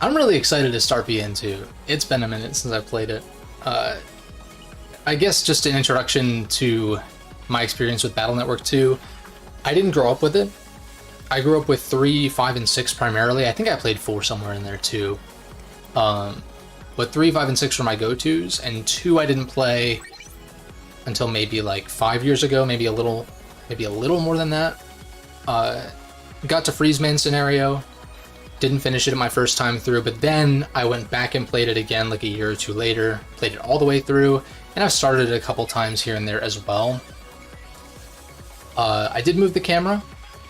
I'm really excited to start BN2. It's been a minute since I played it. I guess just an introduction to my experience with Battle Network 2. I didn't grow up with it. I grew up with 3, 5, and 6 primarily. I think I played 4 somewhere in there too. But 3, 5, and 6 were my go-tos, and 2 I didn't play until maybe like 5 years ago, maybe a little more than that. Got to Freezeman scenario, didn't finish it my first time through, but then I went back and played it again like a year or two later, played it all the way through, and I've started it a couple times here and there as well. I did move the camera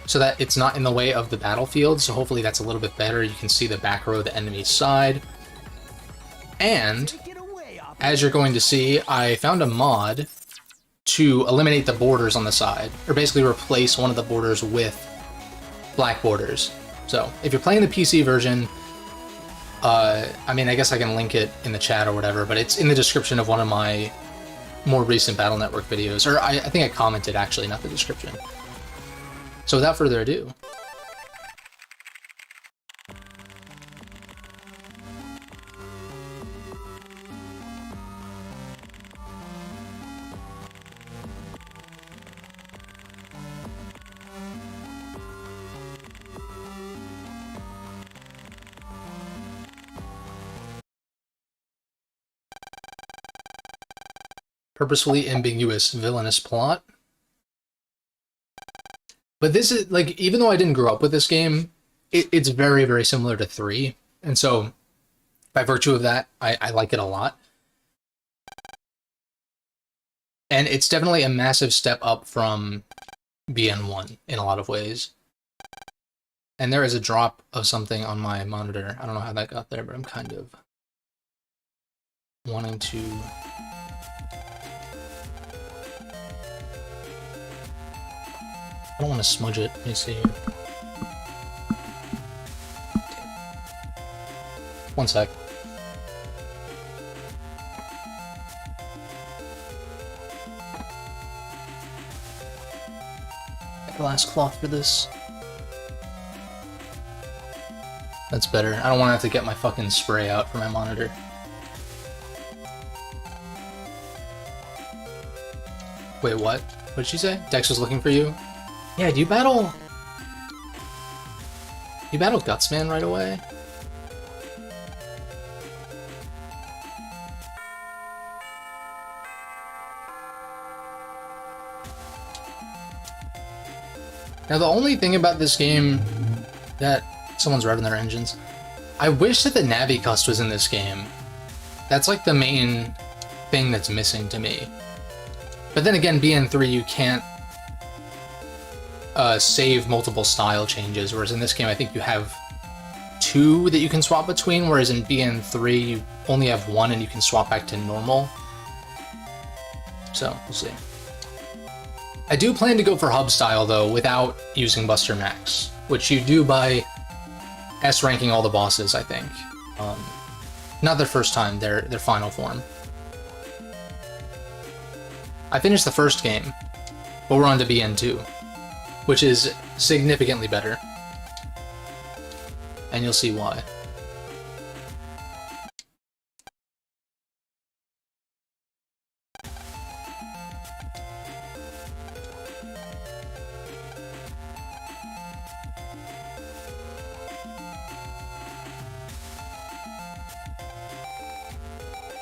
so that it's not in the way of the battlefield, so hopefully that's a little bit better. You can see the back row of the enemy's side. And, as you're going to see, I found a mod to eliminate the borders on the side, or basically replace one of the borders with black borders. So, if you're playing the PC version, I mean, I guess I can link it in the chat or whatever, but it's in the description of one of my more recent Battle Network videos, or I think I commented actually, not the description. So without further ado, purposefully ambiguous villainous plot. But this is, like, even though I didn't grow up with this game, it's very, very similar to 3. And so, by virtue of that, I like it a lot. And it's definitely a massive step up from BN1 in a lot of ways. And there is a drop of something on my monitor. I don't know how that got there, but I'm kind of wanting to... I don't want to smudge it. Let me see. One sec. Glass cloth for this. That's better. I don't want to have to get my fucking spray out for my monitor. Wait, what? What did she say? Dex was looking for you? Yeah, do you battle Gutsman right away? Now, the only thing about this game that... Someone's revving their engines. I wish that the Navi Cust was in this game. That's like the main thing that's missing to me. But then again, BN3, you can't save multiple style changes, whereas in this game I think you have 2 that you can swap between, whereas in BN3 you only have 1 and you can swap back to normal. So, we'll see. I do plan to go for hub style though, without using Buster Max, which you do by S-ranking all the bosses, I think. Not their first time, their final form. I finished the first game, but we're on to BN2. Which is significantly better. And you'll see why.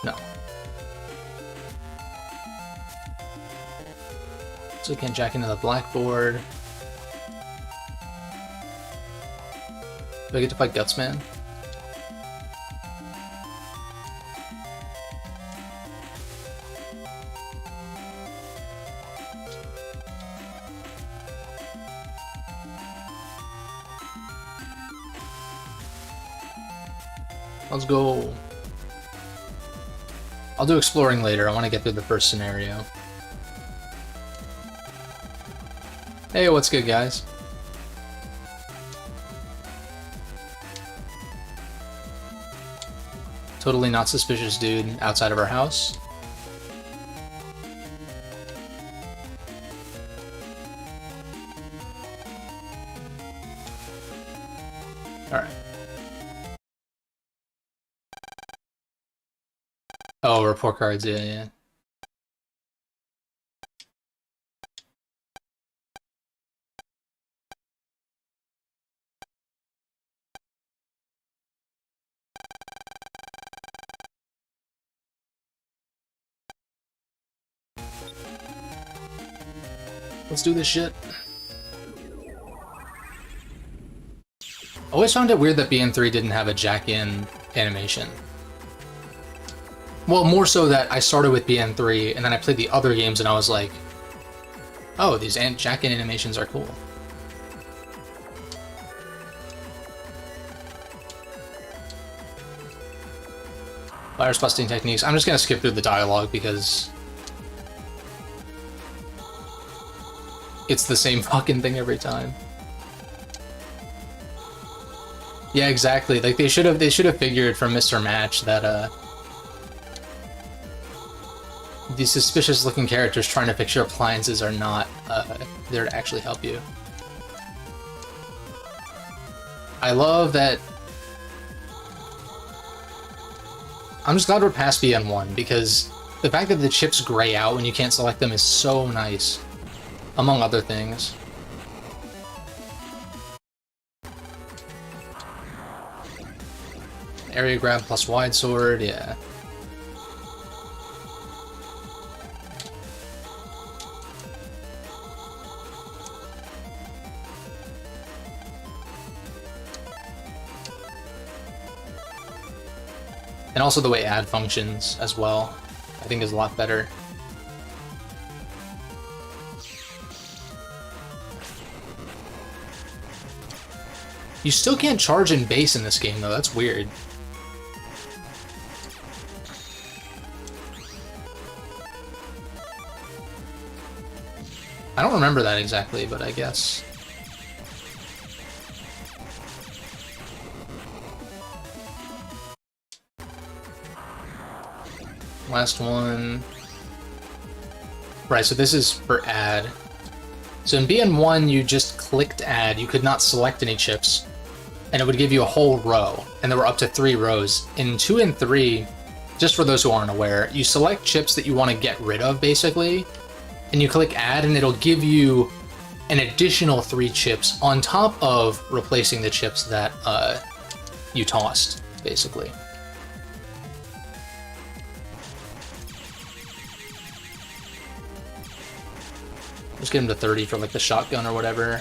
No. So we can jack into the blackboard. Do I get to fight Gutsman? Let's go. I'll do exploring later. I want to get through the first scenario. Hey, what's good, guys? Totally not suspicious dude outside of our house. Alright. Oh, report cards, yeah, yeah. Let's do this shit. I always found it weird that BN3 didn't have a jack-in animation. Well, more so that I started with BN3, and then I played the other games, and I was like, oh, these jack-in animations are cool. Virus busting techniques. I'm just gonna skip through the dialogue because it's the same fucking thing every time. Yeah, exactly. Like they should have figured from Mr. Match that these suspicious looking characters trying to fix your appliances are not there to actually help you. I love that. I'm just glad we're past BN1 because the fact that the chips gray out when you can't select them is so nice, among other things. Area grab plus wide sword, yeah. And also the way add functions as well, I think is a lot better. You still can't charge in base in this game though, that's weird. I don't remember that exactly, but I guess. Last one. Right, so this is for add. So in BN1, you just clicked add. You could not select any chips, and it would give you a whole row, and there were up to 3 rows. In 2 and 3, just for those who aren't aware, you select chips that you want to get rid of, basically, and you click add, and it'll give you an additional 3 chips on top of replacing the chips that you tossed, basically. Just get him to 30 for like the shotgun or whatever.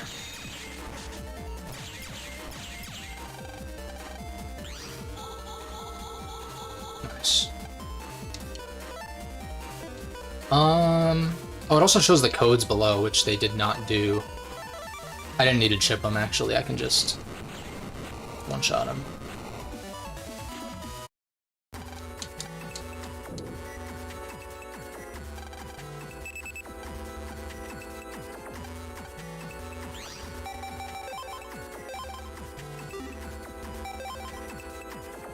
Nice. Oh, it also shows the codes below, which they did not do. I didn't need to chip them, actually. I can just one-shot them.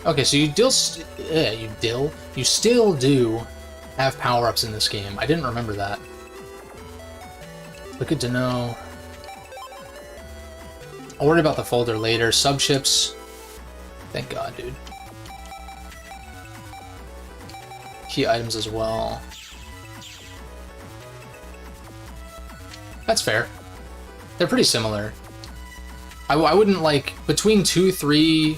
Okay, so you still do have power-ups in this game. I didn't remember that. But good to know. I'll worry about the folder later. Sub-chips. Thank God, dude. Key items as well. That's fair. They're pretty similar. I wouldn't, like, between 2, 3,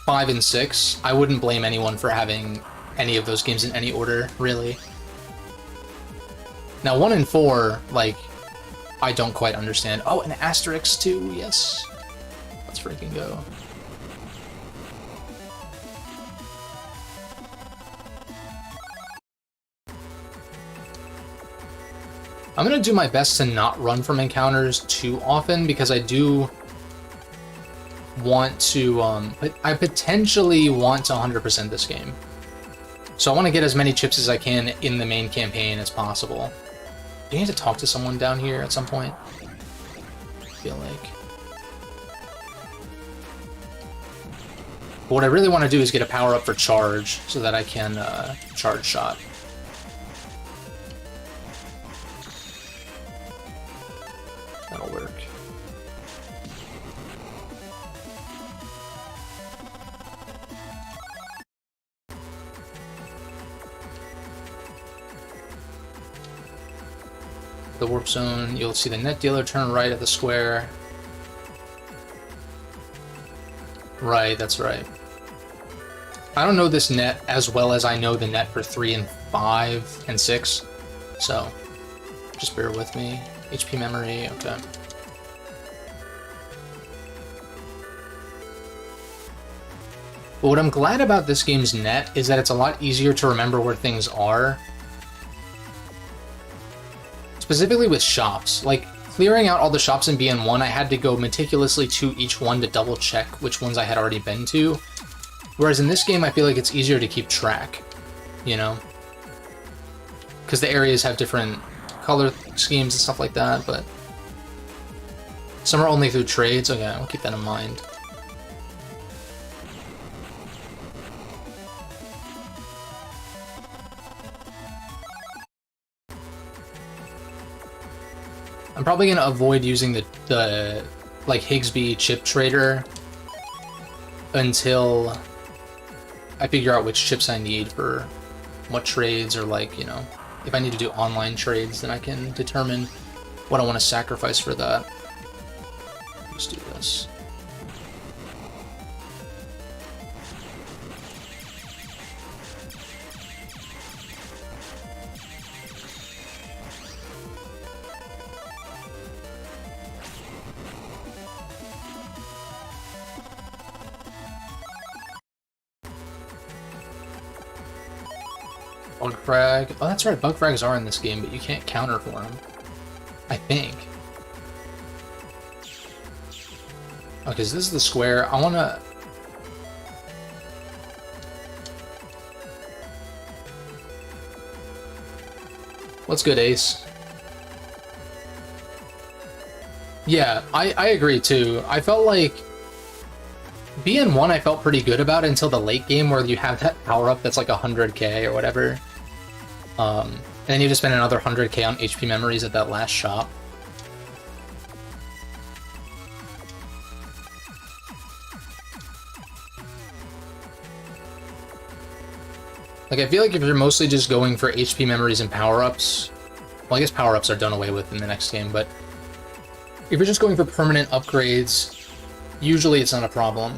5, and 6, I wouldn't blame anyone for having any of those games in any order, really. Now, 1 and 4, like, I don't quite understand. Oh, and Asterix too, yes. Let's freaking go. I'm gonna do my best to not run from encounters too often, because I do want to, I potentially want to 100% this game. So I want to get as many chips as I can in the main campaign as possible. Do you need to talk to someone down here at some point? I feel like. But what I really want to do is get a power up for charge, so that I can charge shot. That'll work. the warp zone, you'll see the net dealer turn right at the square. Right, that's right. I don't know this net as well as I know the net for 3 and 5 and 6, so just bear with me. HP memory, okay. But what I'm glad about this game's net is that it's a lot easier to remember where things are. Specifically with shops. Like, clearing out all the shops in BN1, I had to go meticulously to each one to double check which ones I had already been to. Whereas in this game, I feel like it's easier to keep track, you know? Because the areas have different color schemes and stuff like that, but some are only through trades. Okay, I'll keep that in mind. I'm probably going to avoid using the like Higsby chip trader until I figure out which chips I need for what trades, or like, you know, if I need to do online trades, then I can determine what I want to sacrifice for that. Let's do this. Bug frag. Oh, that's right. Bug frags are in this game, but you can't counter for them. I think. Okay, so this is the square. I want to... What's good, Ace? Yeah, I agree, too. I felt like... BN1 I felt pretty good about until the late game where you have that power-up that's like 100k or whatever. And then you have to spend another 100k on HP memories at that last shop. Like, I feel like if you're mostly just going for HP memories and power-ups... Well, I guess power-ups are done away with in the next game, but... If you're just going for permanent upgrades, usually it's not a problem.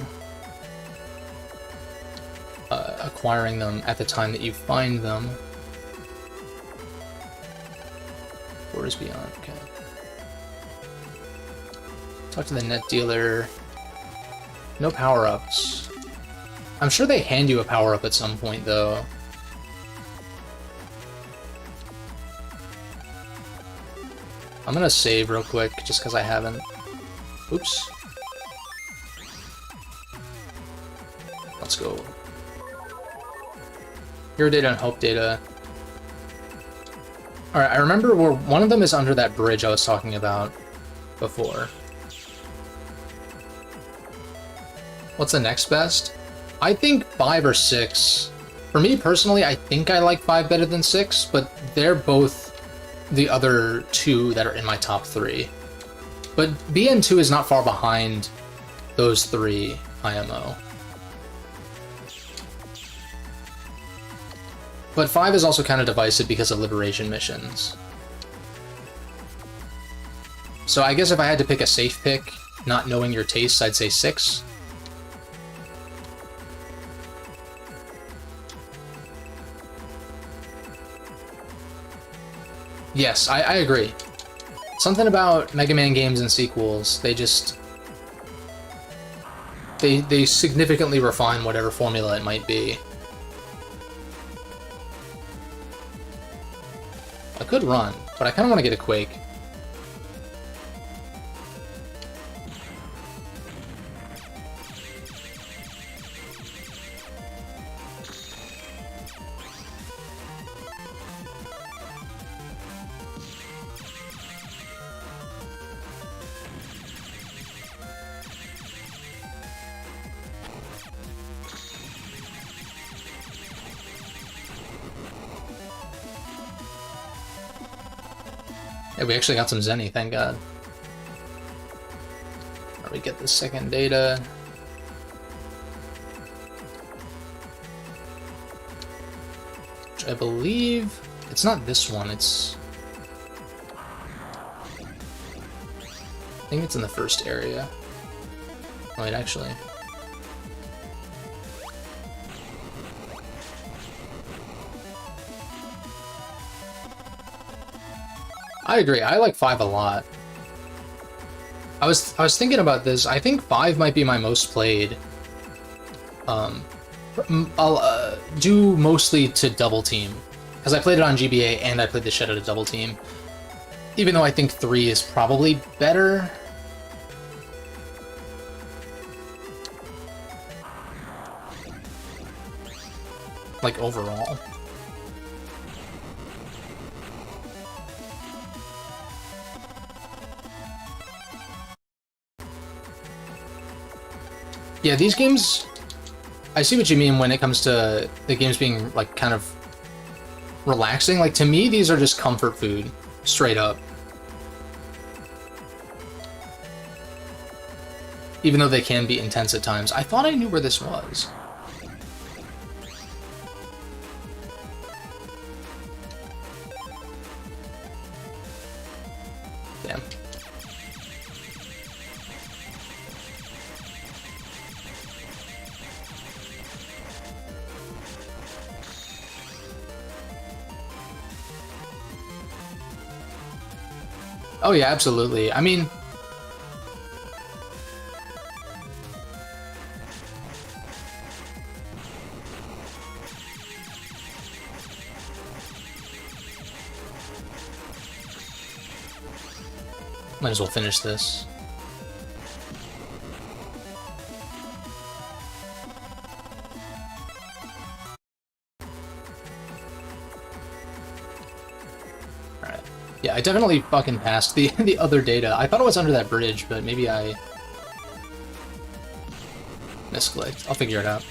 Acquiring them at the time that you find them. Borders Beyond, okay. Talk to the net dealer. No power-ups. I'm sure they hand you a power-up at some point, though. I'm gonna save real quick, just because I haven't. Oops. Let's go. Hero data and hope data. Alright, I remember where one of them is under that bridge I was talking about before. What's the next best? I think 5 or 6. For me personally, I think I like 5 better than 6, but they're both the other 2 that are in my top 3. But BN2 is not far behind those 3 IMO. But 5 is also kind of divisive because of liberation missions. So I guess if I had to pick a safe pick, not knowing your tastes, I'd say 6. Yes, I agree. Something about Mega Man games and sequels, they just... They significantly refine whatever formula it might be. I could run, but I kind of want to get a Quake. Yeah, we actually got some Zenny, thank God. Where we get the second data. Which I believe... It's not this one, it's... think it's in the first area. Wait, actually. I agree. I like 5 a lot. I was thinking about this. I think 5 might be my most played. I'll do mostly to double team because I played it on GBA and I played the shit out of double team. Even though I think 3 is probably better. Like overall. Yeah, these games, I see what you mean when it comes to the games being like kind of relaxing. Like to me, these are just comfort food, straight up. Even though they can be intense at times. I thought I knew where this was. Damn. Oh yeah, absolutely. I mean, might as well finish this. Alright. Yeah, I definitely fucking passed the other data. I thought it was under that bridge, but maybe I misclicked. I'll figure it out.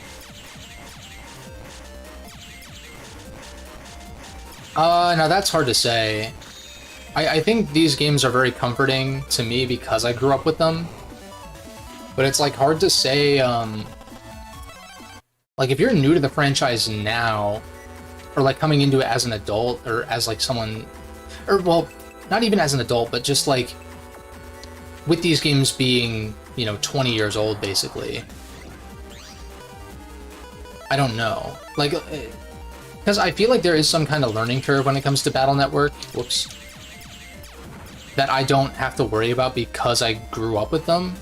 Now that's hard to say. I think these games are very comforting to me because I grew up with them. But it's like hard to say, like if you're new to the franchise now, or like coming into it as an adult, or as like someone, or well, not even as an adult, but just like with these games being, you know, 20 years old basically. I don't know. Like, because I feel like there is some kind of learning curve when it comes to Battle Network. Whoops. That I don't have to worry about because I grew up with them.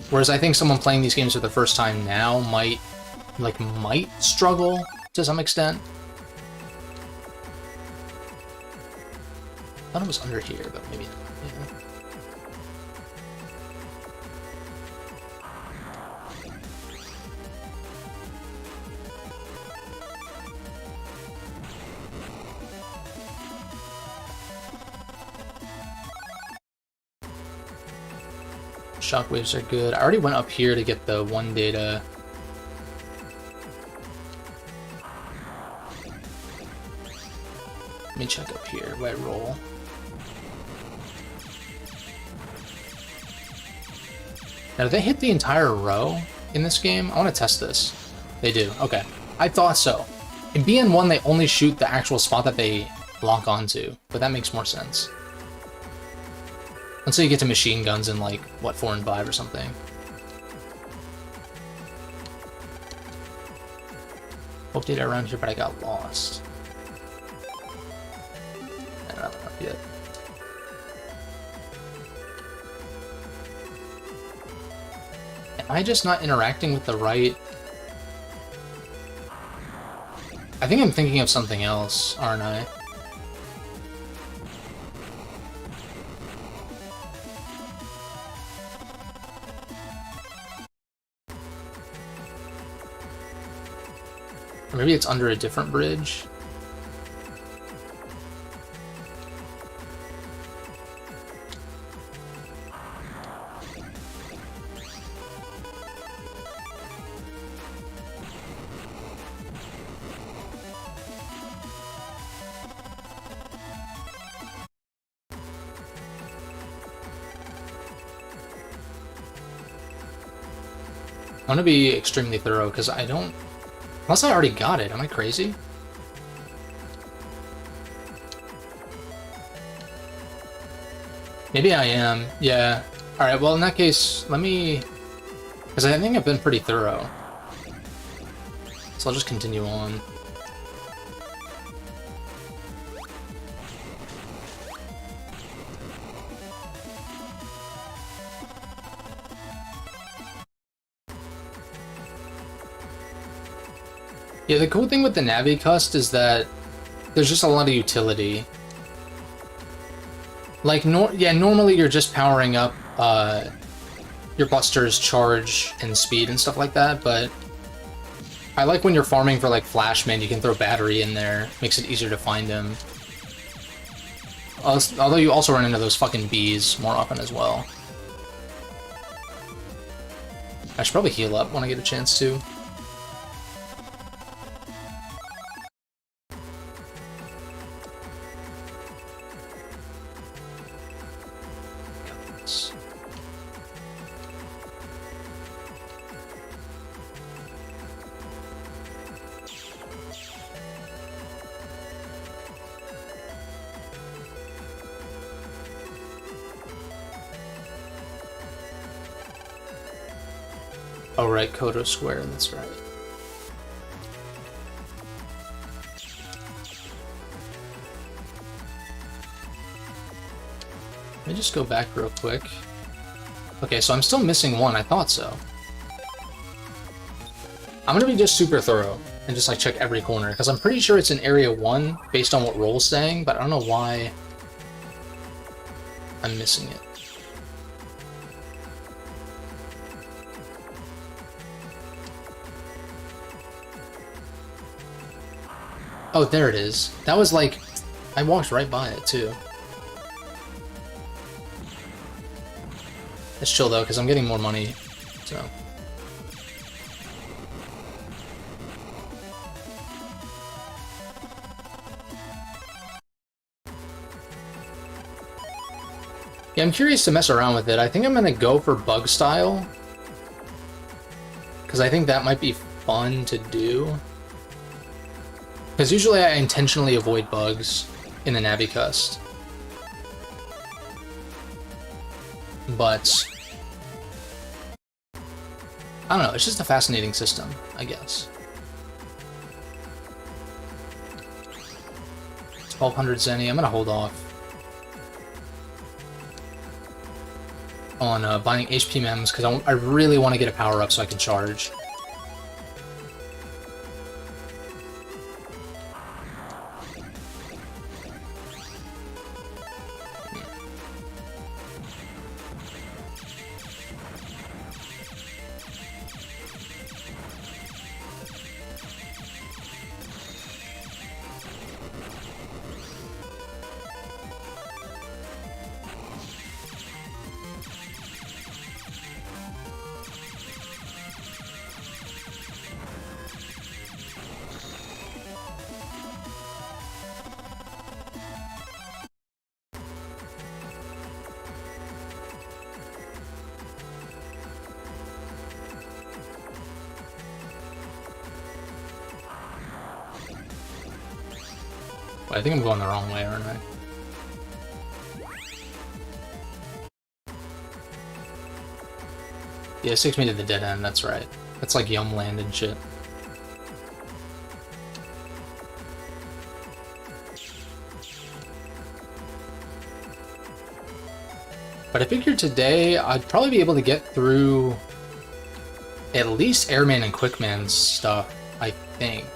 Whereas I think someone playing these games for the first time now might struggle to some extent. I thought it was under here, but maybe not. Yeah. Shockwaves are good. I already went up here to get the 1 data. Let me check up here. Wet roll. Now, do they hit the entire row in this game? I want to test this. They do. Okay. I thought so. In BN1, they only shoot the actual spot that they lock onto, but that makes more sense. Until you get to machine guns in, like, what, 4 and 5 or something. Hope data around here, but I got lost. I don't know yet. Am I just not interacting with the right... I think I'm thinking of something else, aren't I? Or maybe it's under a different bridge. I want to be extremely thorough because I don't... Unless I already got it. Am I crazy? Maybe I am. Yeah. Alright, well, in that case, let me... Because I think I've been pretty thorough. So I'll just continue on. Yeah, the cool thing with the Navi Cust is that there's just a lot of utility. Like, normally you're just powering up your Buster's charge and speed and stuff like that, but I like when you're farming for, like, Flashman, you can throw Battery in there. Makes it easier to find him. Although you also run into those fucking bees more often as well. I should probably heal up when I get a chance to. Oh, right, Kodo Square, that's right. Let me just go back real quick. Okay, so I'm still missing one, I thought so. I'm gonna be just super thorough and just like check every corner, because I'm pretty sure it's in Area 1 based on what Roll's saying, but I don't know why I'm missing it. Oh, there it is. That was like... I walked right by it, too. It's chill, though, because I'm getting more money, so... Yeah, I'm curious to mess around with it. I think I'm gonna go for bug style. Because I think that might be fun to do. Because usually I intentionally avoid bugs in the Navi Cust. But... I don't know, it's just a fascinating system, I guess. 1200 Zenny, I'm gonna hold off on buying HP Mems, because I really want to get a power-up so I can charge. I think I'm going the wrong way, aren't I? Yeah, it takes me to the dead end, that's right. That's like Yum Land and shit. But I figured today I'd probably be able to get through at least Airman and Quickman's stuff, I think.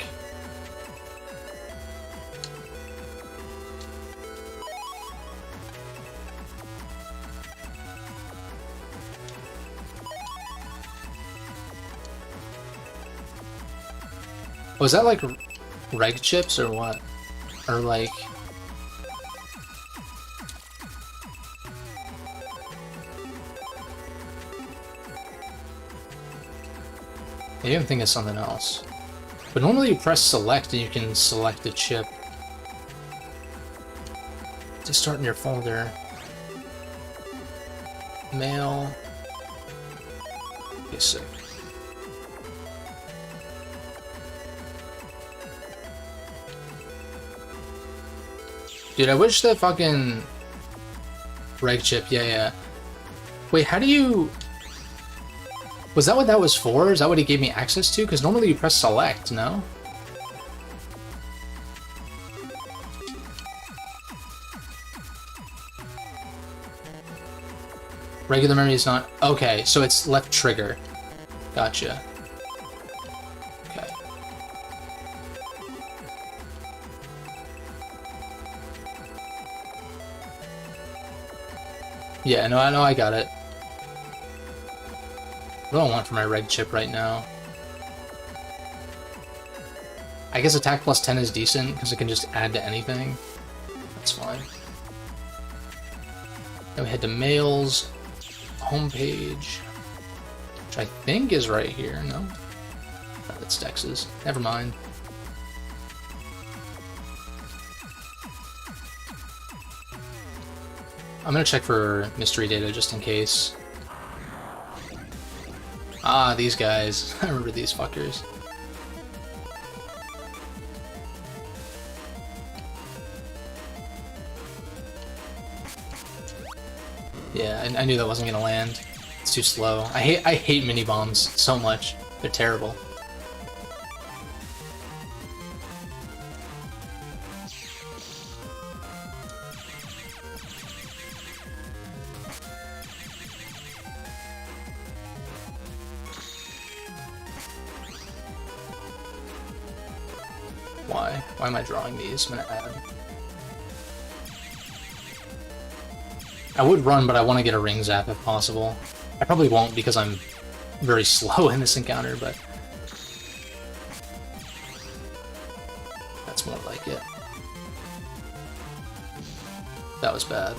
Was that like reg chips or what? Or like... I even think it's something else. But normally you press select and you can select a chip. Just start in your folder. Mail. Be sick. Dude, I wish that fucking... Reg chip, yeah, yeah. Wait, how do you... Was that what that was for? Is that what he gave me access to? Because normally you press select, no? Regular memory is not... Okay, so it's left trigger. Gotcha. Okay. Yeah, no, I know I got it. What do I want for my reg chip right now? I guess attack plus 10 is decent, because it can just add to anything. That's fine. Then we head to mails, homepage, which I think is right here, no? Oh, that's Dex's. Never mind. I'm gonna check for mystery data just in case. Ah, these guys. I remember these fuckers. Yeah, I knew that wasn't gonna land. It's too slow. I hate mini bombs so much. They're terrible. Why? Why am I drawing these? I'm gonna add. I would run, but I want to get a ring zap if possible. I probably won't because I'm very slow in this encounter, but that's more like it. That was bad.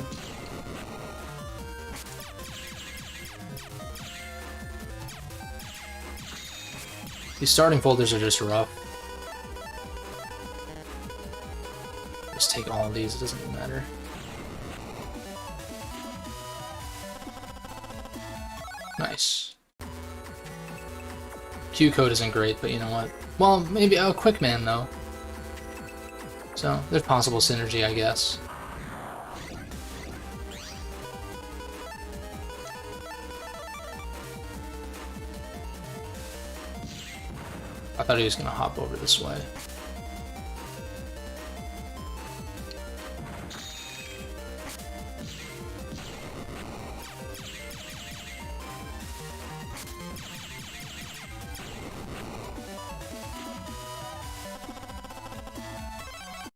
These starting folders are just rough. Just take all of these, it doesn't even matter. Nice. Q code isn't great, but you know what? Well, maybe a quick man though. So there's possible synergy, I guess. I thought he was gonna hop over this way.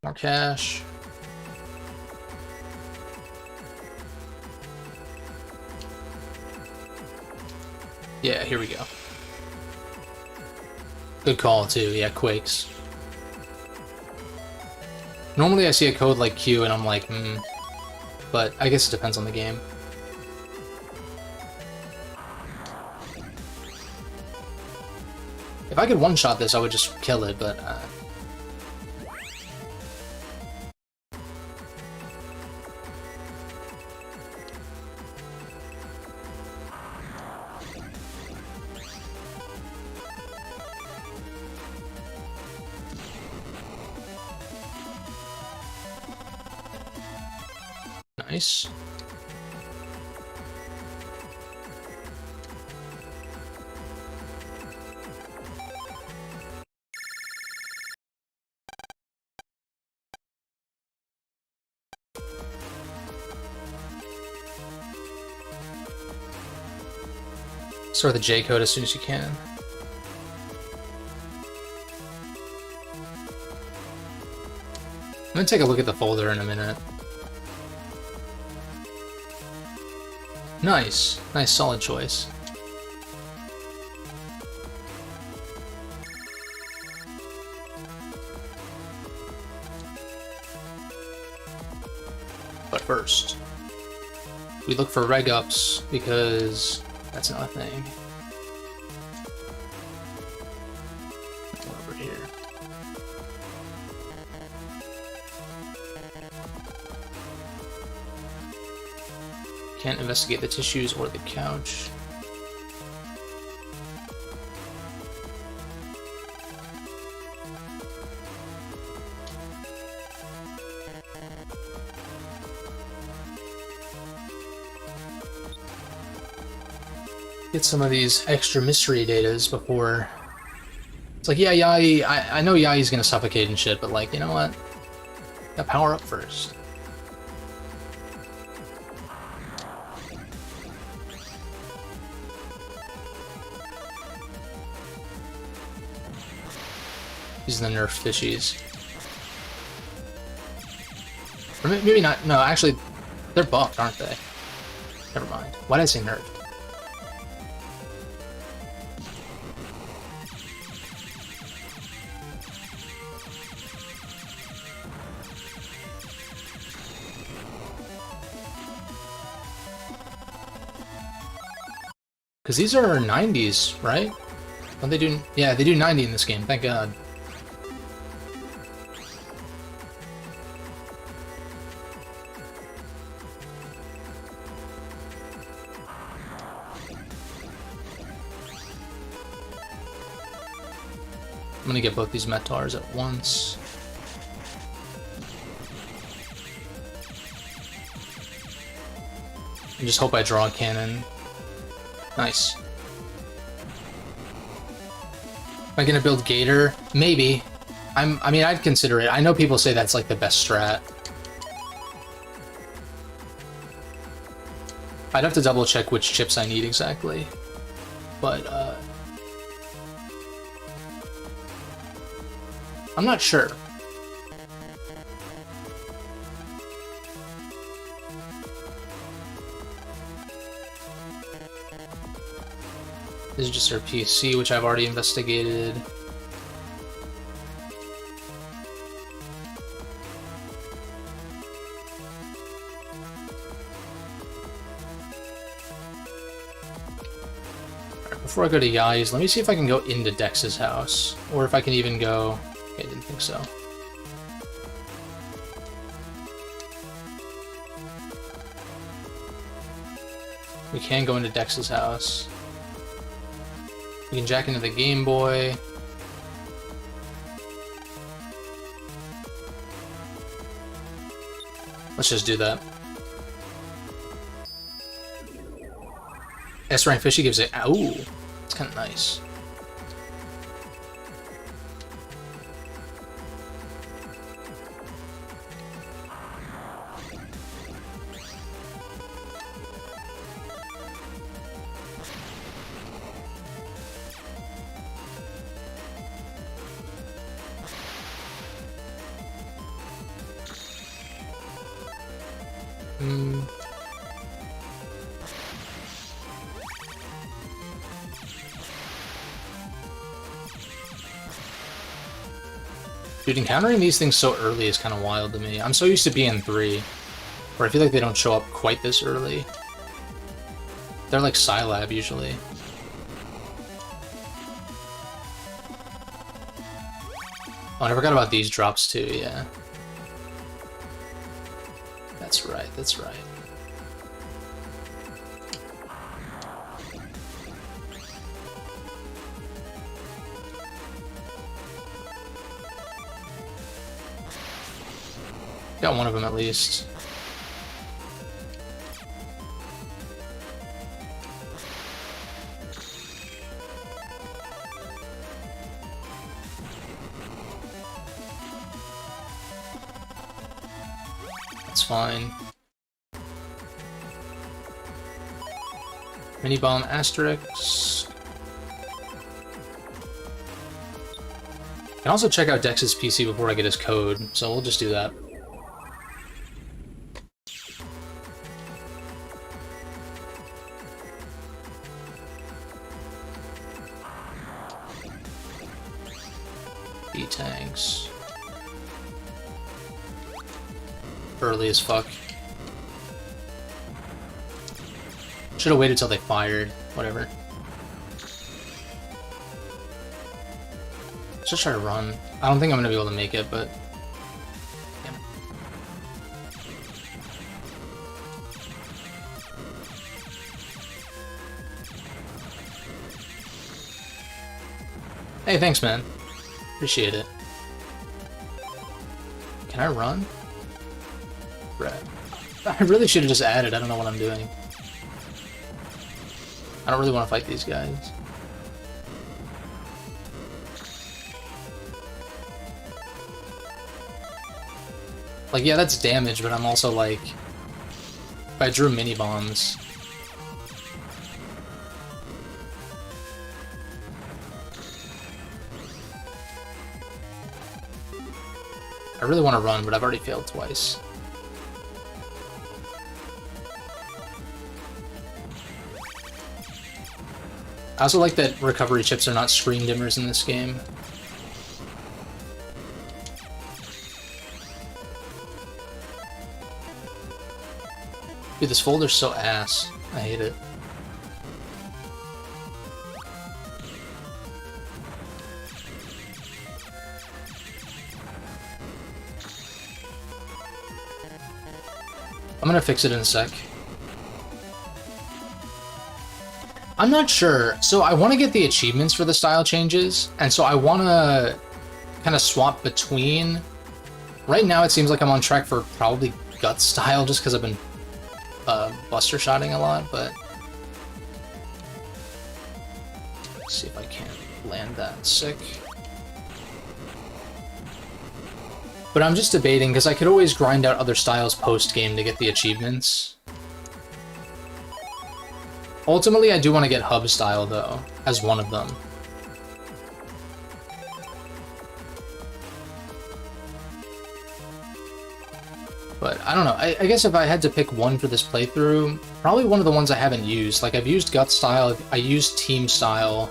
More cash. Yeah, here we go. Good call, too. Yeah, Quakes. Normally I see a code like Q and I'm like, but I guess it depends on the game. If I could one-shot this, I would just kill it, but... Nice. Start the J code as soon as you can. I'm gonna take a look at the folder in a minute. Nice. Nice, solid choice. But first, we look for reg ups because that's not a thing. Over here. Can't investigate the tissues or the couch. Get some of these extra mystery datas before... It's like, yeah, Yai, I know Yai's gonna suffocate and shit, but like, you know what? Gotta power up first. These are the nerf fishies. Or maybe not, no, actually, they're buffed, aren't they? Never mind. Why did I say nerfed? Because these are 90s, right? Don't they do... Yeah, they do 90 in this game, thank God. I'm gonna get both these Metars at once. And just hope I draw a cannon. Nice. Am I gonna build Gator? Maybe. I mean, I'd consider it. I know people say that's like the best strat. I'd have to double check which chips I need exactly. But, I'm not sure. This is just her PC, which I've already investigated. Alright, before I go to Yai's, let me see if I can go into Dex's house. Or if I can even go... Okay, I didn't think so. We can go into Dex's house. We can jack into the Game Boy. Let's just do that. S-Rank Fishy gives it... Ooh, it's kind of nice. Dude, encountering these things so early is kind of wild to me. I'm so used to BN3, where I feel like they don't show up quite this early. They're like Scilab usually. Oh, and I forgot about these drops too, yeah. That's right, that's right. Got one of them at least. That's fine. Mini bomb asterisk. I can also check out Dex's PC before I get his code, so we'll just do that. B-tanks. Early as fuck. Should have waited till they fired. Whatever. Let's just try to run. I don't think I'm gonna be able to make it, but... Yeah. Hey, thanks, man. Appreciate it. Can I run? Right. I really should have just added. I don't know what I'm doing. I don't really want to fight these guys. Like, yeah, that's damage, but I'm also like, if I drew mini bombs. I really want to run, but I've already failed twice. I also like that recovery chips are not screen dimmers in this game. Dude, this folder's so ass. I hate it. I'm gonna fix it in a sec. I'm not sure. So I want to get the achievements for the style changes, and so I want to kind of swap between. Right now it seems like I'm on track for probably gut style just because I've been buster shotting a lot, but let's see if I can land that sick. But I'm just debating because I could always grind out other styles post-game to get the achievements. Ultimately, I do want to get hub style though, as one of them. But I don't know, I guess if I had to pick one for this playthrough, probably one of the ones I haven't used. Like, I've used gut style, I used team style.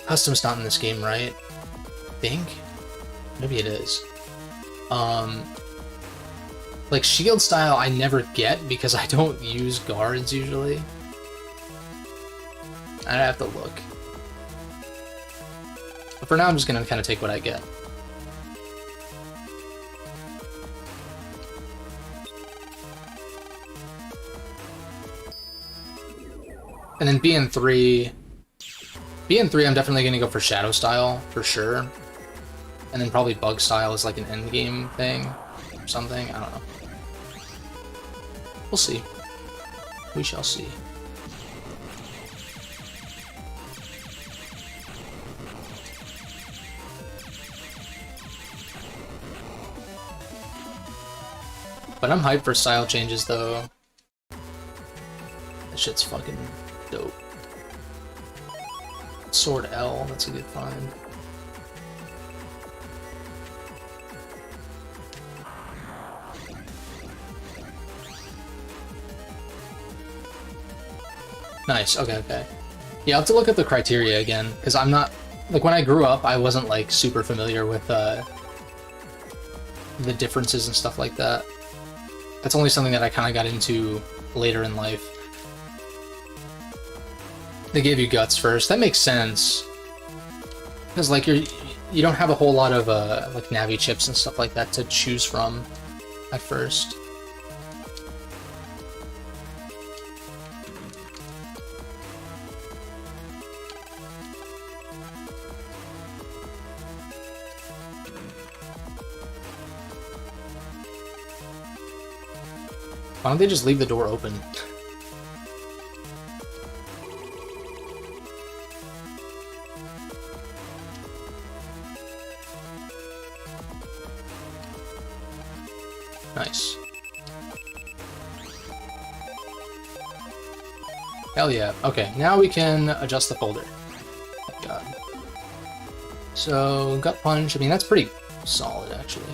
Custom's not in this game, right? I think? Maybe it is. Like, shield style I never get because I don't use guards usually. I'd have to look. But for now, I'm just gonna kind of take what I get. And then BN3, I'm definitely gonna go for shadow style for sure. And then probably bug style is like an end game thing or something. I don't know. We'll see. We shall see. But I'm hyped for style changes though. That shit's fucking dope. Sword L, that's a good find. Nice, okay, okay. Yeah, I'll have to look at the criteria again, because I'm not... Like, when I grew up, I wasn't, like, super familiar with, the differences and stuff like that. That's only something that I kind of got into later in life. They gave you guts first. That makes sense. Because, like, you don't have a whole lot of, like, Navi chips and stuff like that to choose from at first. Why don't they just leave the door open? Nice. Hell yeah. Okay, now we can adjust the folder. Thank God. So, gut punch, I mean, that's pretty solid, actually.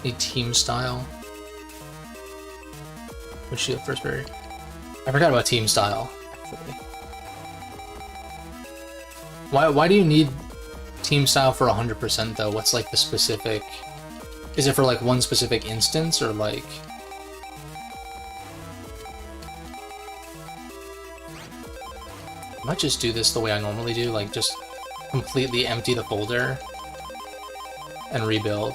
Need team style. Which shield first barrier? I forgot about team style, actually. Why do you need team style for 100% though? What's like the specific... Is it for like one specific instance or like... I might just do this the way I normally do, like just completely empty the folder and rebuild.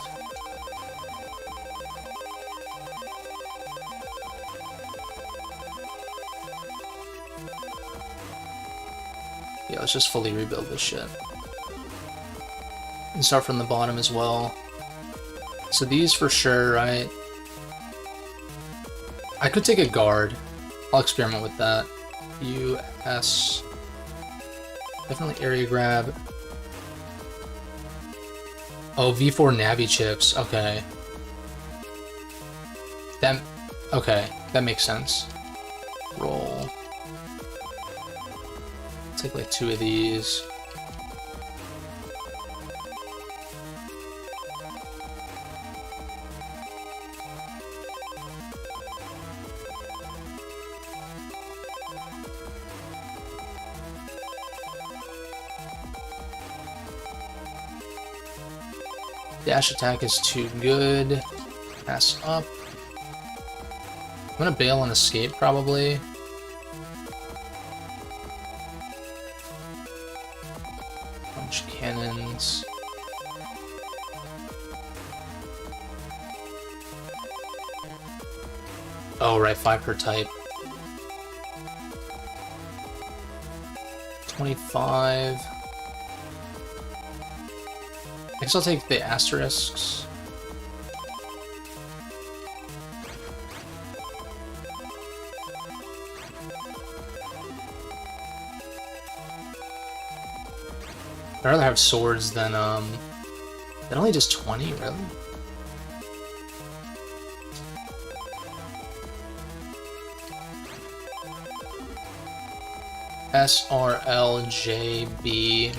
Yeah, let's just fully rebuild this shit. And start from the bottom as well. So these for sure, right? I could take a guard. I'll experiment with that. US. Definitely area grab. Oh, V4 Navi chips. Okay. Okay, that makes sense. Roll. Take like 2 of these. Dash attack is too good. Pass up. I'm gonna bail on escape, probably. Bunch of cannons. Oh, right, 5 per type. 25. I guess I'll take the asterisks. I'd rather have swords than only does 20, really? SRLJB.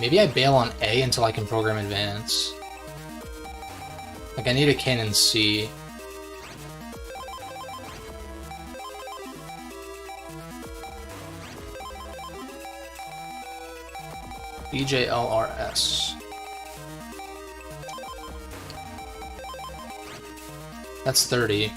Maybe I bail on A until I can program advance. Like, I need a cannon C. BJLRS. That's 30.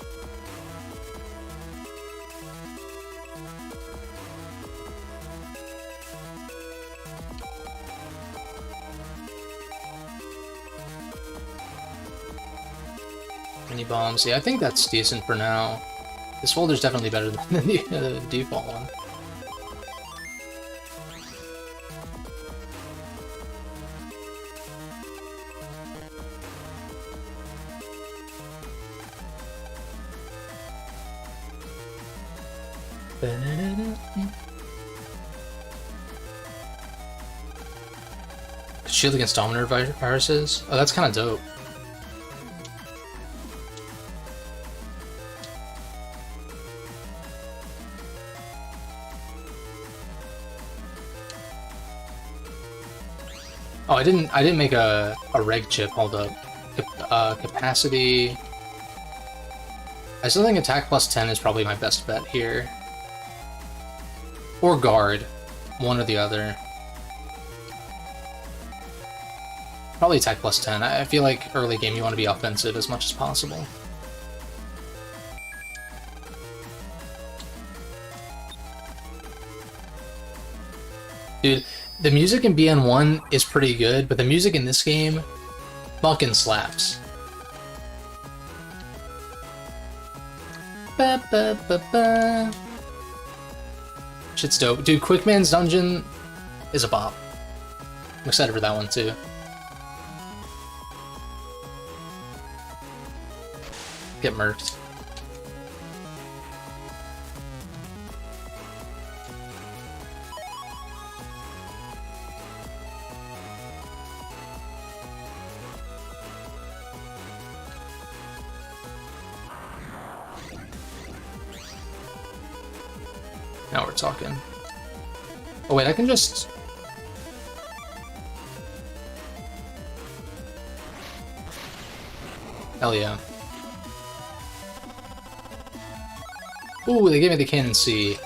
Mini bombs. Yeah, I think that's decent for now. This folder's definitely better than the default one. Shield against Dominator viruses? Oh, that's kind of dope. Oh, I didn't make a reg chip. Hold up. Capacity. I still think attack plus 10 is probably my best bet here. Or guard. One or the other. Probably attack plus 10. I feel like early game you want to be offensive as much as possible. Dude, the music in BN1 is pretty good, but the music in this game fucking slaps. Ba, ba, ba, ba. Shit's dope. Dude, Quickman's Dungeon is a bop. I'm excited for that one too. Get murked. Now we're talking. Oh wait, I can just... Hell yeah. Ooh, they gave me the cannon C.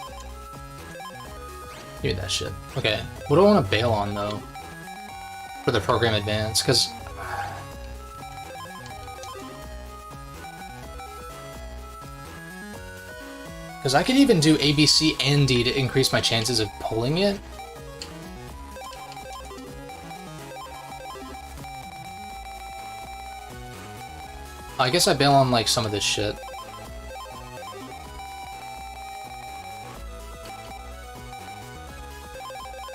Give me that shit. Okay, what do I want to bail on though? For the program advance, because... Because I could even do A, B, C, and D to increase my chances of pulling it. I guess I bail on like some of this shit.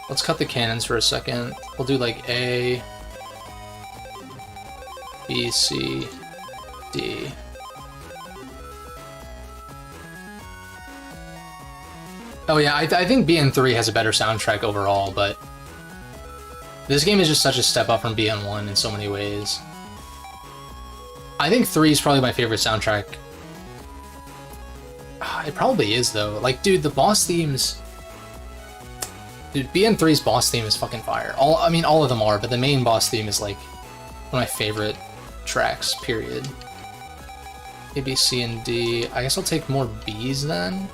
Let's cut the cannons for a second. We'll do like A, B, C, D. Oh yeah, I think BN3 has a better soundtrack overall, but this game is just such a step up from BN1 in so many ways. I think 3 is probably my favorite soundtrack. It probably is, though. Like, dude, the boss themes... Dude, BN3's boss theme is fucking fire. I mean, all of them are, but the main boss theme is, like, one of my favorite tracks, period. A, B, C, and D. I guess I'll take more Bs, then?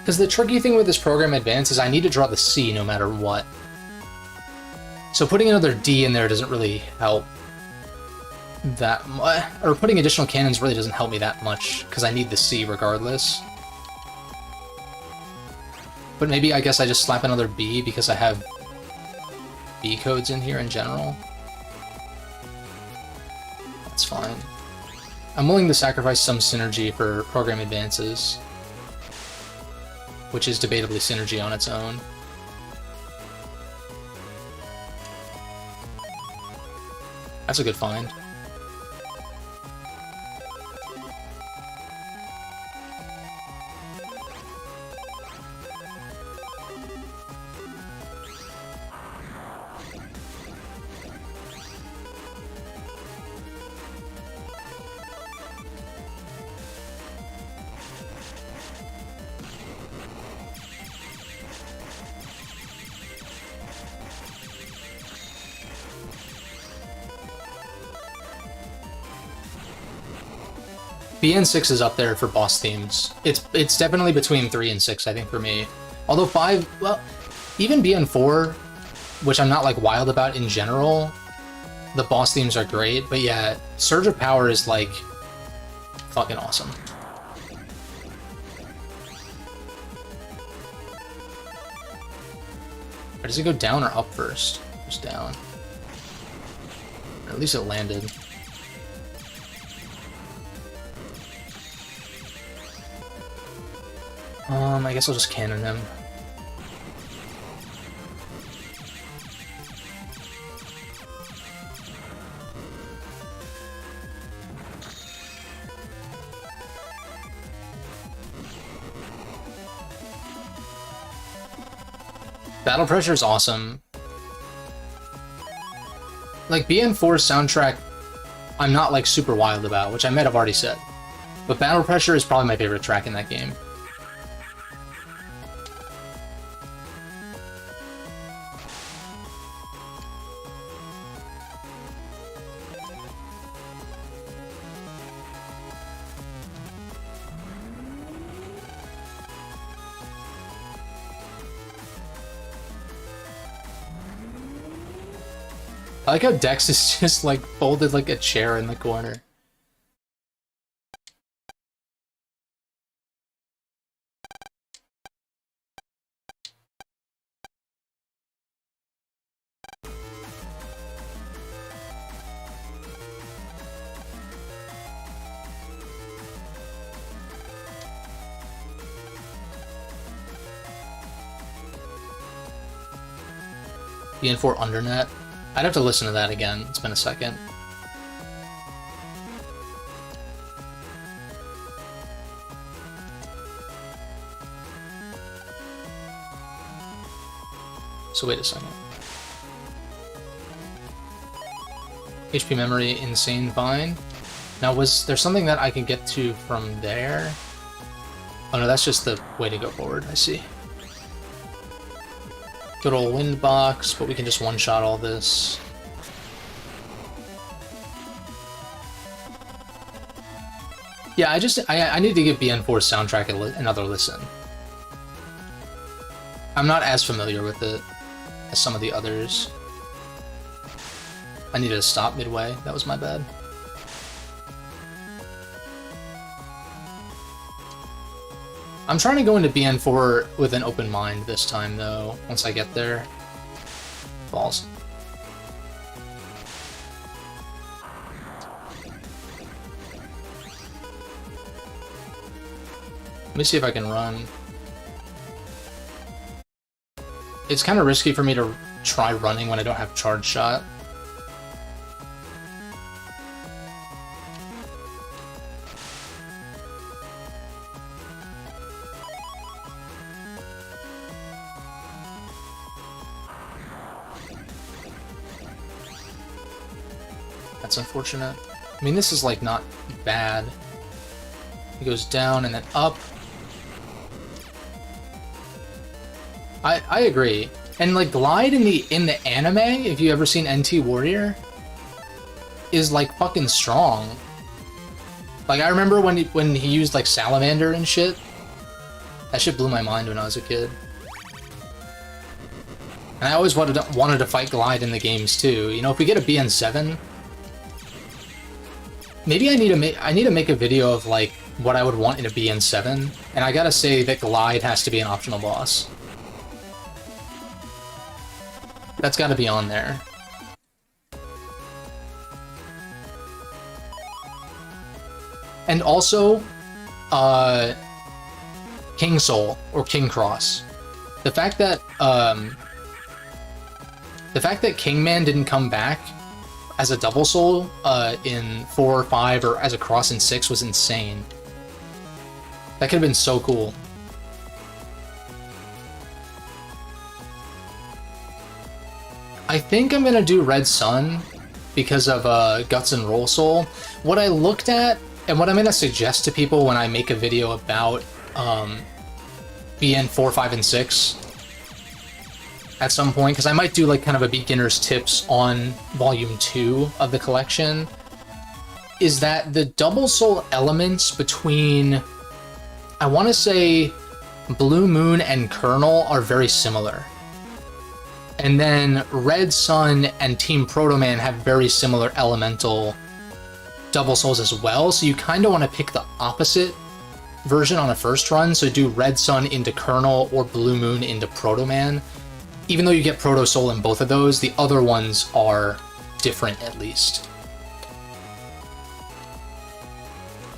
Because the tricky thing with this program advance is I need to draw the C no matter what. So putting another D in there doesn't really help that much. Or putting additional cannons really doesn't help me that much, because I need the C regardless. But maybe I guess I just slap another B because I have B codes in here in general. That's fine. I'm willing to sacrifice some synergy for program advances, which is debatably synergy on its own. That's a good find. BN6 is up there for boss themes. It's definitely between 3 and 6, I think, for me. Although 5, well, even BN4, which I'm not, like, wild about in general, the boss themes are great, but yeah, Surge of Power is, like, fucking awesome. Or does it go down or up first? Just down. Or at least it landed. I guess I'll just cannon him. Battle Pressure is awesome. Like, BN4's soundtrack, I'm not, like, super wild about, which I might have already said. But Battle Pressure is probably my favorite track in that game. I like how Dex is just, like, folded like a chair in the corner. BN4 Undernet. I'd have to listen to that again. It's been a second. So wait a second. HP memory, insane fine. Now, was there something that I can get to from there? Oh no, that's just the way to go forward, I see. Good old wind box, but we can just one-shot all this. Yeah, I need to give BN4's soundtrack another listen. I'm not as familiar with it as some of the others. I needed to stop midway. That was my bad. I'm trying to go into BN4 with an open mind this time, though, once I get there. Balls. Let me see if I can run. It's kind of risky for me to try running when I don't have charge shot. That's unfortunate. I mean, this is like not bad. He goes down and then up. I agree. And like Glide in the anime, if you ever seen NT Warrior, is like fucking strong. Like I remember when he used like Salamander and shit. That shit blew my mind when I was a kid. And I always wanted to fight Glide in the games too. You know, if we get a BN7, maybe I need to make a video of like what I would want in a BN7, and I gotta say that Glide has to be an optional boss. That's gotta be on there. And also, King Soul or King Cross. The fact that Kingman didn't come back as a double soul in 4 or 5 or as a cross in 6 was insane. That could have been so cool. I think I'm gonna do Red Sun because of Guts and Roll Soul. What I looked at and what I'm gonna suggest to people when I make a video about BN 4, 5, and 6 at some point, because I might do like kind of a beginner's tips on Volume 2 of the collection, is that the double soul elements between, I want to say, Blue Moon and Colonel are very similar. And then Red Sun and Team Proto Man have very similar elemental double souls as well, so you kind of want to pick the opposite version on a first run, so do Red Sun into Colonel or Blue Moon into Proto Man. Even though you get Proto Soul in both of those, the other ones are different at least.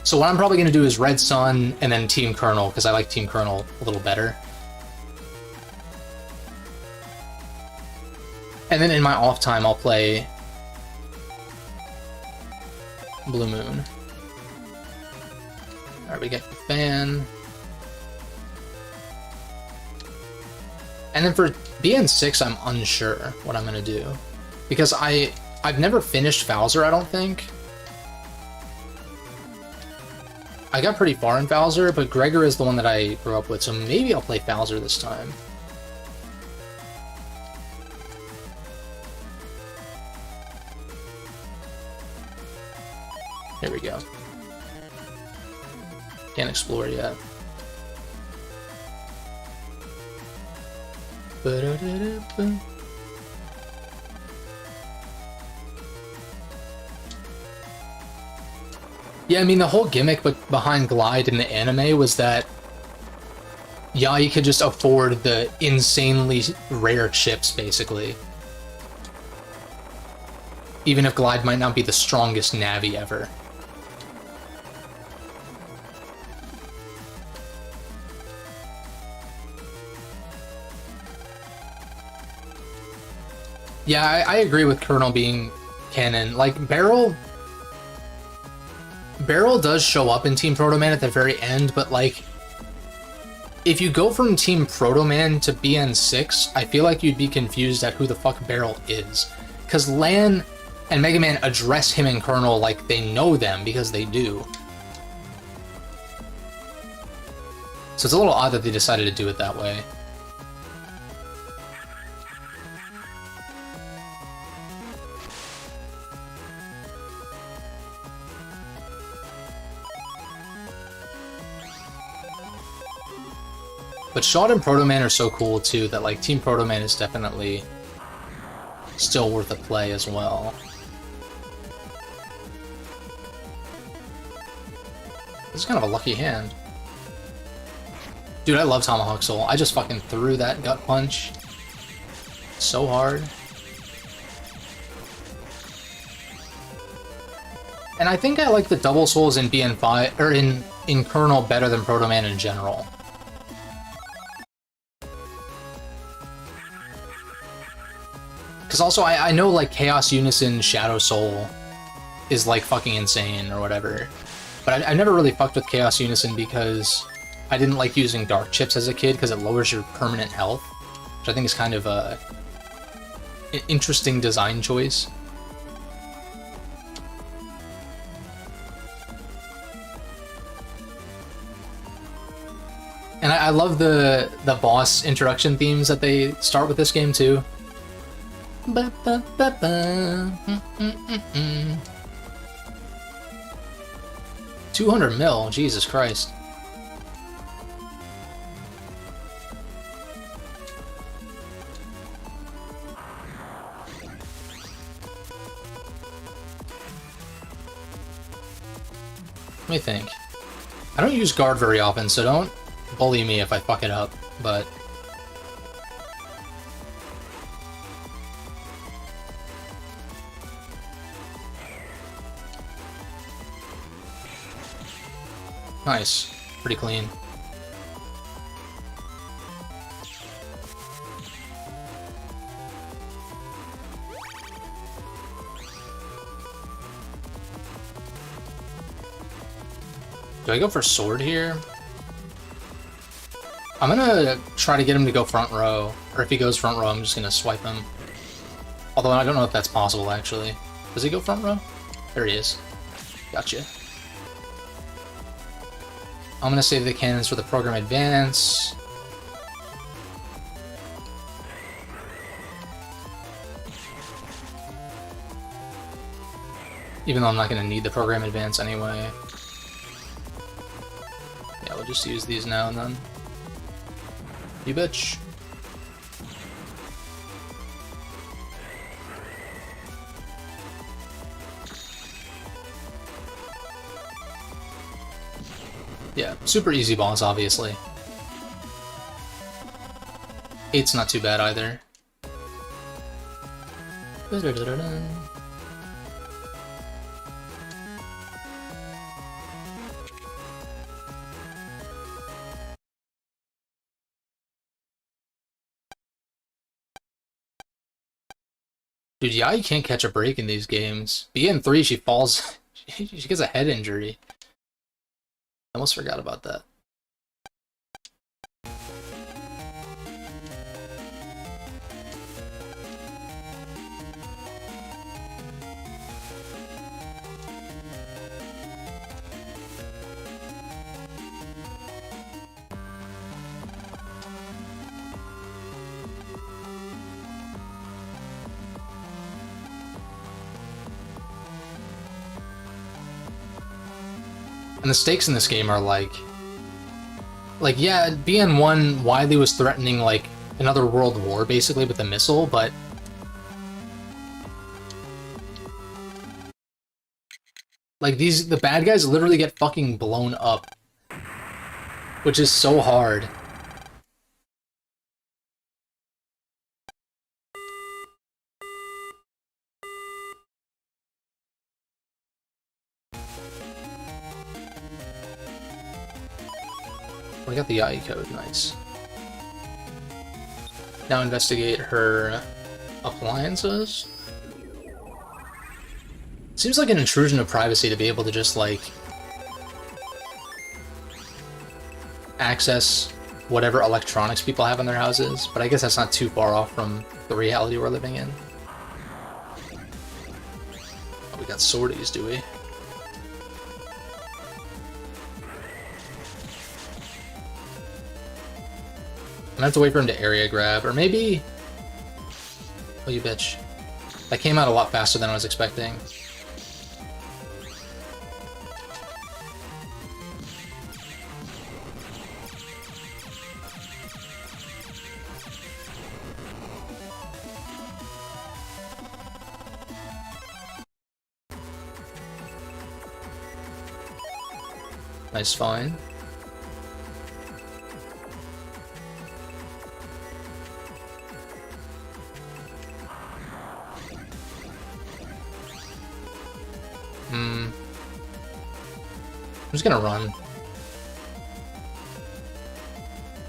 So what I'm probably going to do is Red Sun and then Team Colonel, because I like Team Colonel a little better. And then in my off time, I'll play Blue Moon. Alright, we get the fan. And then for BN6, I'm unsure what I'm going to do. Because I've never finished Bowser, I don't think. I got pretty far in Bowser, but Gregor is the one that I grew up with, so maybe I'll play Bowser this time. Here we go. Can't explore yet. Yeah, I mean, the whole gimmick behind Glide in the anime was that Yai could just afford the insanely rare chips, basically. Even if Glide might not be the strongest Navi ever. Yeah, I agree with Colonel being canon. Like, Barrel does show up in Team Proto Man at the very end, but like, if you go from Team Proto Man to BN6, I feel like you'd be confused at who the fuck Barrel is. Because Lan and Mega Man address him and Colonel like they know them, because they do. So it's a little odd that they decided to do it that way. But Shawn and Proto Man are so cool too that like Team Proto Man is definitely still worth a play as well. This is kind of a lucky hand. Dude, I love Tomahawk Soul. I just fucking threw that gut punch so hard. And I think I like the double souls in BN5 or in Colonel better than Proto Man in general. Because also, I know, like, Chaos Unison Shadow Soul is, like, fucking insane or whatever. But I never really fucked with Chaos Unison because I didn't like using Dark Chips as a kid because it lowers your permanent health. Which I think is kind of an interesting design choice. And I love the boss introduction themes that they start with this game too. 200 mil, Jesus Christ. Let me think. I don't use guard very often, so don't bully me if I fuck it up, but... Nice. Pretty clean. Do I go for sword here? I'm gonna try to get him to go front row, or if he goes front row, I'm just gonna swipe him. Although I don't know if that's possible, actually. Does he go front row? There he is. Gotcha. I'm gonna save the cannons for the program advance. Even though I'm not gonna need the program advance anyway. Yeah, we'll just use these now and then. You bitch. Yeah, super easy boss, obviously. 8's not too bad either. Dude, Yai can't catch a break in these games. BN3, she falls... she gets a head injury. I almost forgot about that. And the stakes in this game are like, yeah, BN1, Wily was threatening like another world war basically with a missile, but like the bad guys literally get fucking blown up, which is so hard. We got the Yai code, nice. Now investigate her appliances. Seems like an intrusion of privacy to be able to just, like, access whatever electronics people have in their houses, but I guess that's not too far off from the reality we're living in. Oh, we got swordies, do we? I'm gonna have to wait for him to area grab, or maybe... Oh, you bitch. That came out a lot faster than I was expecting. Nice find. I'm just gonna run.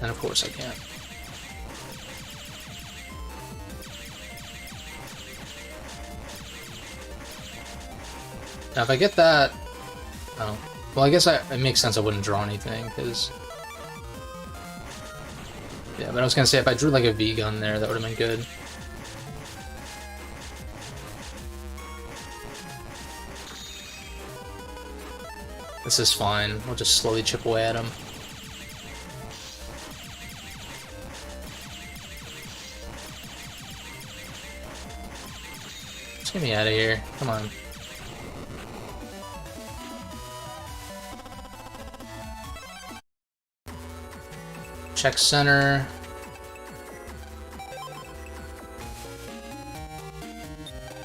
And of course I can't. Now if I get that... Oh. Well, I guess it makes sense I wouldn't draw anything, because... Yeah, but I was gonna say, if I drew like a V-gun there, that would have been good. This is fine. We'll just slowly chip away at him. Just get me out of here. Come on. Check center.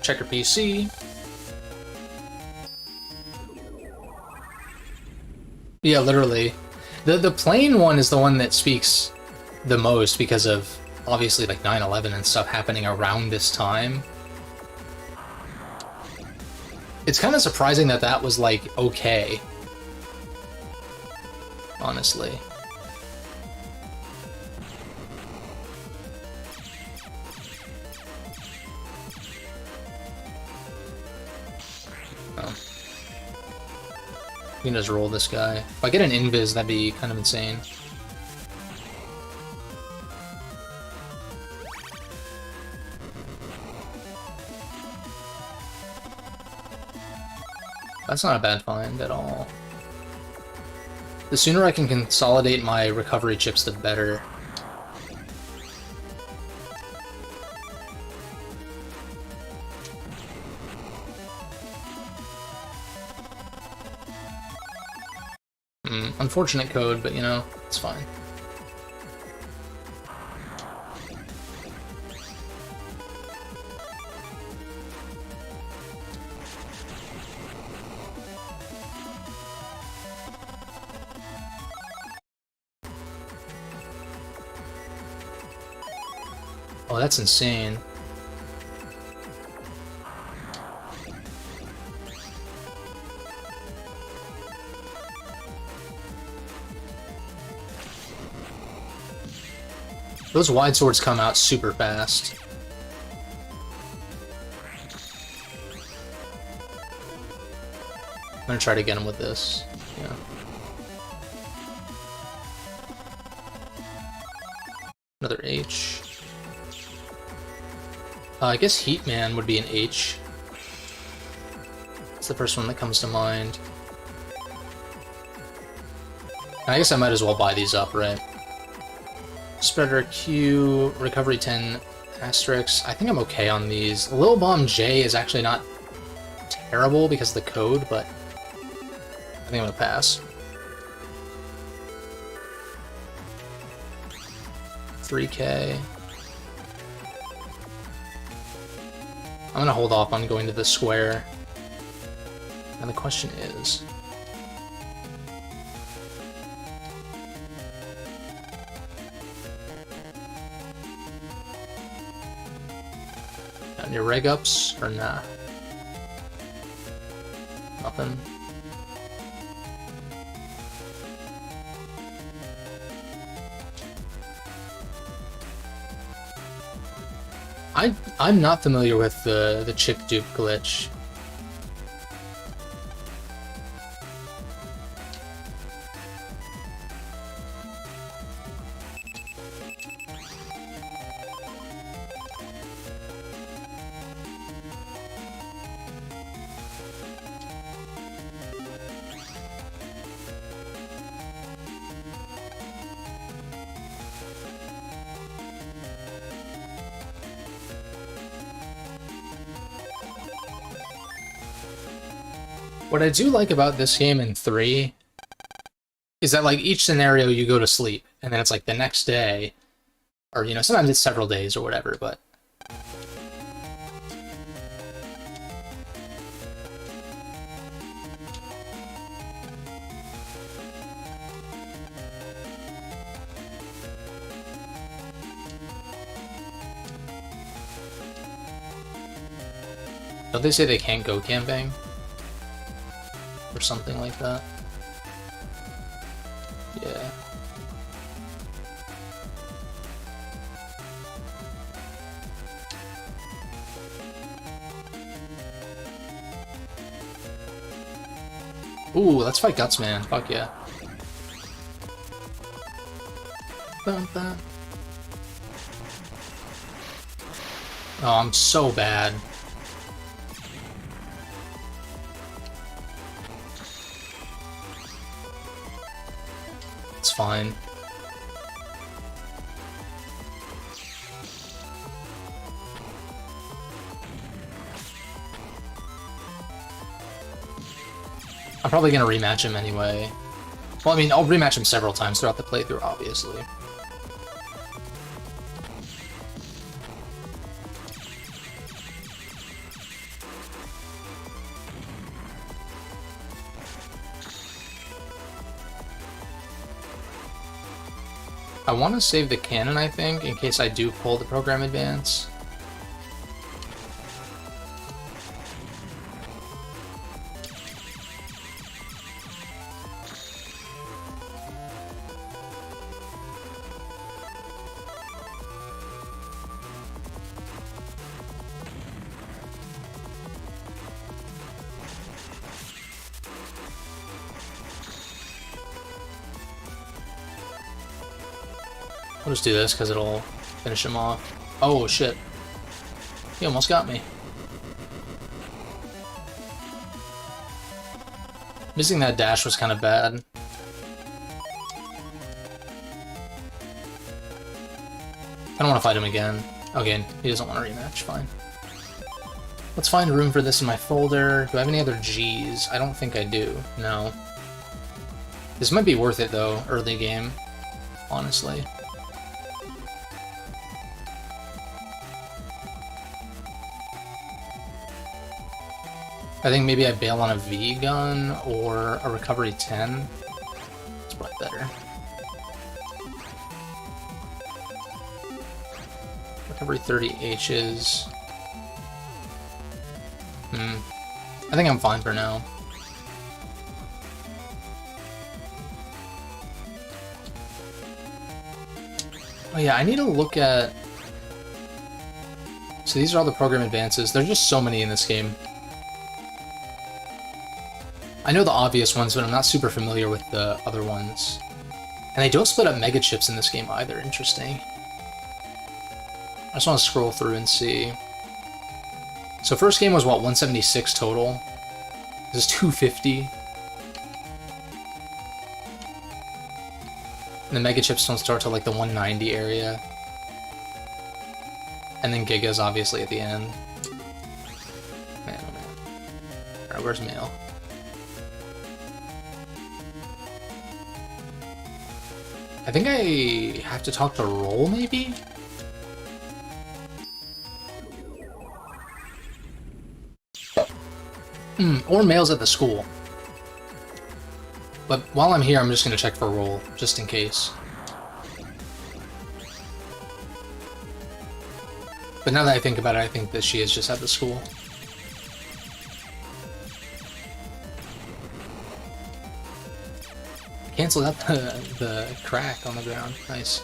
Check your PC. Yeah, literally. The plane one is the one that speaks the most because of obviously like 9/11 and stuff happening around this time. It's kind of surprising that that was like okay. Honestly. Oh. We can just roll this guy. If I get an invis, that'd be kind of insane. That's not a bad find at all. The sooner I can consolidate my recovery chips, the better. Unfortunate code, but you know, it's fine. Oh, that's insane. Those wide swords come out super fast. I'm gonna try to get him with this. Yeah. Another H. I guess Heatman would be an H. It's the first one that comes to mind. I guess I might as well buy these up, right? Spreader Q, Recovery 10 Asterix. I think I'm okay on these. Lil Bomb J is actually not terrible because of the code, but I think I'm gonna pass. 3K. I'm gonna hold off on going to the square. And the question is... Any reg ups or nah? Nothing. I'm not familiar with the chip dupe glitch. What I do like about this game in 3 is that, like, each scenario you go to sleep, and then it's, like, the next day, or, you know, sometimes it's several days or whatever, but... Don't they say they can't go camping? Or something like that. Yeah. Ooh, let's fight Guts, man. Fuck yeah. Bum, bum. Oh, I'm so bad. It's fine. I'm probably gonna rematch him anyway. Well, I mean, I'll rematch him several times throughout the playthrough, obviously. I want to save the cannon, I think, in case I do pull the program advance. I'll just do this because it'll finish him off. Oh shit. He almost got me. Missing that dash was kind of bad. I don't want to fight him again. Okay, he doesn't want a rematch, fine. Let's find room for this in my folder. Do I have any other G's? I don't think I do, no. This might be worth it though, early game, honestly. I think maybe I bail on a V-gun or a recovery 10. It's probably better. Recovery 30 H's. I think I'm fine for now. Oh yeah, I need to look at... So these are all the program advances. There's just so many in this game. I know the obvious ones, but I'm not super familiar with the other ones. And they don't split up mega chips in this game either, interesting. I just want to scroll through and see. So first game was, what, 176 total? This is 250. And the mega chips don't start till like the 190 area. And then Giga's obviously at the end. Man, oh man. Alright, where's Mail? I think I have to talk to Roll, maybe? Or Mail's at the school. But while I'm here, I'm just gonna check for Roll, just in case. But now that I think about it, I think that she is just at the school. Canceled out the crack on the ground. Nice.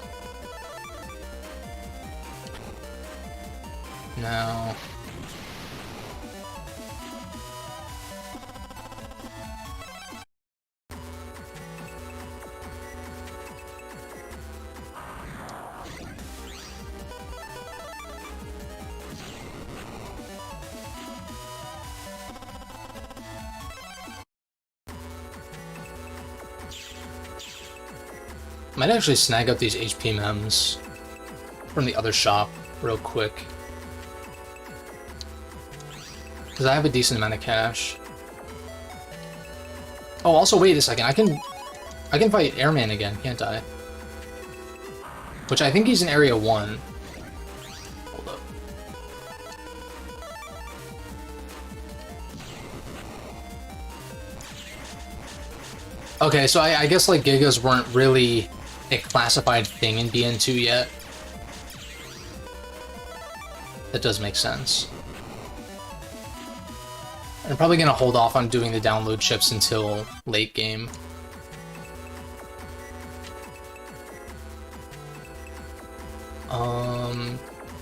Now... Might actually snag up these HP mems from the other shop real quick. Because I have a decent amount of cash. Oh, also wait a second, I can fight Airman again, can't I? Which I think he's in Area 1. Hold up. Okay, so I guess like Gigas weren't really a classified thing in BN2 yet. That does make sense. I'm probably gonna hold off on doing the download chips until late game.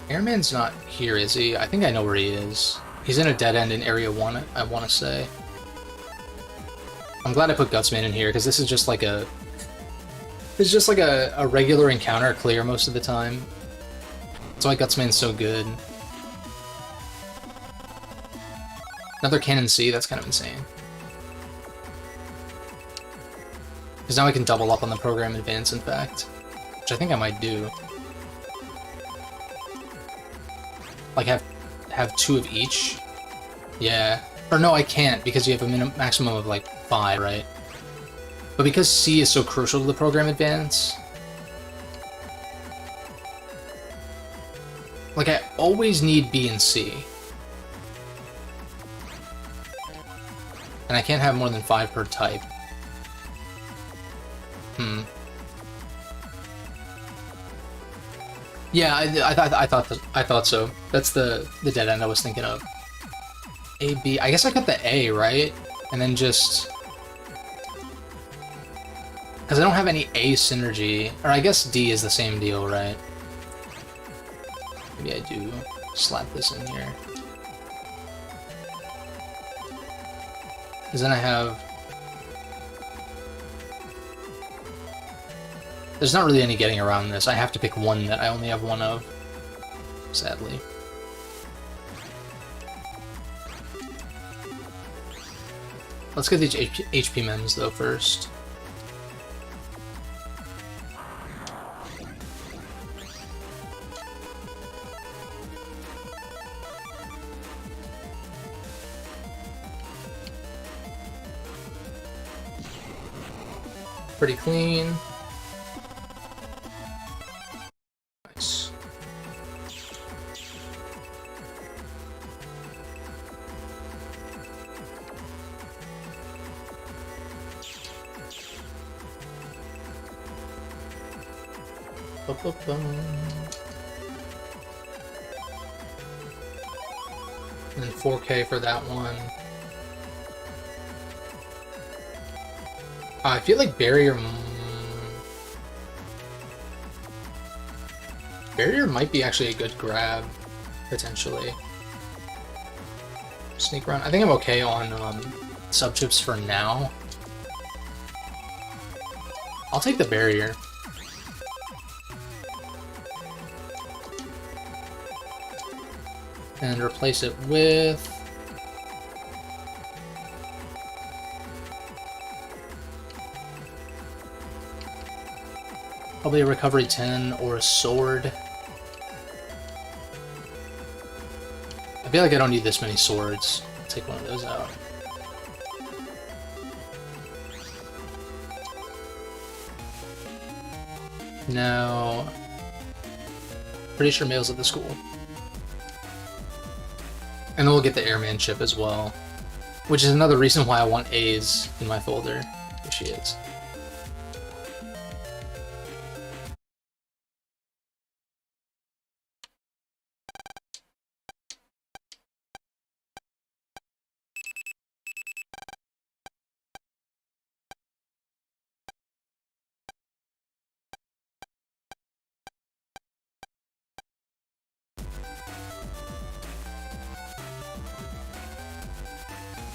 Airman's not here, is he? I think I know where he is. He's in a dead end in Area 1, I want to say. I'm glad I put Gutsman in here, because this is just like a... It's just like a regular encounter clear most of the time. That's why Gutsman's so good. Another Cannon C, that's kind of insane. Because now I can double up on the program advance, in fact. Which I think I might do. Like, have two of each? Yeah. Or no, I can't, because you have a maximum of like 5, right? But because C is so crucial to the program advance, like I always need B and C. And I can't have more than 5 per type. Yeah, I thought so. That's the dead end I was thinking of. A, B. I guess I got the A, right? And then just... Because I don't have any A synergy. Or I guess D is the same deal, right? Maybe I do slap this in here. Because then I have... There's not really any getting around this. I have to pick one that I only have one of. Sadly. Let's get these HP mems, though, first. Pretty clean. Nice. And then 4K for that one. I feel like Barrier might be actually a good grab, potentially. Sneak run. I think I'm okay on sub-chips for now. I'll take the Barrier. And replace it with... probably a Recovery 10 or a Sword. I feel like I don't need this many swords. I'll take one of those out. Now... pretty sure Mail's at the school. And then we'll get the Airman chip as well. Which is another reason why I want A's in my folder. Here she is.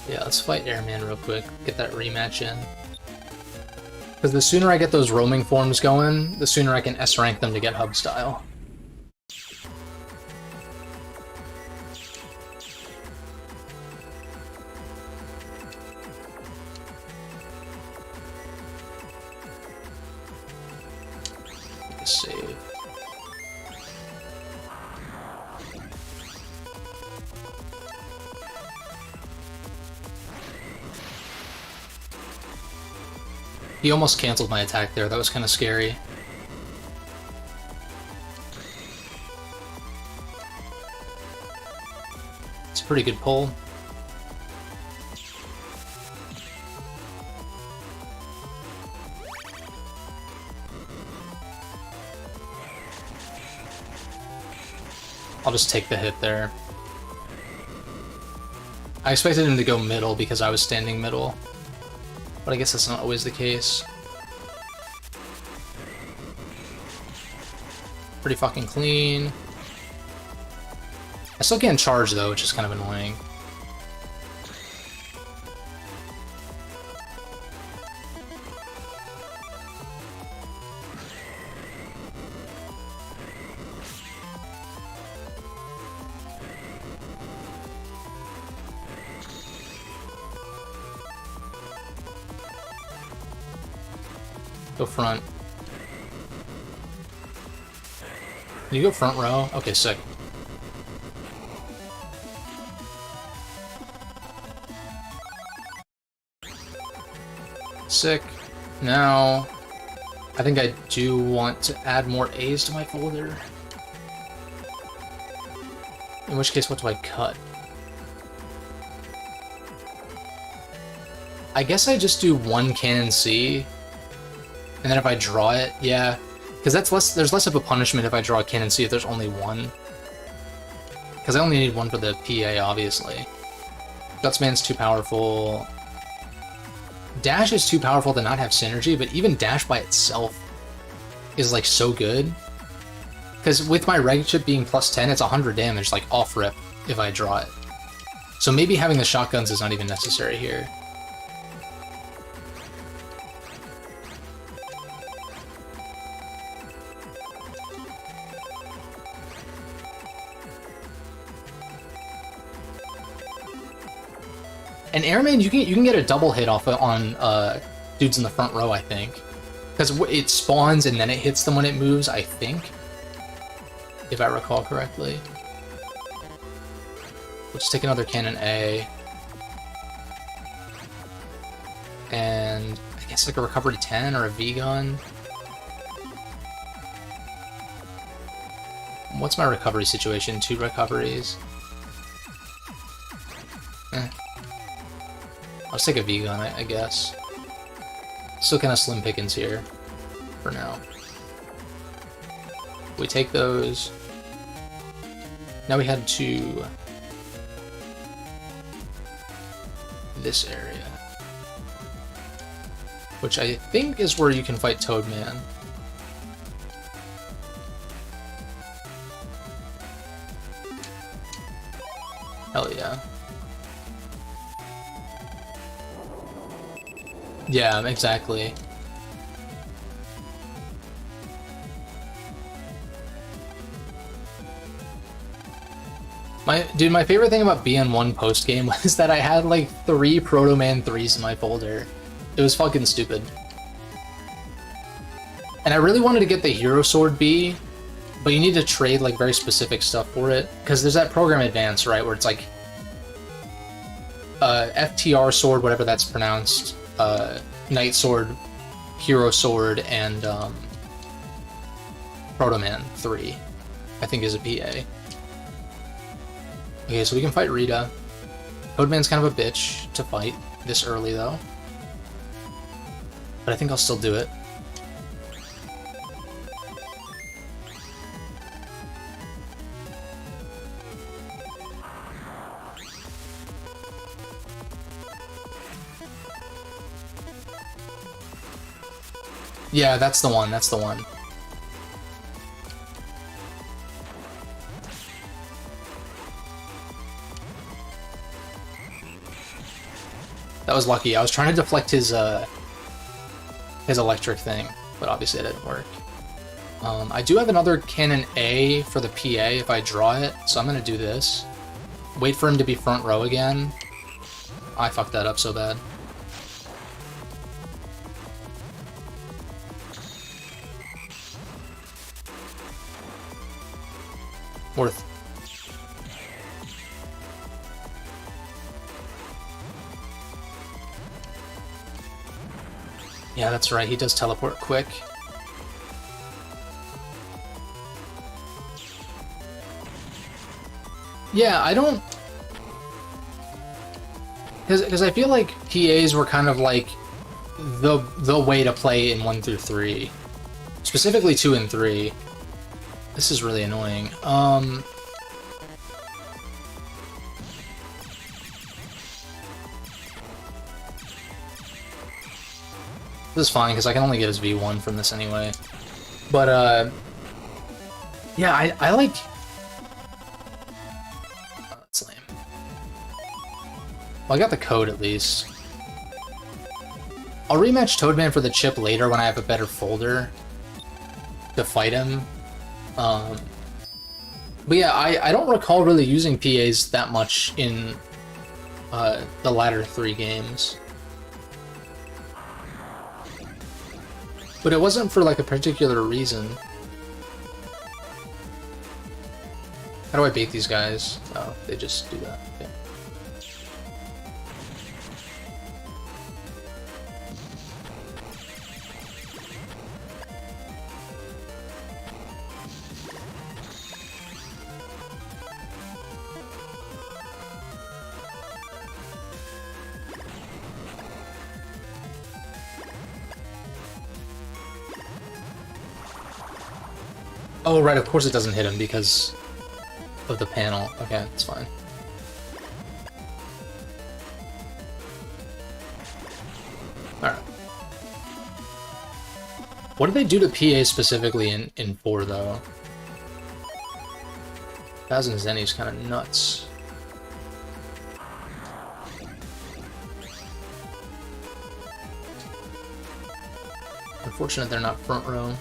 Yeah, let's fight Airman real quick, get that rematch in. Because the sooner I get those roaming forms going, the sooner I can S-rank them to get hub style. Save. He almost canceled my attack there, that was kind of scary. It's a pretty good pull. I'll just take the hit there. I expected him to go middle because I was standing middle. But I guess that's not always the case. Pretty fucking clean. I still can't charge though, which is kind of annoying. Go front. Can you go front row? Okay, sick. Sick. Now, I think I do want to add more A's to my folder. In which case, what do I cut? I guess I just do one Cannon C, and then if I draw it, yeah, because that's less. There's less of a punishment if I draw a Cannon C if there's only one. Because I only need one for the PA, obviously. Gutsman's too powerful. Dash is too powerful to not have synergy, but even Dash by itself is like so good. Because with my reg chip being plus 10, it's 100 damage, like off rip, if I draw it. So maybe having the shotguns is not even necessary here. And Airman, you can get a double hit off on dudes in the front row, I think, because it spawns and then it hits them when it moves, I think, if I recall correctly. Let's take another Cannon A, and I guess like a Recovery 10 or a V-Gun. What's my recovery situation? 2 recoveries. Let's take a V-Gun, I guess. Still kind of slim pickings here, for now. We take those. Now we head to this area, which I think is where you can fight Toadman. Hell yeah. Yeah, exactly. My favorite thing about BN1 post-game was that I had like 3 Proto Man 3s in my folder. It was fucking stupid. And I really wanted to get the Hero Sword B, but you need to trade like very specific stuff for it. Because there's that Program Advance, right, where it's like FTR Sword, whatever that's pronounced, Knight Sword, Hero Sword, and Proto Man 3, I think is a PA. Okay, so we can fight Rita. Toadman's kind of a bitch to fight this early, though. But I think I'll still do it. Yeah, that's the one, that's the one. That was lucky. I was trying to deflect his electric thing, but obviously it didn't work. I do have another Cannon A for the PA if I draw it, so I'm gonna do this. Wait for him to be front row again. I fucked that up so bad. Worth. Yeah, that's right, he does teleport quick. Yeah, I don't... Because I feel like PAs were kind of like the way to play in 1 through 3. Specifically 2 and 3. This is really annoying. This is fine, because I can only get his V1 from this anyway. But, yeah, I like... Oh, that's lame. Well, I got the code, at least. I'll rematch Toadman for the chip later when I have a better folder to fight him. But yeah, I don't recall really using PAs that much in the latter 3 games. But it wasn't for like a particular reason. How do I bait these guys? Oh, they just do that. Okay. Oh, right, of course it doesn't hit him because of the panel. Okay, it's fine. Alright. What did they do to PA specifically in 4, though? 1000 Zenny's kind of nuts. Unfortunate they're not front row.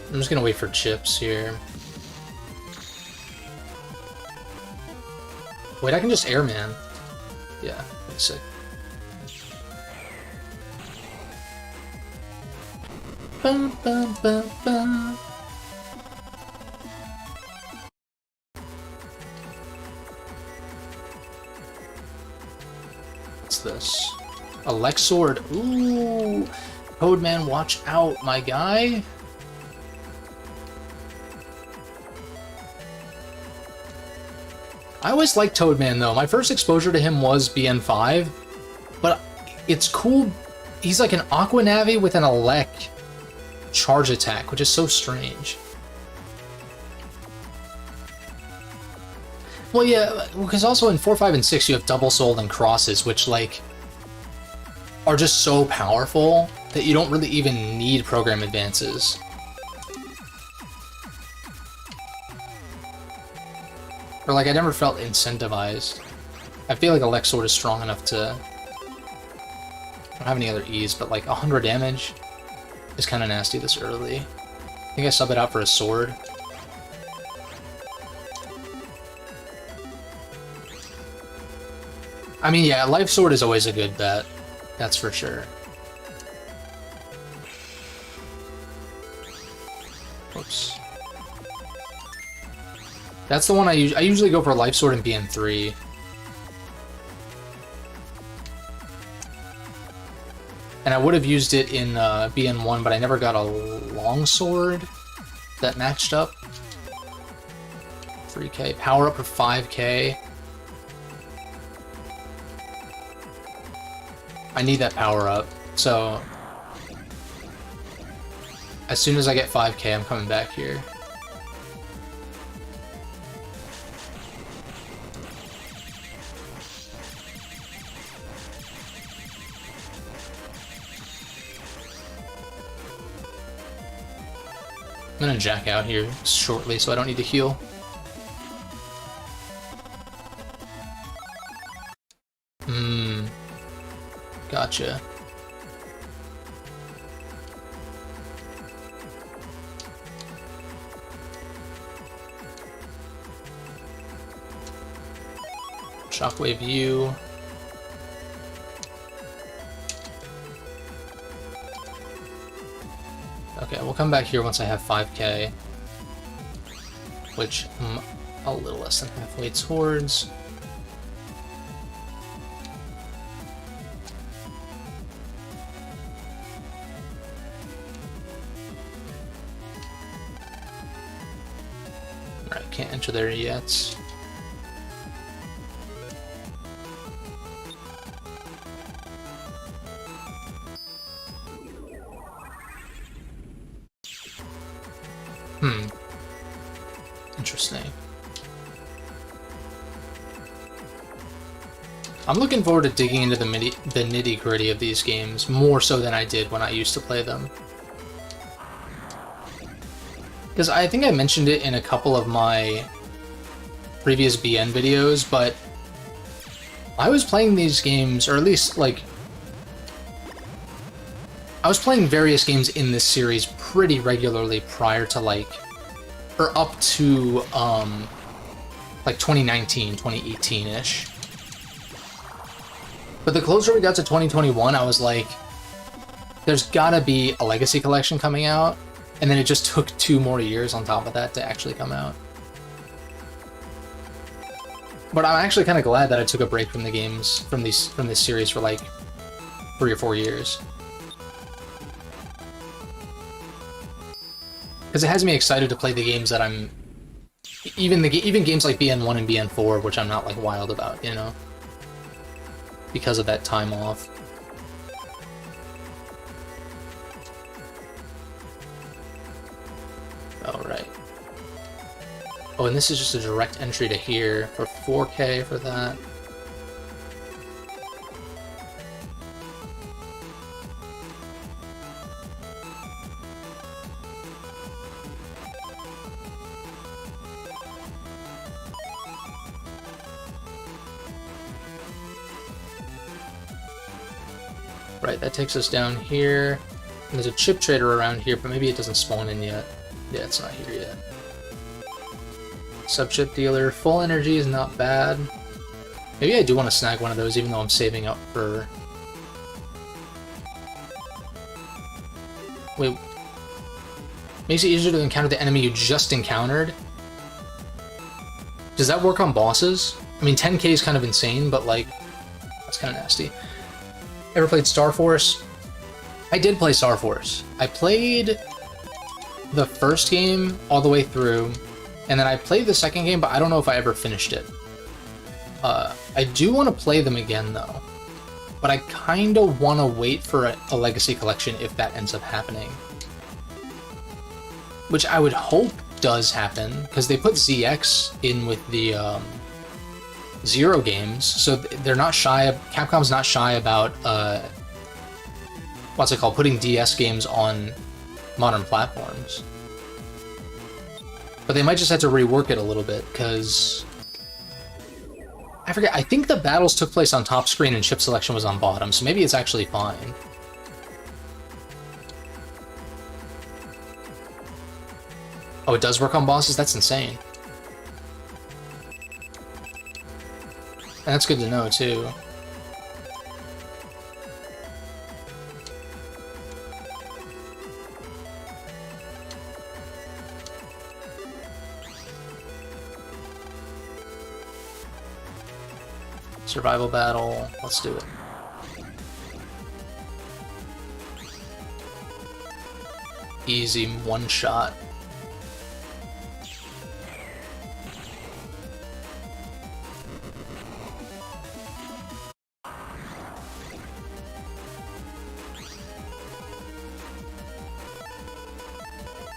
I'm just gonna wait for chips here. Wait, I can just airman. Yeah, that's sick. Bum, bum, bum, bum. What's this? Alexord. Ooh! Toadman, watch out, my guy. I always liked Toadman, though. My first exposure to him was BN5, but it's cool. He's like an Aqua Navi with an Elec charge attack, which is so strange. Well, yeah, because also in 4, 5, and 6 you have Double Soul and Crosses, which, like, are just so powerful that you don't really even need program advances. Or, like, I never felt incentivized. I feel like Alexord is strong enough to... I don't have any other E's, but, like, 100 damage is kind of nasty this early. I think I sub it out for a sword. I mean, yeah, Life Sword is always a good bet. That's for sure. Whoops. That's the one I usually go for Life Sword and BN3. And I would have used it in BN1, but I never got a long sword that matched up. 3k. Power up for 5k. I need that power up, so as soon as I get 5k, I'm coming back here. I'm gonna jack out here shortly, so I don't need to heal. Gotcha. Shockwave U. Okay, we'll come back here once I have 5k, which I'm a little less than halfway towards. Alright, can't enter there yet. Interesting. I'm looking forward to digging into the nitty-gritty of these games, more so than I did when I used to play them. Because I think I mentioned it in a couple of my previous BN videos, but I was playing these games, or at least, like, I was playing various games in this series pretty regularly prior to, like, or up to, like 2019, 2018-ish. But the closer we got to 2021, I was like, there's gotta be a Legacy Collection coming out, and then it just took 2 more years on top of that to actually come out. But I'm actually kind of glad that I took a break from the games, from this series for like 3 or 4 years. Because it has me excited to play the games that I'm Even games like BN1 and BN4, which I'm not like wild about, you know, because of that time off. All right. Oh, and this is just a direct entry to here for 4K for that. Right, that takes us down here. And there's a chip trader around here, but maybe it doesn't spawn in yet. Yeah, it's not here yet. Sub-chip dealer. Full energy is not bad. Maybe I do want to snag one of those, even though I'm saving up for... Wait. Makes it easier to encounter the enemy you just encountered? Does that work on bosses? I mean, 10k is kind of insane, but like... That's kind of nasty. Ever played Star Force? I did play Star Force. I played the first game all the way through, and then I played the second game, but I don't know if I ever finished it. I do want to play them again, though. But I kind of want to wait for a Legacy Collection if that ends up happening. Which I would hope does happen, because they put ZX in with the Zero games, so they're not shy. Capcom's not shy about what's it called, putting DS games on modern platforms. But they might just have to rework it a little bit, because I forget. I think the battles took place on top screen and ship selection was on bottom, so maybe it's actually fine. Oh, it does work on bosses? That's insane. And that's good to know, too. Survival battle. Let's do it. Easy one shot.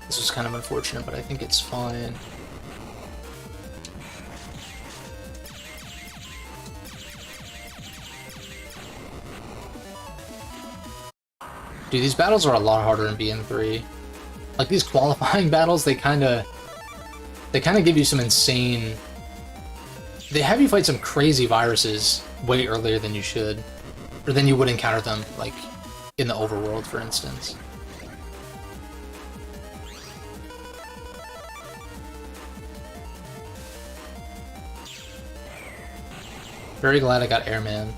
This is kind of unfortunate, but I think it's fine. Dude, these battles are a lot harder in BN3. Like, these qualifying battles, they kind of give you some insane... They have you fight some crazy viruses way earlier than you should. Or than you would encounter them, like, in the overworld, for instance. Very glad I got Airman.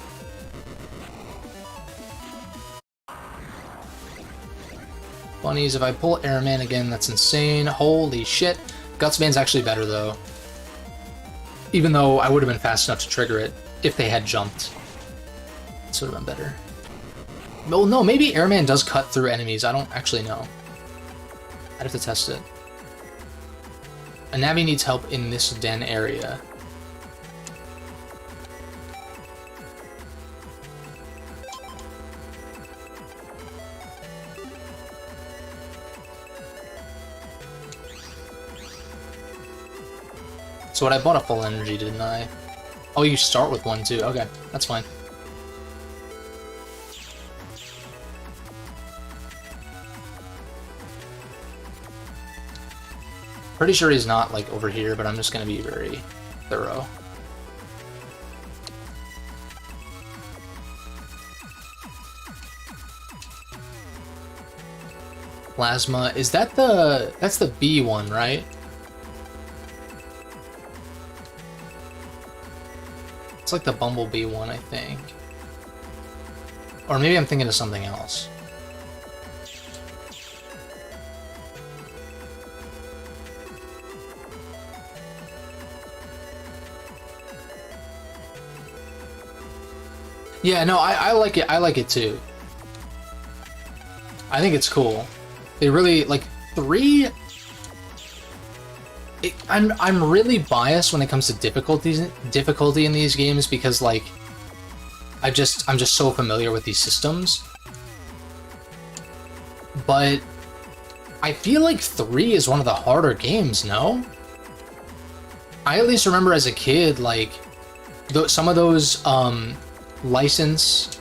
Bunnies, if I pull Airman again, that's insane. Holy shit. Gutsman's actually better, though. Even though I would have been fast enough to trigger it if they had jumped. This would have been better. Well, no, maybe Airman does cut through enemies. I don't actually know. I'd have to test it. A Navi needs help in this den area. So what, I bought a full energy, didn't I? Oh, you start with one too. Okay, that's fine. Pretty sure he's not, like, over here, but I'm just gonna be very thorough. Plasma, is that the... That's the B one, right? It's like the Bumblebee one, I think. Or maybe I'm thinking of something else. Yeah, no, I like it. I like it too. I think it's cool. They really, like, 3... I'm really biased when it comes to difficulty in these games because like I'm just so familiar with these systems. But I feel like 3 is one of the harder games, no? I at least remember as a kid, like, some of those license,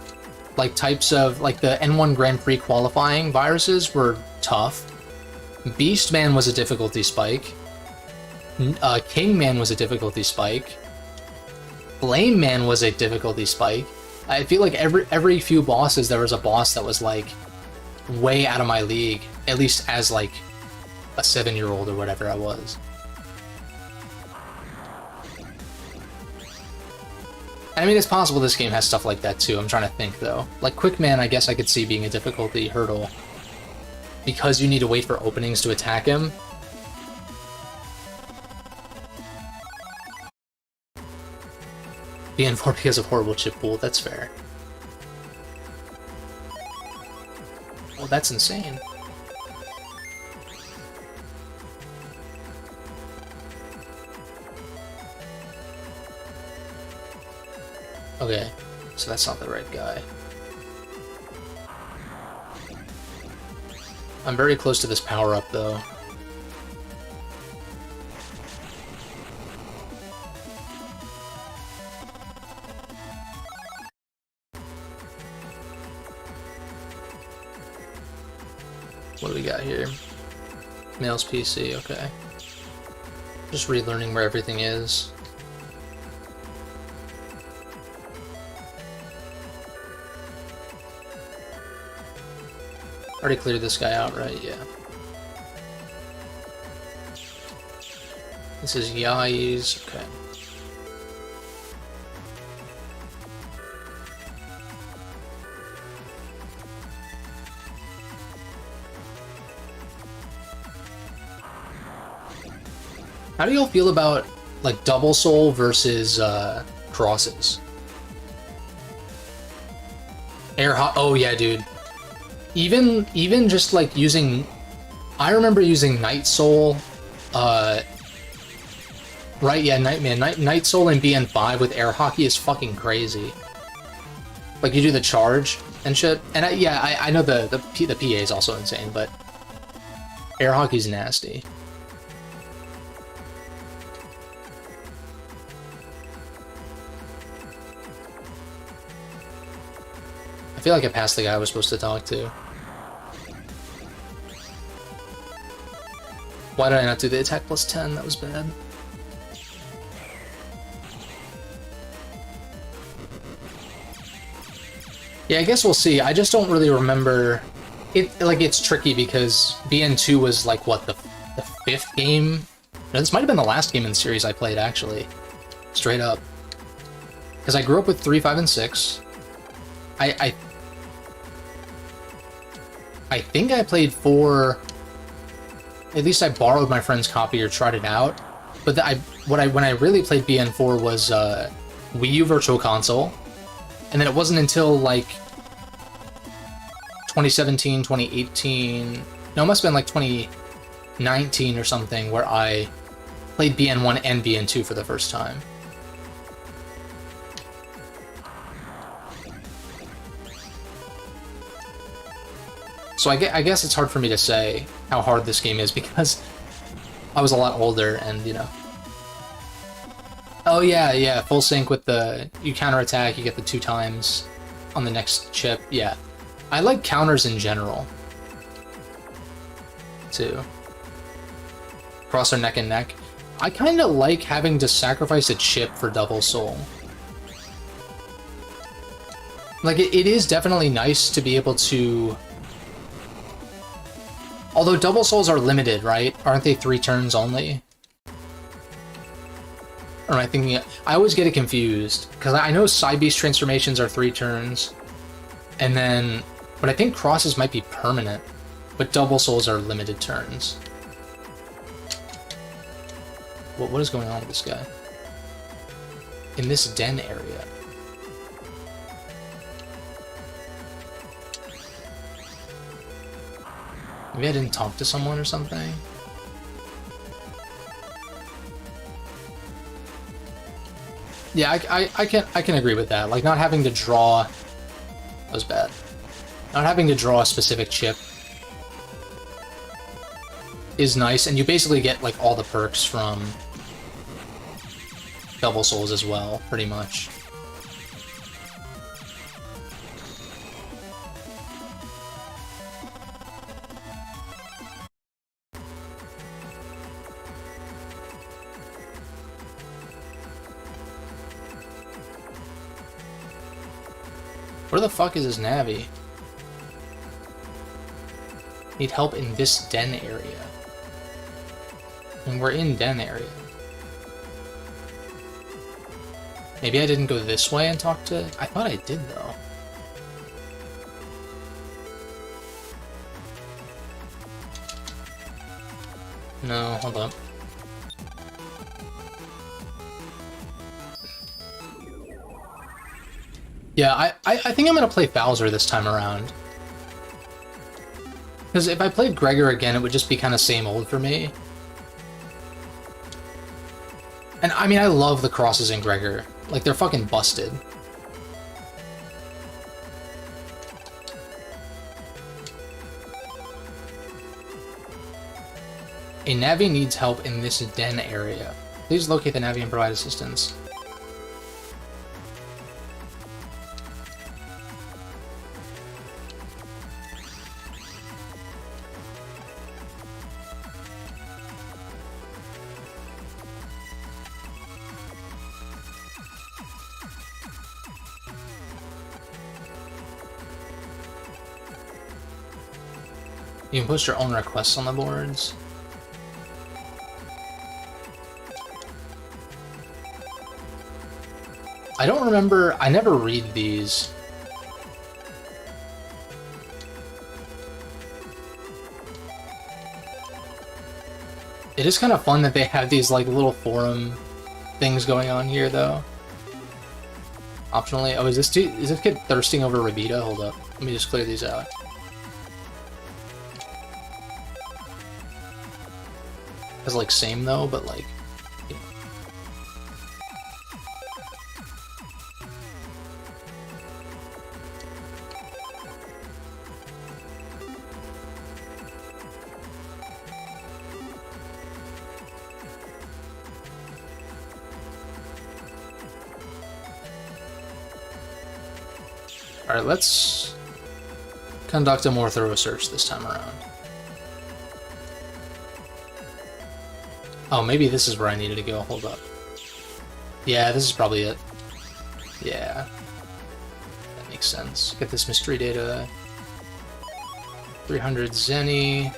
like, types of, like, the N1 Grand Prix qualifying viruses were tough. Beastman was a difficulty spike. Kingman was a difficulty spike. Flameman was a difficulty spike. I feel like every few bosses there was a boss that was, like, way out of my league, at least as, like, a 7-year-old or whatever I was. I mean, it's possible this game has stuff like that too. I'm trying to think, though. Like, Quickman, I guess I could see being a difficulty hurdle. Because you need to wait for openings to attack him. BN4 because of horrible chip pool, that's fair. Oh, that's insane. Okay, so that's not the right guy. I'm very close to this power-up, though. What do we got here? Mail's PC, okay. Just relearning where everything is. Already cleared this guy out, right? Yeah. This is Yai's, okay. How do y'all feel about, like, Double Soul versus, crosses? Oh yeah, dude. Even just, like, using... I remember using Night Soul, right, yeah, Night Soul and BN5 with air hockey is fucking crazy. Like, you do the charge and shit, and I know the PA is also insane, but air hockey's nasty. I feel like I passed the guy I was supposed to talk to. Why did I not do the attack plus 10? That was bad. Yeah, I guess we'll see. I just don't really remember... It's tricky because BN2 was, like, what, the 5th game? No, this might have been the last game in the series I played, actually. Straight up. Because I grew up with 3, 5, and 6. I think I played 4... At least I borrowed my friend's copy or tried it out. But when I really played BN4 was Wii U Virtual Console. And then it wasn't until, like, 2017, 2018... No, it must have been, like, 2019 or something where I played BN1 and BN2 for the first time. So I guess it's hard for me to say how hard this game is because I was a lot older and, you know. Oh yeah, full sync with the... You counterattack, you get the 2 times on the next chip, yeah. I like counters in general, too. Cross are neck and neck. I kind of like having to sacrifice a chip for Double Soul. Like, it is definitely nice to be able to... Although Double Souls are limited, right? Aren't they 3 turns only? Or am I thinking... I always get it confused, because I know Side Beast transformations are 3 turns, and then... But I think crosses might be permanent, but Double Souls are limited turns. What is going on with this guy? In this den area. Maybe I didn't talk to someone or something? Yeah, I can agree with that. Like, not having to draw... That was bad. Not having to draw a specific chip is nice, and you basically get, like, all the perks from Double Souls as well, pretty much. Where the fuck is his Navi? Need help in this den area. And we're in den area. Maybe I didn't go this way and talk to... I thought I did, though. No, hold up. Yeah, I think I'm gonna play Bowser this time around. Because if I played Gregor again, it would just be kind of same old for me. And I mean, I love the crosses in Gregor. Like, they're fucking busted. A Navi needs help in this den area. Please locate the Navi and provide assistance. You can post your own requests on the boards. I don't remember, I never read these. It is kind of fun that they have these like little forum things going on here though. Optionally, oh, is this kid thirsting over Rabita? Hold up, let me just clear these out. It's like same though, but like, you know. All right, let's conduct a more thorough search this time around. Oh, maybe this is where I needed to go. Hold up. Yeah, this is probably it. Yeah. That makes sense. Get this mystery data. 300 Zenny.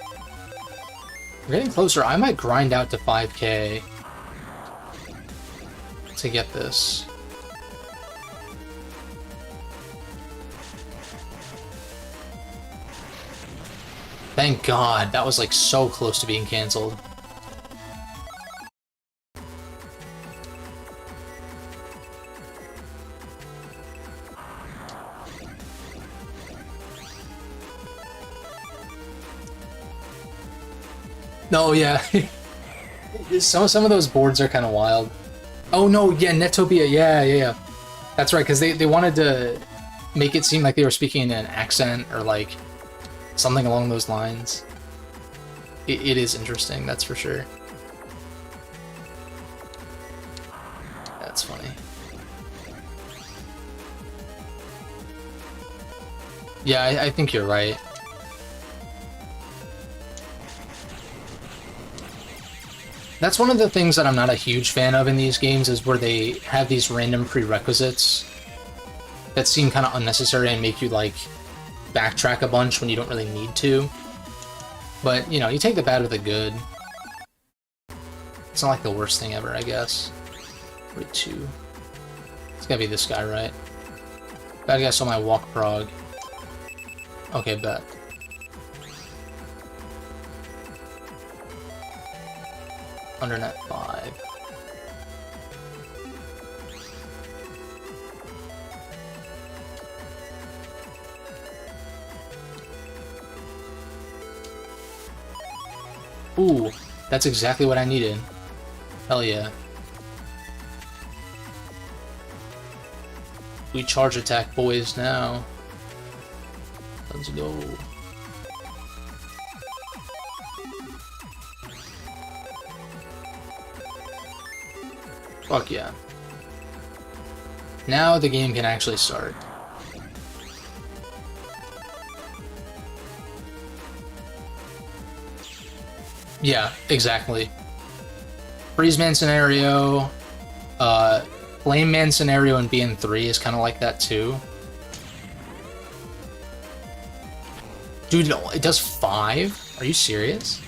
We're getting closer. I might grind out to 5k to get this. Thank God. That was like so close to being canceled. No, yeah. Some of those boards are kind of wild. Oh no, yeah, Netopia, yeah. That's right, because they wanted to make it seem like they were speaking in an accent or like something along those lines. It is interesting, that's for sure. That's funny. Yeah, I think you're right. That's one of the things that I'm not a huge fan of in these games, is where they have these random prerequisites that seem kind of unnecessary and make you, like, backtrack a bunch when you don't really need to. But, you know, you take the bad with the good. It's not like the worst thing ever, I guess. 42. It's gotta be this guy, right? Bad guy saw my walk prog. Okay, bet. Undernet 5. Ooh, that's exactly what I needed. Hell yeah. We charge attack boys now. Let's go. Fuck yeah. Now the game can actually start. Yeah, exactly. Freeze Man scenario, Flame Man scenario in BN3 is kind of like that too. Dude, no, it does 5? Are you serious?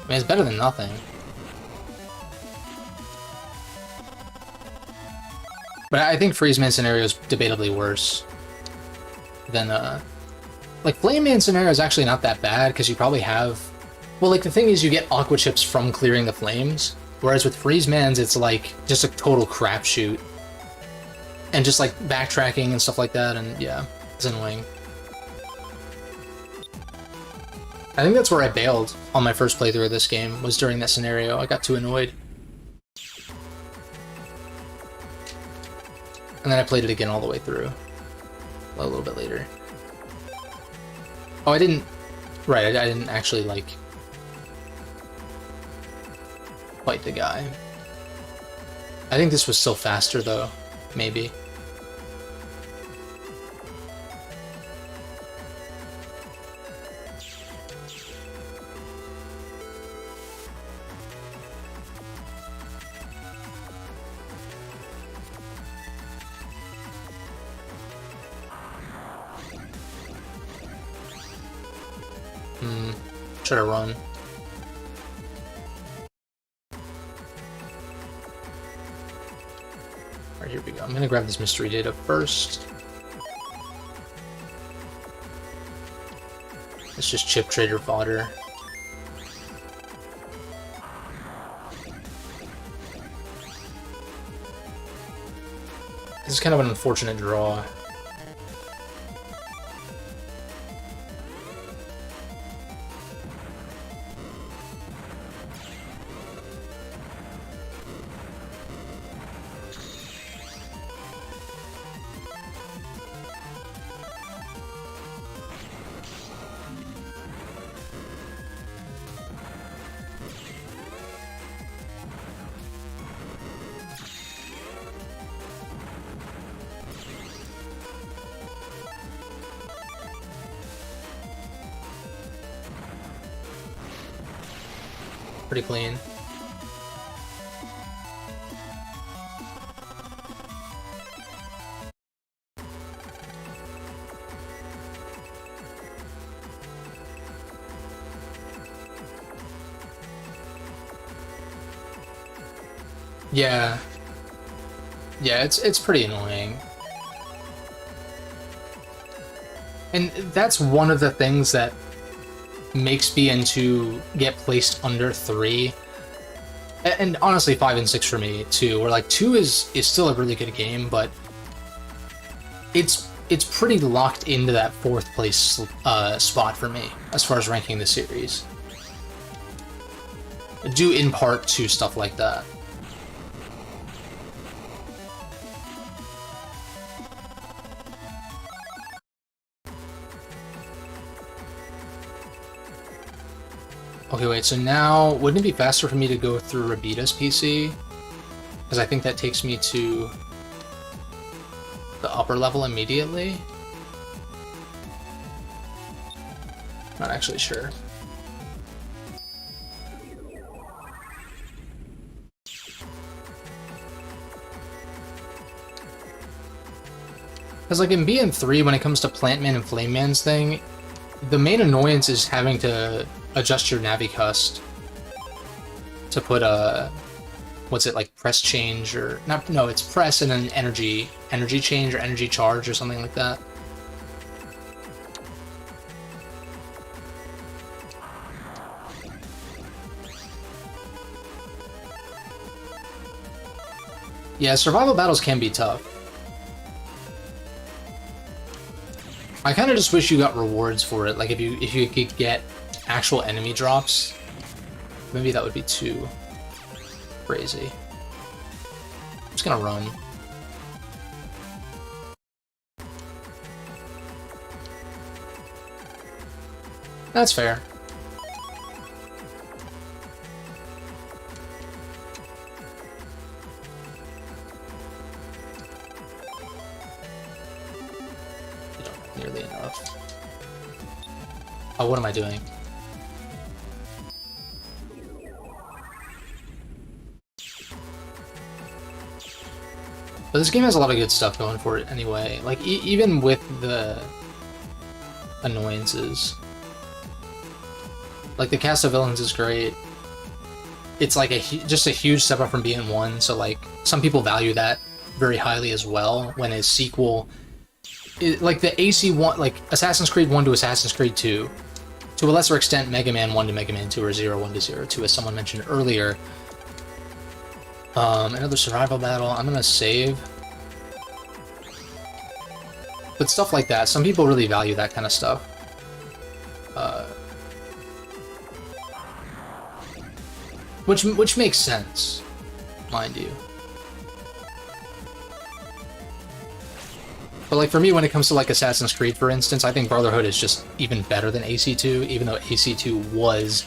I mean, it's better than nothing. But I think Freeze Man scenario is debatably worse than, like, Flame Man scenario is actually not that bad, because you probably have... Well, like, the thing is, you get Aqua Chips from clearing the flames, whereas with Freeze Man's, it's, like, just a total crapshoot. And just, like, backtracking and stuff like that, and, yeah, it's annoying. I think that's where I bailed on my first playthrough of this game, was during that scenario. I got too annoyed. And then I played it again all the way through. A little bit later. Oh, I didn't... Right, I didn't actually, like... fight the guy. I think this was still faster, though. Maybe. Try to run. Alright, here we go. I'm gonna grab this mystery data first. It's just chip trader fodder. This is kind of an unfortunate draw. Pretty clean. Yeah. Yeah, it's pretty annoying. And that's one of the things that makes BN2 get placed under 3. And honestly 5 and 6 for me too, where like 2 is still a really good game, but it's pretty locked into that 4th place spot for me as far as ranking the series. Due in part to stuff like that. Okay, wait, so now, wouldn't it be faster for me to go through Rabita's PC? Because I think that takes me to the upper level immediately? Not actually sure. Because like in BN3, when it comes to Plant Man and Flame Man's thing, the main annoyance is having to adjust your navicust to put a, what's it, like press change or not? No, it's press and then energy change or energy charge or something like that. Yeah, survival battles can be tough. I kind of just wish you got rewards for it. Like if you could get actual enemy drops, maybe that would be too crazy. Just gonna run. That's fair. You don't have nearly enough. Oh, what am I doing? But this game has a lot of good stuff going for it anyway. Like, even with the annoyances. Like, the cast of villains is great. It's like just a huge step up from BN1, so like, some people value that very highly as well, when a sequel... like, the AC1, like, Assassin's Creed 1 to Assassin's Creed 2, to a lesser extent, Mega Man 1 to Mega Man 2, or 01 to 02, as someone mentioned earlier. Another survival battle. I'm gonna save. But stuff like that, some people really value that kind of stuff. Which makes sense, mind you. But like for me, when it comes to like Assassin's Creed, for instance, I think Brotherhood is just even better than AC2, even though AC2 was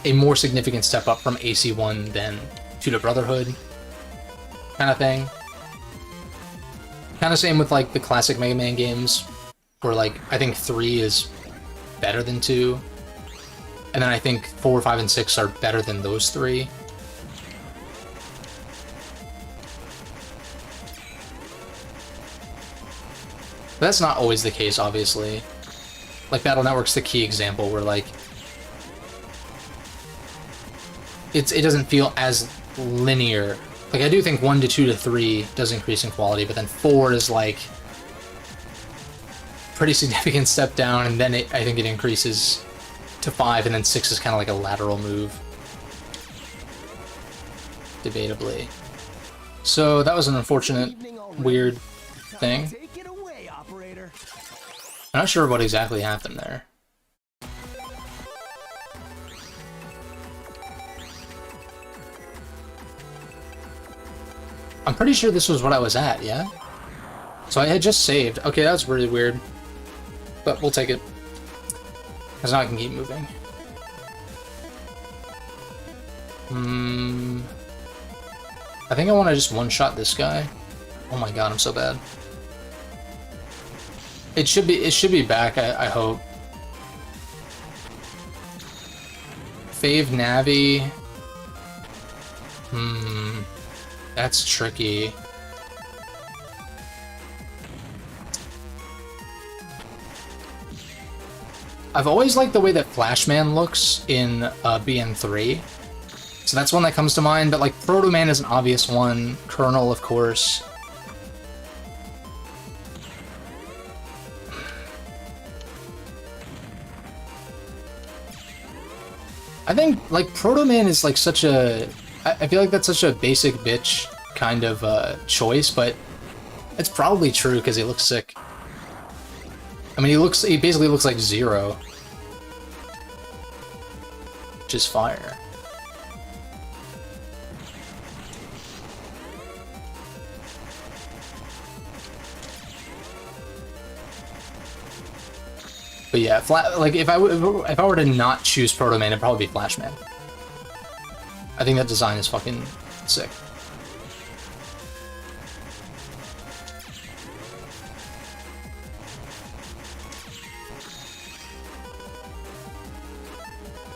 a more significant step up from AC1 than to the Brotherhood kind of thing. Kind of same with like the classic Mega Man games, where like I think 3 is better than 2, and then I think 4, 5, and 6 are better than those 3. But that's not always the case, obviously. Like Battle Network's the key example where like it doesn't feel as linear. Like I do think 1 to 2 to 3 does increase in quality, but then 4 is like pretty significant step down, and then I think it increases to 5, and then 6 is kind of like a lateral move, debatably. So that was an unfortunate, weird thing. I'm not sure what exactly happened there. I'm pretty sure this was what I was at, yeah? So I had just saved. Okay, that was really weird. But we'll take it. Because now I can keep moving. I think I want to just one-shot this guy. Oh my god, I'm so bad. It should be back, I hope. Fave Navi. That's tricky. I've always liked the way that Flashman looks in BN3. So that's one that comes to mind, but like Proto Man is an obvious one. Colonel, of course. I think like Proto Man is like such a... I feel like that's such a basic bitch kind of choice, but it's probably true because he looks sick. I mean, he basically looks like Zero, which is fire. But yeah, like if I were to not choose Proto Man, it'd probably be Flashman. I think that design is fucking sick.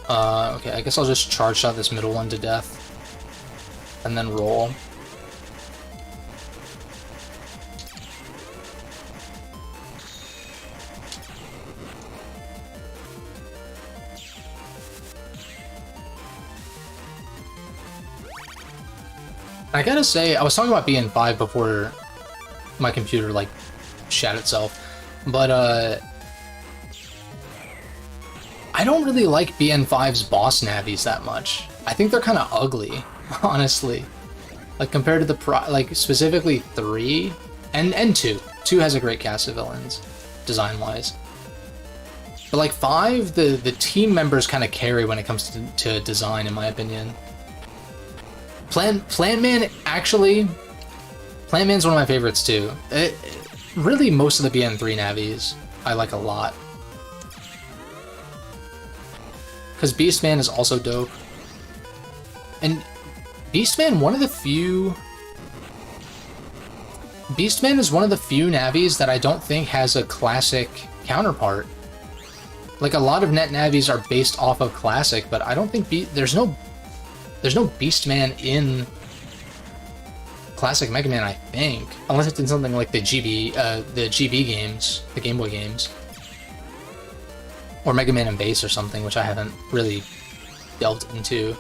Okay, I guess I'll just charge shot this middle one to death. And then roll. I gotta say, I was talking about BN5 before my computer, like, shat itself, but, I don't really like BN5's boss navis that much. I think they're kind of ugly, honestly. Like, compared to the, like, specifically 3, and 2. 2 has a great cast of villains, design-wise. But, like, 5, the team members kind of carry when it comes to design, in my opinion. Plant Man, actually, Plant Man's one of my favorites too. Really, most of the BN3 navies I like a lot. Because Beastman is also dope. And Beastman, one of the few... Beastman is one of the few navies that I don't think has a classic counterpart. Like, a lot of net navies are based off of classic, but I don't think there's no Beastman in classic Mega Man, I think. Unless it's in something like the GB games, the Game Boy games. Or Mega Man and Bass or something, which I haven't really delved into.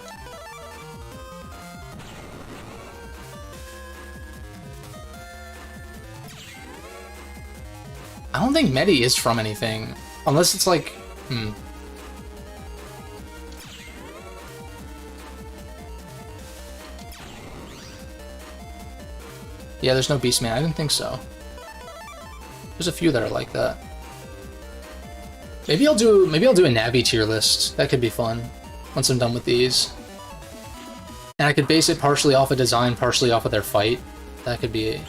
I don't think Medi is from anything. Unless it's like... Yeah, there's no Beastman. I didn't think so. There's a few that are like that. Maybe I'll do a Navi tier list. That could be fun once I'm done with these. And I could base it partially off a design, partially off of their fight. That could be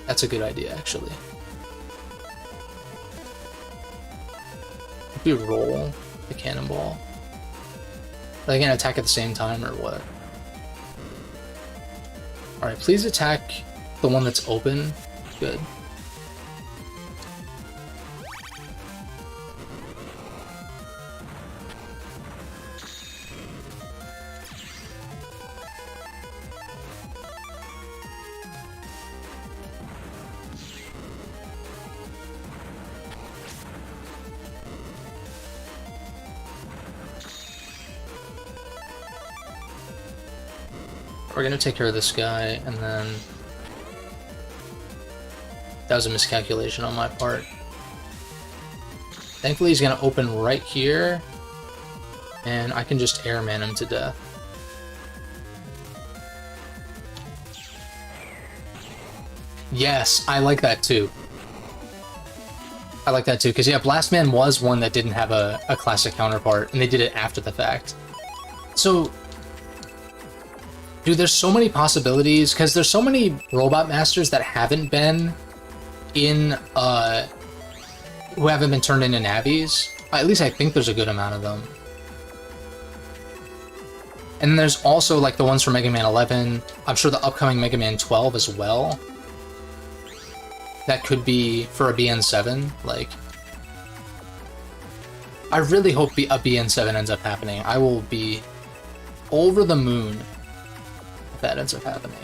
that's a good idea, actually. Maybe roll the cannonball. Are they gonna attack at the same time or what? Alright, please attack the one that's open. Good. We're gonna take care of this guy, and then... That was a miscalculation on my part. Thankfully he's gonna open right here, and I can just airman him to death. Yes, I like that too. I like that too, because yeah, Blastman was one that didn't have a classic counterpart, and they did it after the fact. So... Dude, there's so many possibilities, because there's so many Robot Masters that haven't been in, who haven't been turned into navies. At least I think there's a good amount of them. And then there's also, like, the ones from Mega Man 11. I'm sure the upcoming Mega Man 12 as well. That could be for a BN7, like... I really hope a BN7 ends up happening. I will be over the moon if that ends up happening.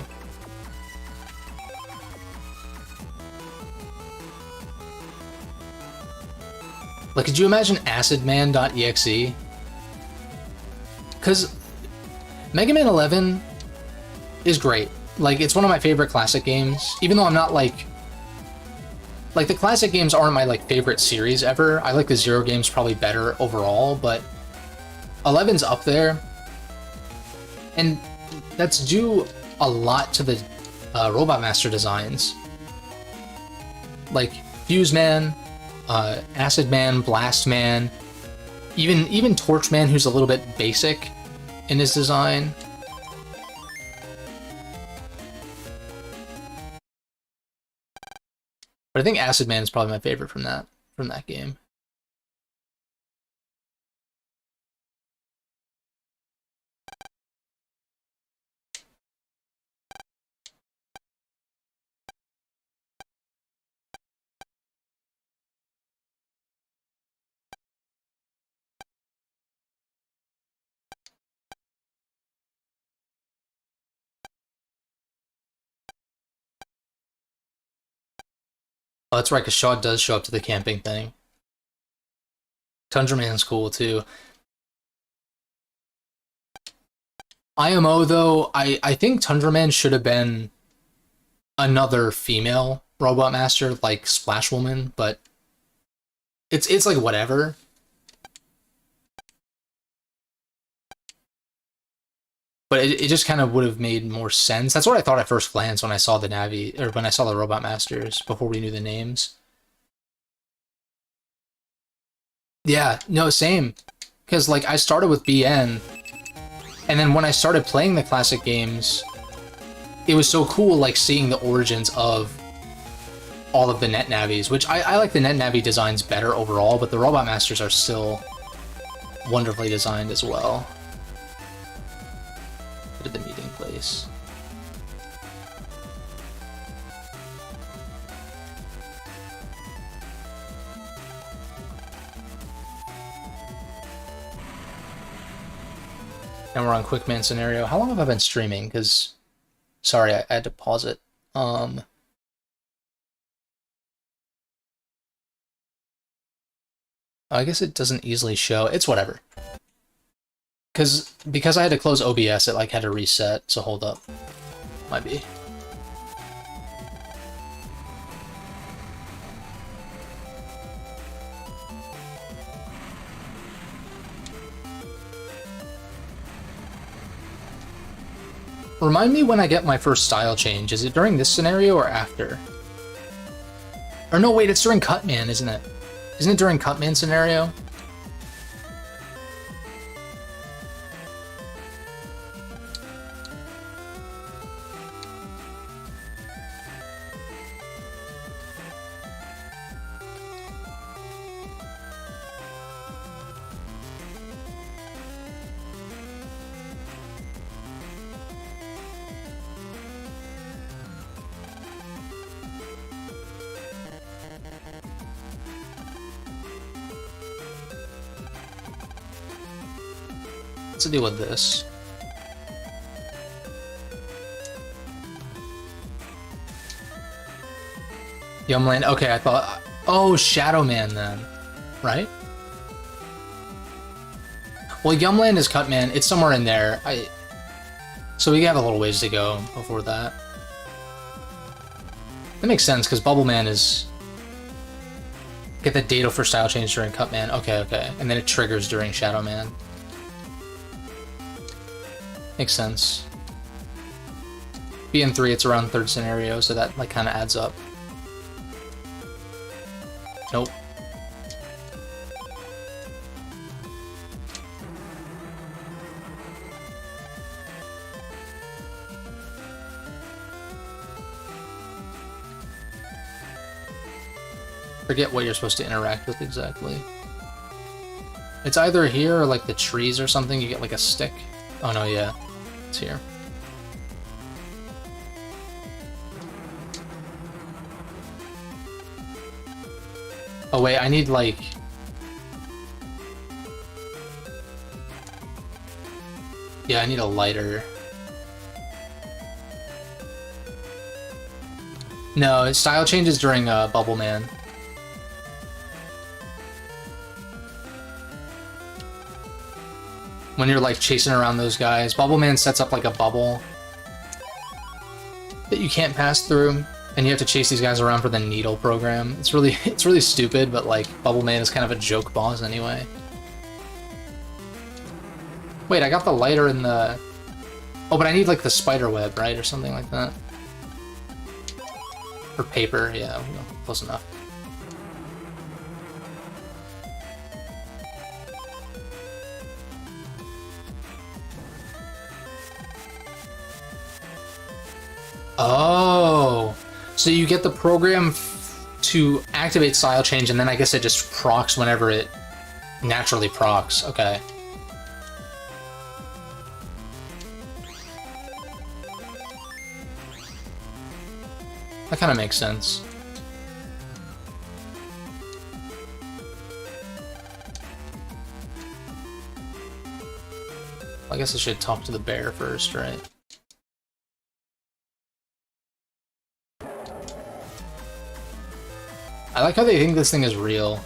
Like, could you imagine AcidMan.exe? Because Mega Man 11 is great. Like, it's one of my favorite classic games, even though I'm not, like, the classic games aren't my, like, favorite series ever. I like the Zero games probably better overall, but 11's up there. And that's due a lot to the Robot Master designs. Like, Fuse Man, Acid Man, Blast Man, even Torch Man, who's a little bit basic in his design. But I think Acid Man is probably my favorite from that game. Oh, that's right, because Shaw does show up to the camping thing. Tundra Man's cool, too. IMO, though, I think Tundra Man should have been another female Robot Master, like Splash Woman, but it's like whatever. But it just kind of would have made more sense. That's what I thought at first glance when I saw the Navi, or when I saw the Robot Masters before we knew the names. Yeah, no, same. Because, like, I started with BN, and then when I started playing the classic games, it was so cool, like, seeing the origins of all of the net navis, which I like the net navi designs better overall, but the robot masters are still wonderfully designed as well. What did the meeting place? And we're on Quickman scenario. How long have I been streaming? Because, sorry, I had to pause it. I guess it doesn't easily show. It's whatever. Because I had to close OBS, it like had to reset. So hold up. Might be. Remind me when I get my first style change. Is it during this scenario or after? Or no, wait, it's during Cutman, isn't it? Isn't it during Cutman scenario? To deal with this. Yumland. Okay, I thought. Oh, Shadow Man then, right? Well, Yumland is Cutman. It's somewhere in there. So we have a little ways to go before that. That makes sense because Bubble Man is. Get the data for style change during Cutman. Okay, okay, and then it triggers during Shadow Man. Makes sense. BN3, it's around third scenario, so that like kind of adds up. Nope. Forget what you're supposed to interact with exactly. It's either here or like the trees or something, you get like a stick. Oh no, yeah. It's here. Oh wait, I need like... Yeah, I need a lighter. No, style changes during Bubble Man. When you're like chasing around those guys, Bubble Man sets up like a bubble that you can't pass through, and you have to chase these guys around for the needle program. It's really stupid, but like Bubble Man is kind of a joke boss anyway. Wait, I got the lighter in the... Oh, but I need like the spider web, right? Or something like that. Or paper, yeah, close enough. Oh, so you get the program to activate style change, and then I guess it just procs whenever it naturally procs. Okay. That kind of makes sense. I guess I should talk to the bear first, right? I like how they think this thing is real.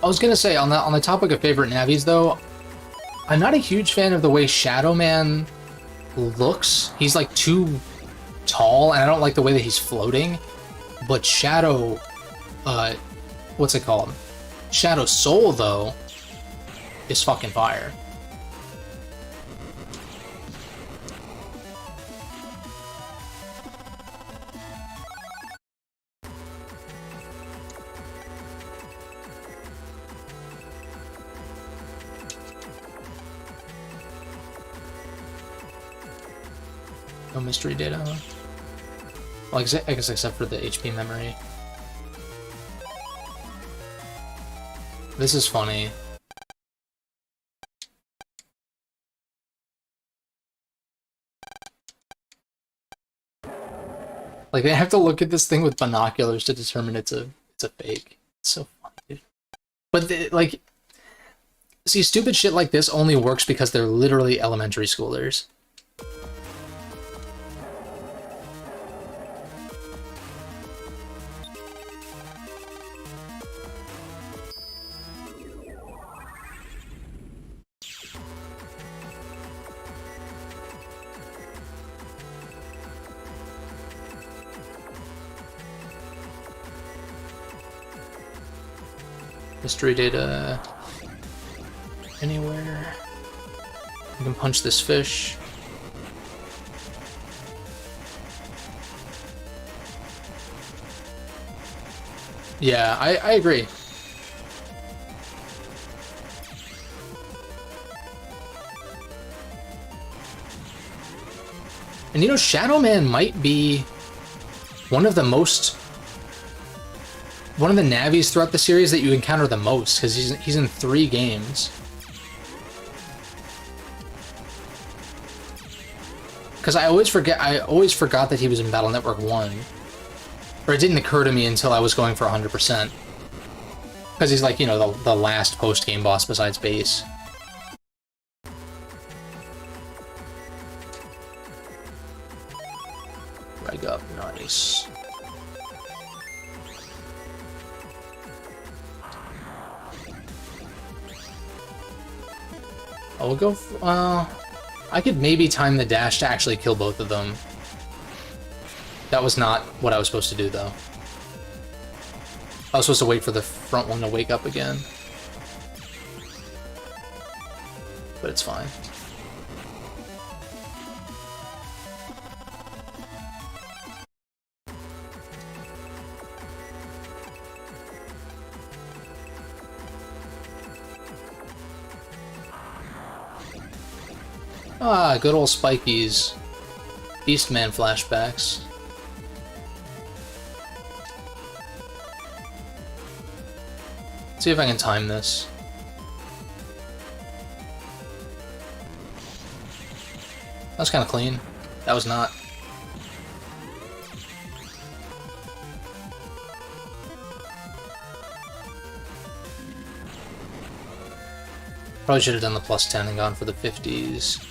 I was gonna say, on the topic of favorite navis though, I'm not a huge fan of the way Shadow Man looks. He's like too tall, and I don't like the way that he's floating. But Shadow, what's it called? Shadow Soul though is fucking fire. No mystery data. Well, I guess except for the HP memory. This is funny. Like, they have to look at this thing with binoculars to determine it's a fake. It's so funny, dude. But like, see, stupid shit like this only works because they're literally elementary schoolers. Mystery data anywhere. You can punch this fish. Yeah, I agree. And you know, Shadow Man might be one of the Navis throughout the series that you encounter the most, because he's in 3 games. Because I always forgot that he was in Battle Network 1. Or it didn't occur to me until I was going for 100%. Because he's like, you know, the last post-game boss besides Base. Reg up, nice. I'll go. I could maybe time the dash to actually kill both of them. That was not what I was supposed to do, though. I was supposed to wait for the front one to wake up again. But it's fine. Ah, good old Spiky's Beastman flashbacks. Let's see if I can time this. That was kind of clean. That was not. Probably should have done the +10 and gone for the 50s.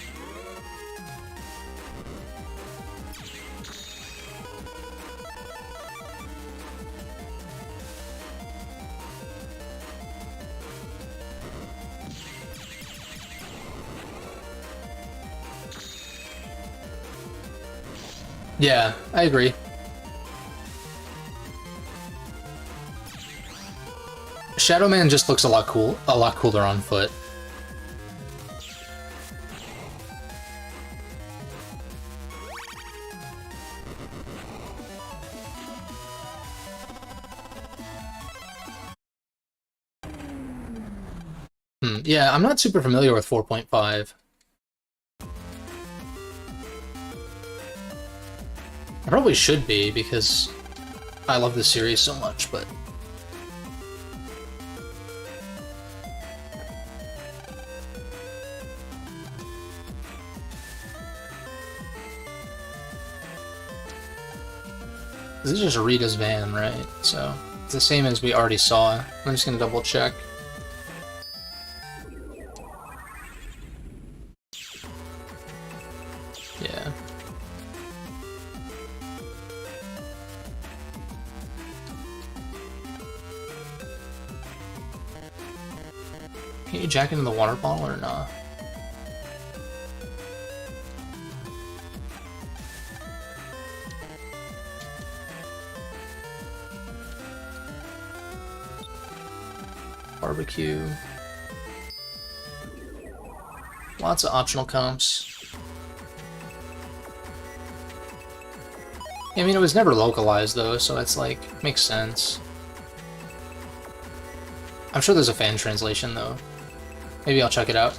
Yeah, I agree. Shadow Man just looks a lot cooler on foot. Yeah, I'm not super familiar with 4.5. I probably should be, because I love this series so much, but... This is just Rita's van, right? So, it's the same as we already saw. I'm just gonna double check. Yeah. Can you jack into the water bottle or not? Barbecue. Lots of optional comps. I mean, it was never localized though, so it's like, makes sense. I'm sure there's a fan translation though. Maybe I'll check it out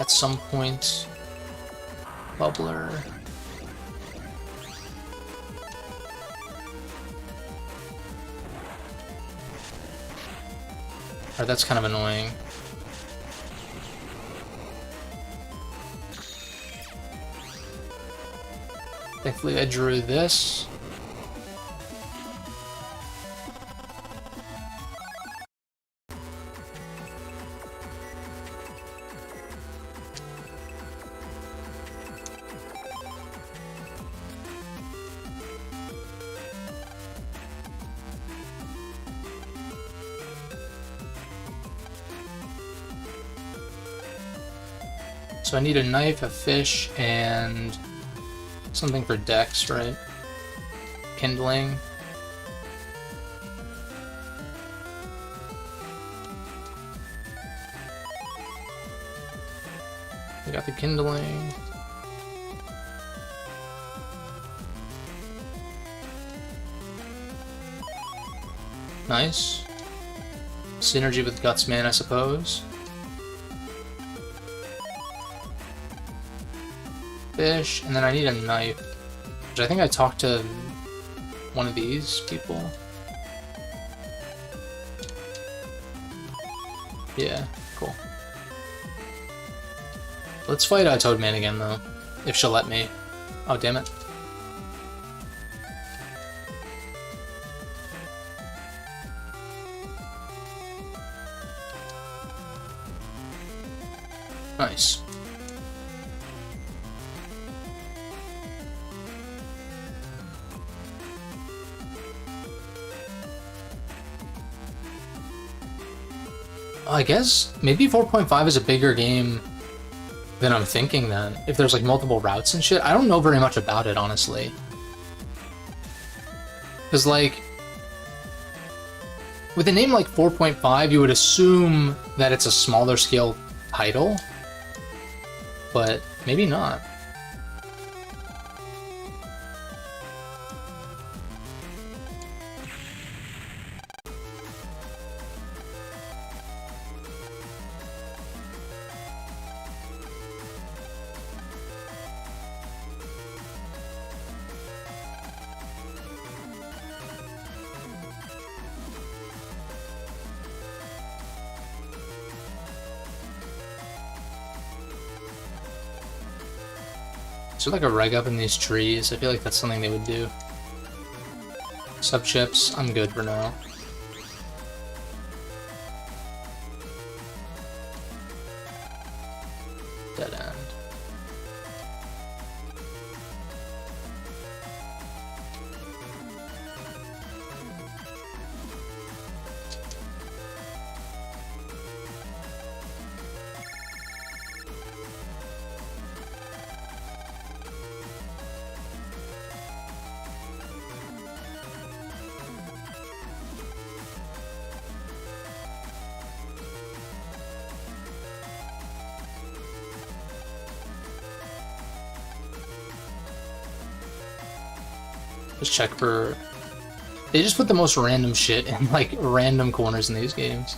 at some point. Bubbler. Alright, that's kind of annoying. Thankfully I drew this. So I need a knife, a fish, and something for Dex, right? Kindling. We got the kindling. Nice. Synergy with Gutsman, I suppose. Fish, and then I need a knife, which I think I talked to one of these people. Yeah, cool. Let's fight Toadman again, though, if she'll let me. Oh, damn it. Nice. I guess maybe 4.5 is a bigger game than I'm thinking then. If there's like multiple routes and shit. I don't know very much about it, honestly. Because like, with a name like 4.5, you would assume that it's a smaller scale title. But maybe not. Is there like a reg up in these trees? I feel like that's something they would do. Sub chips, I'm good for now. Dead end. Just check for... They just put the most random shit in, like, random corners in these games.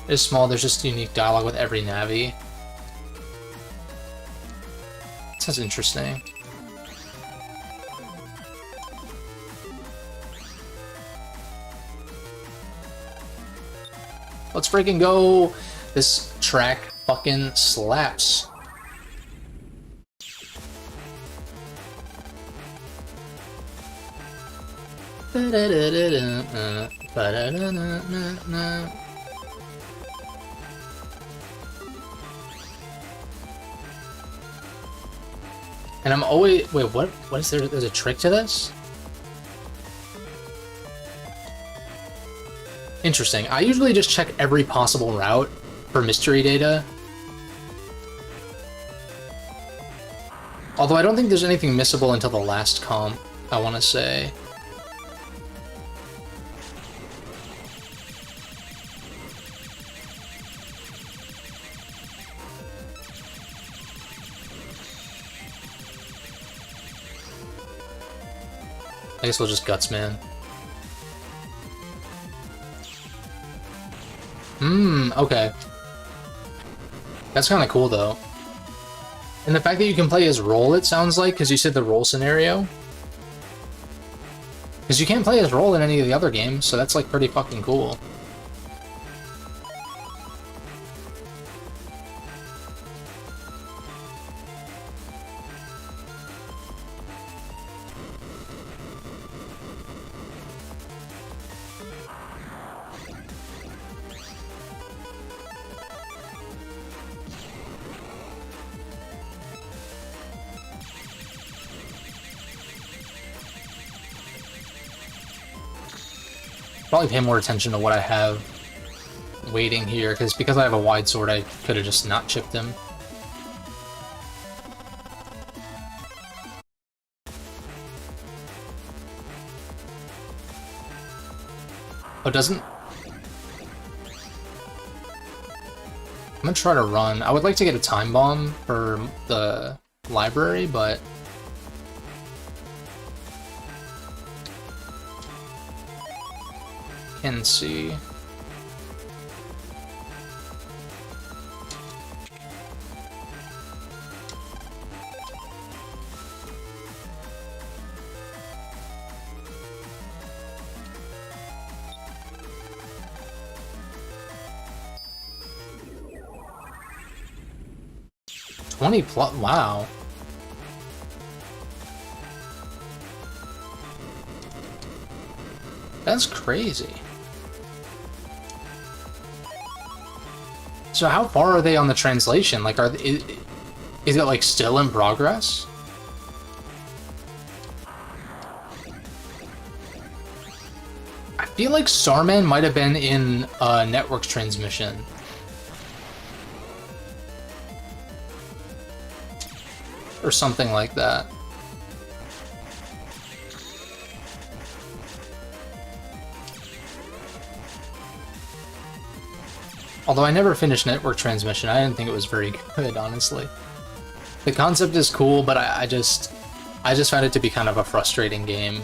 It's small, there's just unique dialogue with every Navi. Sounds interesting. Let's freaking go! This track fucking slaps. And I'm always... Wait, what is there? There's a trick to this? Interesting. I usually just check every possible route for mystery data. Although I don't think there's anything missable until the last comp, I want to say. I guess we'll just Gutsman. Okay. That's kind of cool, though. And the fact that you can play as roll, it sounds like, because you said the roll scenario. Because you can't play as role in any of the other games, so that's like pretty fucking cool. Probably pay more attention to what I have waiting here, because I have a wide sword, I could have just not chipped him. Oh, doesn't? I'm gonna try to run. I would like to get a time bomb for the library, but can see. +20, wow. That's crazy. So how far are they on the translation? Like, is it like still in progress? I feel like Starman might have been in network transmission. Or something like that. Although I never finished network transmission, I didn't think it was very good, honestly. The concept is cool, but I just found it to be kind of a frustrating game.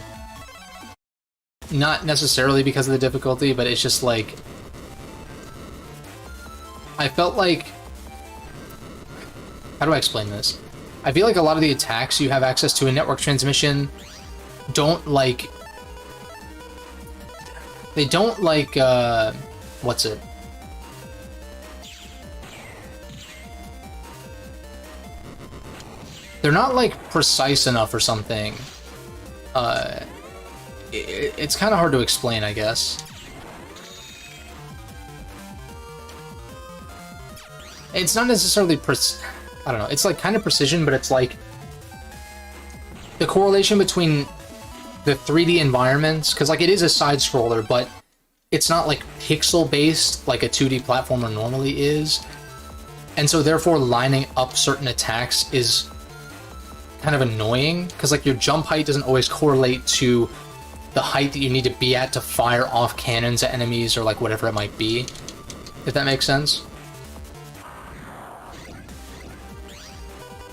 Not necessarily because of the difficulty, but it's just like... I felt like... How do I explain this? I feel like a lot of the attacks you have access to in network transmission don't like... They don't like, what's it? They're not, like, precise enough or something. It's kind of hard to explain, I guess. It's not necessarily I don't know, it's, like, kind of precision, but it's, like... The correlation between the 3D environments, because, like, it is a side-scroller, but it's not, like, pixel-based like a 2D platformer normally is. And so, therefore, lining up certain attacks is kind of annoying, because like your jump height doesn't always correlate to the height that you need to be at to fire off cannons at enemies or like whatever it might be, if that makes sense.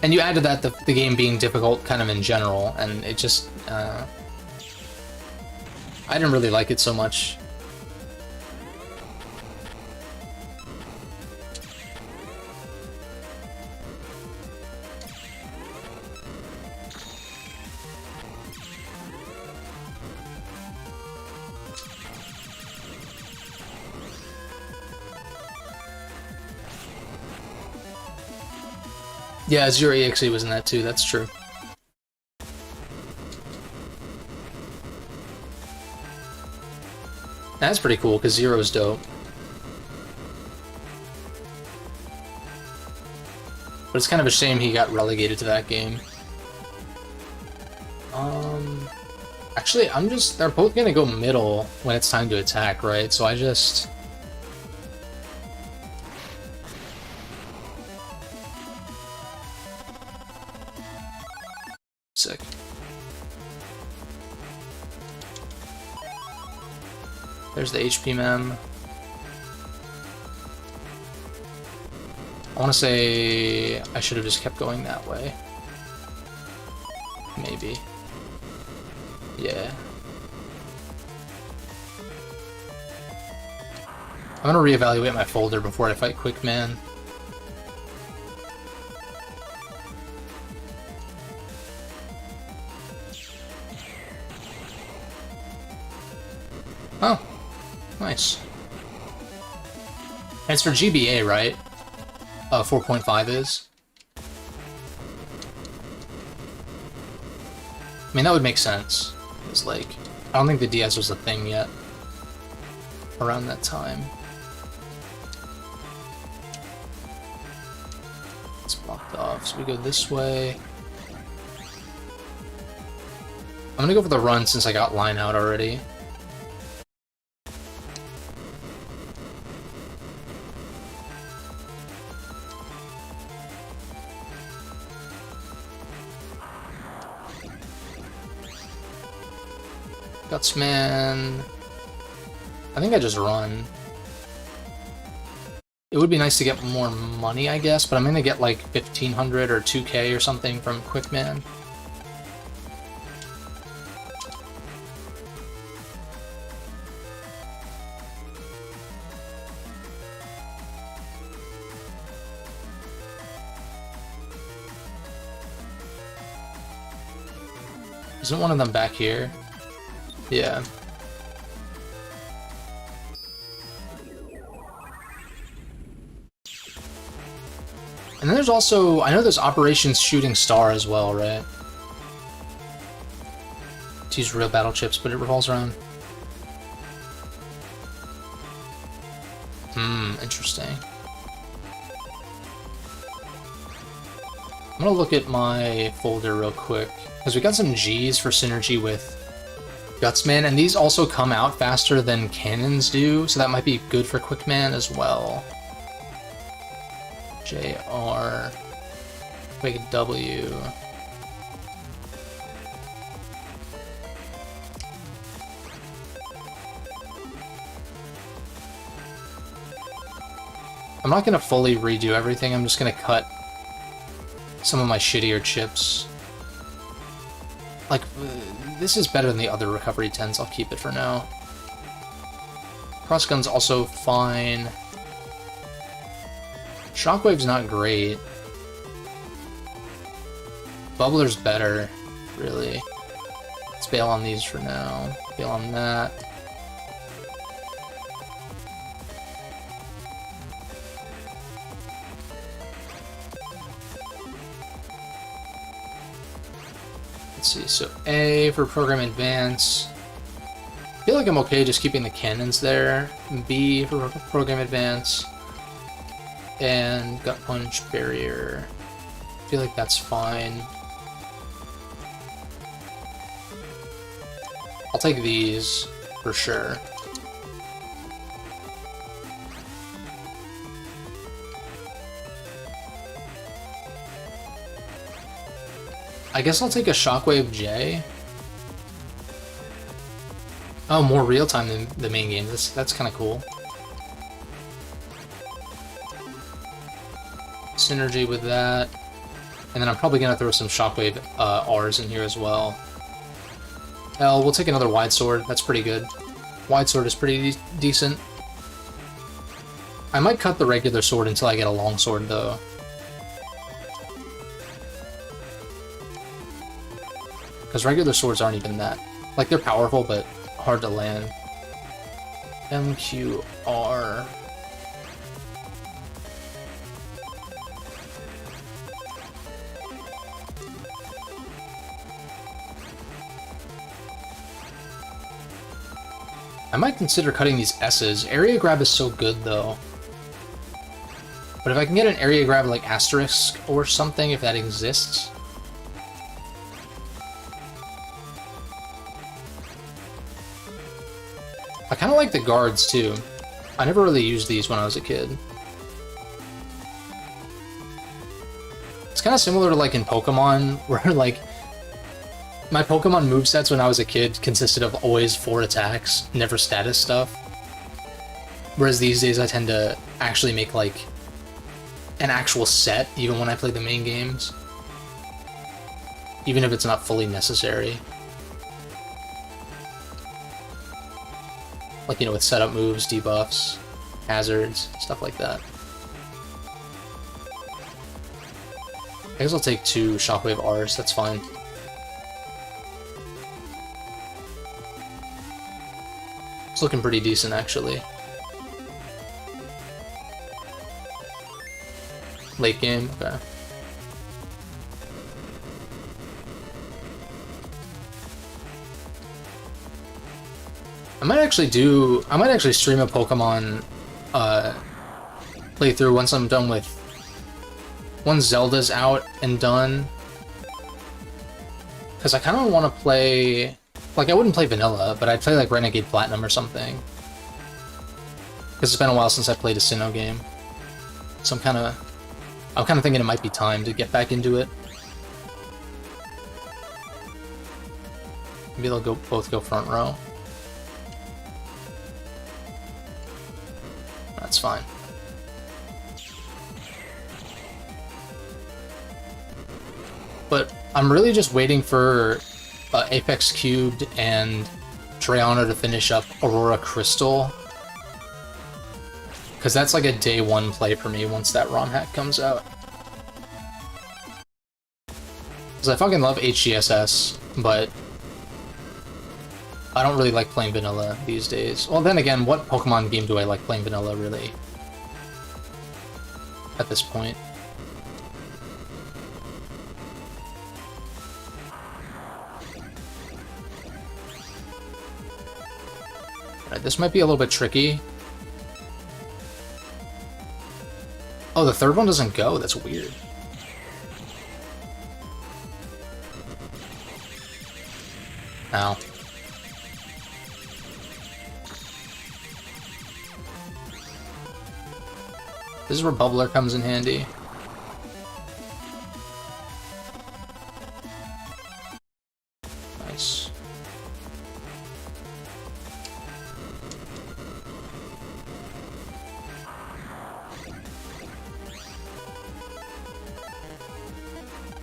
And you add to that the game being difficult kind of in general, and it just I didn't really like it so much. Yeah, Zero EXE was in that too, that's true. That's pretty cool, because Zero's dope. But it's kind of a shame he got relegated to that game. Actually, they're both gonna go middle when it's time to attack, right? So I just... Sick. There's the HP mem. I want to say I should have just kept going that way. Maybe. Yeah. I'm gonna reevaluate my folder before I fight Quick Man. Oh, nice. And it's for GBA, right? 4.5 is. I mean, that would make sense. It's like, I don't think the DS was a thing yet around that time. It's blocked off, so we go this way. I'm gonna go for the run since I got line out already. Gutsman. I think I just run. It would be nice to get more money, I guess, but I'm gonna get like 1500 or 2k or something from Quickman. Isn't one of them back here? Yeah. And then there's also, I know there's Operations Shooting Star as well, right? To use real battle chips, but it revolves around. Interesting. I'm gonna look at my folder real quick, because we got some G's for synergy with Gutsman, and these also come out faster than cannons do, so that might be good for Quickman as well. JR, Big W. I'm not gonna fully redo everything, I'm just gonna cut some of my shittier chips. Like, this is better than the other recovery 10s, I'll keep it for now. Crossgun's also fine. Shockwave's not great. Bubbler's better, really. Let's bail on these for now. Bail on that. Let's see, so A for Program Advance. I feel like I'm okay just keeping the cannons there. B for Program Advance. And Gut Punch, Barrier. I feel like that's fine. I'll take these, for sure. I guess I'll take a Shockwave J. Oh, more real-time than the main game. That's kind of cool. Synergy with that. And then I'm probably going to throw some Shockwave Rs in here as well. L, we'll take another Wide Sword. That's pretty good. Wide Sword is pretty decent. I might cut the regular sword until I get a long sword, though. Because regular swords aren't even that. Like, they're powerful, but hard to land. MQR. I might consider cutting these S's. Area grab is so good, though. But if I can get an area grab like Asterisk or something, if that exists. I kind of like the guards, too. I never really used these when I was a kid. It's kind of similar to, like, in Pokemon, where, like, my Pokemon movesets when I was a kid consisted of always 4 attacks, never status stuff. Whereas these days I tend to actually make, like, an actual set, even when I play the main games. Even if it's not fully necessary. Like, you know, with setup moves, debuffs, hazards, stuff like that. I guess I'll take 2 Shockwave Rs, that's fine. It's looking pretty decent, actually. Late game, okay. I might actually stream a Pokemon playthrough once I'm done with... Once Zelda's out and done. Because I kind of want to play... Like, I wouldn't play Vanilla, but I'd play, like, Renegade Platinum or something. Because it's been a while since I played a Sinnoh game. So I'm kind of thinking it might be time to get back into it. Maybe they'll both go front row. That's fine. But I'm really just waiting for Apex Cubed and Drayano to finish up Aurora Crystal. Because that's like a day one play for me once that ROM hack comes out. Because I fucking love HGSS, but I don't really like playing vanilla these days. Well, then again, what Pokemon game do I like playing vanilla, really? At this point. Alright, this might be a little bit tricky. Oh, the third one doesn't go? That's weird. Ow. This is where Bubbler comes in handy. Nice.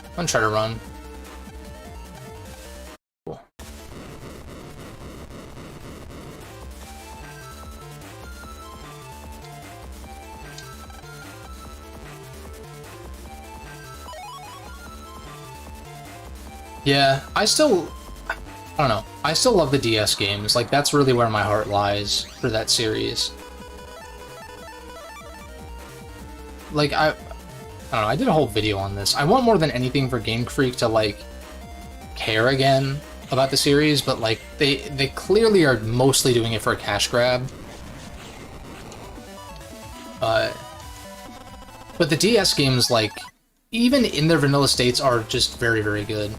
I'm gonna try to run. Cool. Yeah, I don't know. I still love the DS games. Like, that's really where my heart lies for that series. Like, I don't know, I did a whole video on this. I want more than anything for Game Freak to, like, care again about the series, but, like, they clearly are mostly doing it for a cash grab. But the DS games, like, even in their vanilla states, are just very, very good.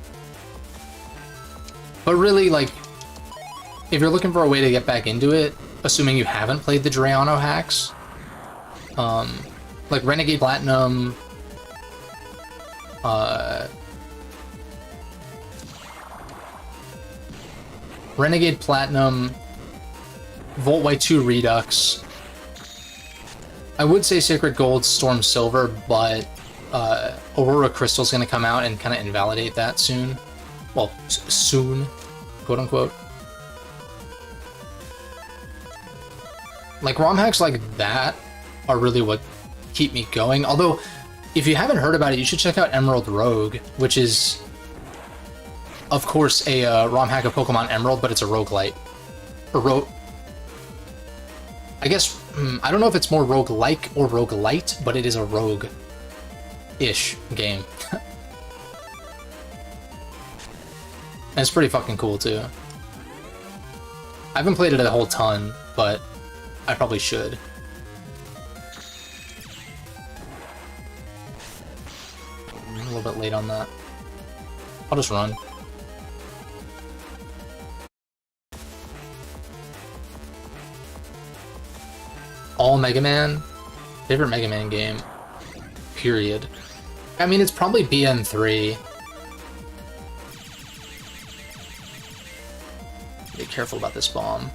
But really, like, if you're looking for a way to get back into it, assuming you haven't played the Drayano hacks, like Renegade Platinum, Renegade Platinum, Volt White 2 Redux. I would say Sacred Gold, Storm Silver, but Aurora Crystal's going to come out and kind of invalidate that soon. Well, soon, quote unquote. Like, ROM hacks like that are really what keep me going. Although, if you haven't heard about it, you should check out Emerald Rogue, which is, of course, a ROM hack of Pokemon Emerald, but it's a roguelite. I guess, I don't know if it's more roguelike or roguelite, but it is a rogue-ish game. And it's pretty fucking cool, too. I haven't played it a whole ton, but I probably should. I'm a little bit late on that. I'll just run. All Mega Man? Favorite Mega Man game. Period. I mean, it's probably BN3. Be careful about this bomb.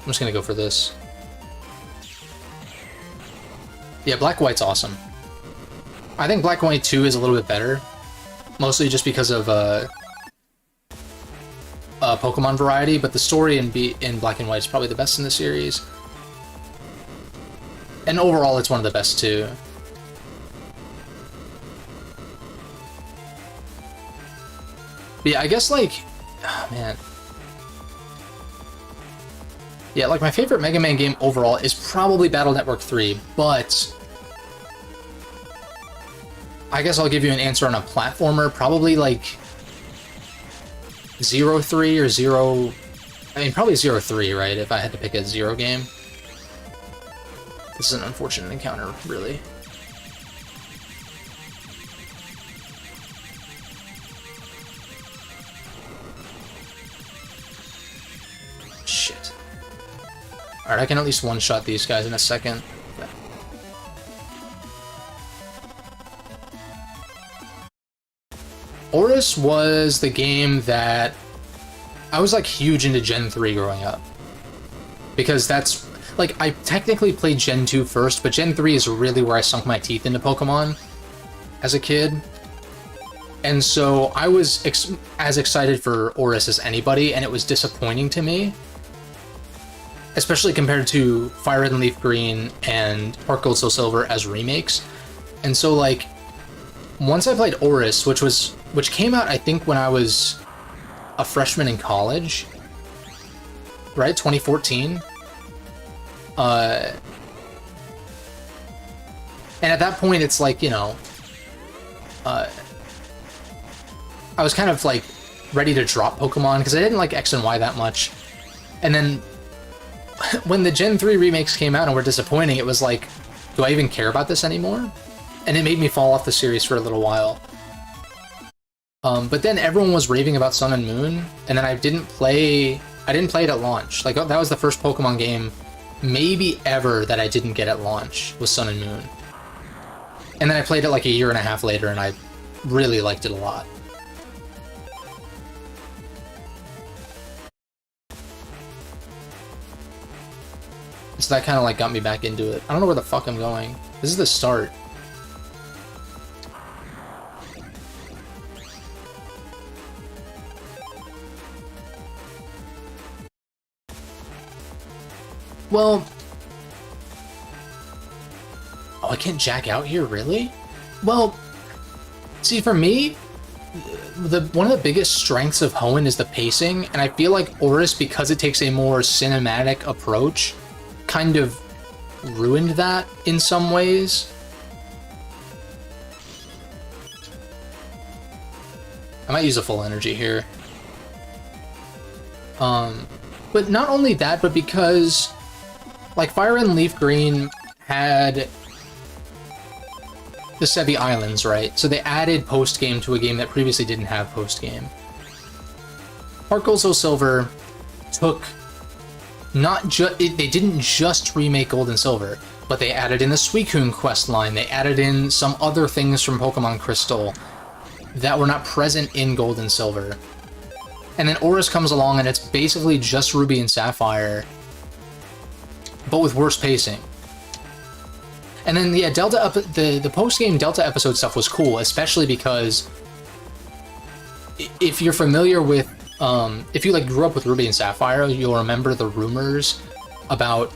I'm just gonna go for this. Yeah, Black White's awesome. I think Black and White 2 is a little bit better. Mostly just because of Pokemon variety, but the story in Black and White is probably the best in the series. And overall, it's one of the best too. But yeah, I guess like, oh, man. Yeah, like my favorite Mega Man game overall is probably Battle Network 3, but I guess I'll give you an answer on a platformer, probably like 0-3 or 0... I mean, probably 0-3, right, if I had to pick a 0 game. This is an unfortunate encounter, really. Shit. Alright, I can at least one-shot these guys in a second. Oris was the game that I was like huge into Gen 3 growing up. Because that's, like, I technically played Gen 2 first, but Gen 3 is really where I sunk my teeth into Pokemon as a kid. And so I was as excited for Oris as anybody, and it was disappointing to me. Especially compared to Fire Red and Leaf Green and Heart Gold Soul Silver as remakes. And so, like, once I played Oris, which came out, I think, when I was a freshman in college, right? 2014. And at that point, it's like, you know, I was kind of, like, ready to drop Pokemon, because I didn't like X and Y that much. And then when the Gen 3 remakes came out and were disappointing, it was like, do I even care about this anymore? And it made me fall off the series for a little while. But then everyone was raving about Sun and Moon, and then I didn't play it at launch. Like, that was the first Pokemon game, maybe ever, that I didn't get at launch, was Sun and Moon. And then I played it like a year and a half later, and I really liked it a lot. So that kind of like got me back into it. I don't know where the fuck I'm going. This is the start. Well... Oh, can't jack out here, really? Well, see, for me, one of the biggest strengths of Hoenn is the pacing, and I feel like Oris, because it takes a more cinematic approach, kind of ruined that in some ways. I might use a full energy here. But not only that, but because, like, Fire and Leaf Green had the Sevi Islands, right? So they added post-game to a game that previously didn't have post-game. Heart Gold Soul Silver took not just... They didn't just remake Gold and Silver, but they added in the Suicune quest line, they added in some other things from Pokemon Crystal that were not present in Gold and Silver. And then Oris comes along and it's basically just Ruby and Sapphire, but with worse pacing. And then, yeah, the post-game Delta episode stuff was cool, especially because if you're familiar with, if you, like, grew up with Ruby and Sapphire, you'll remember the rumors about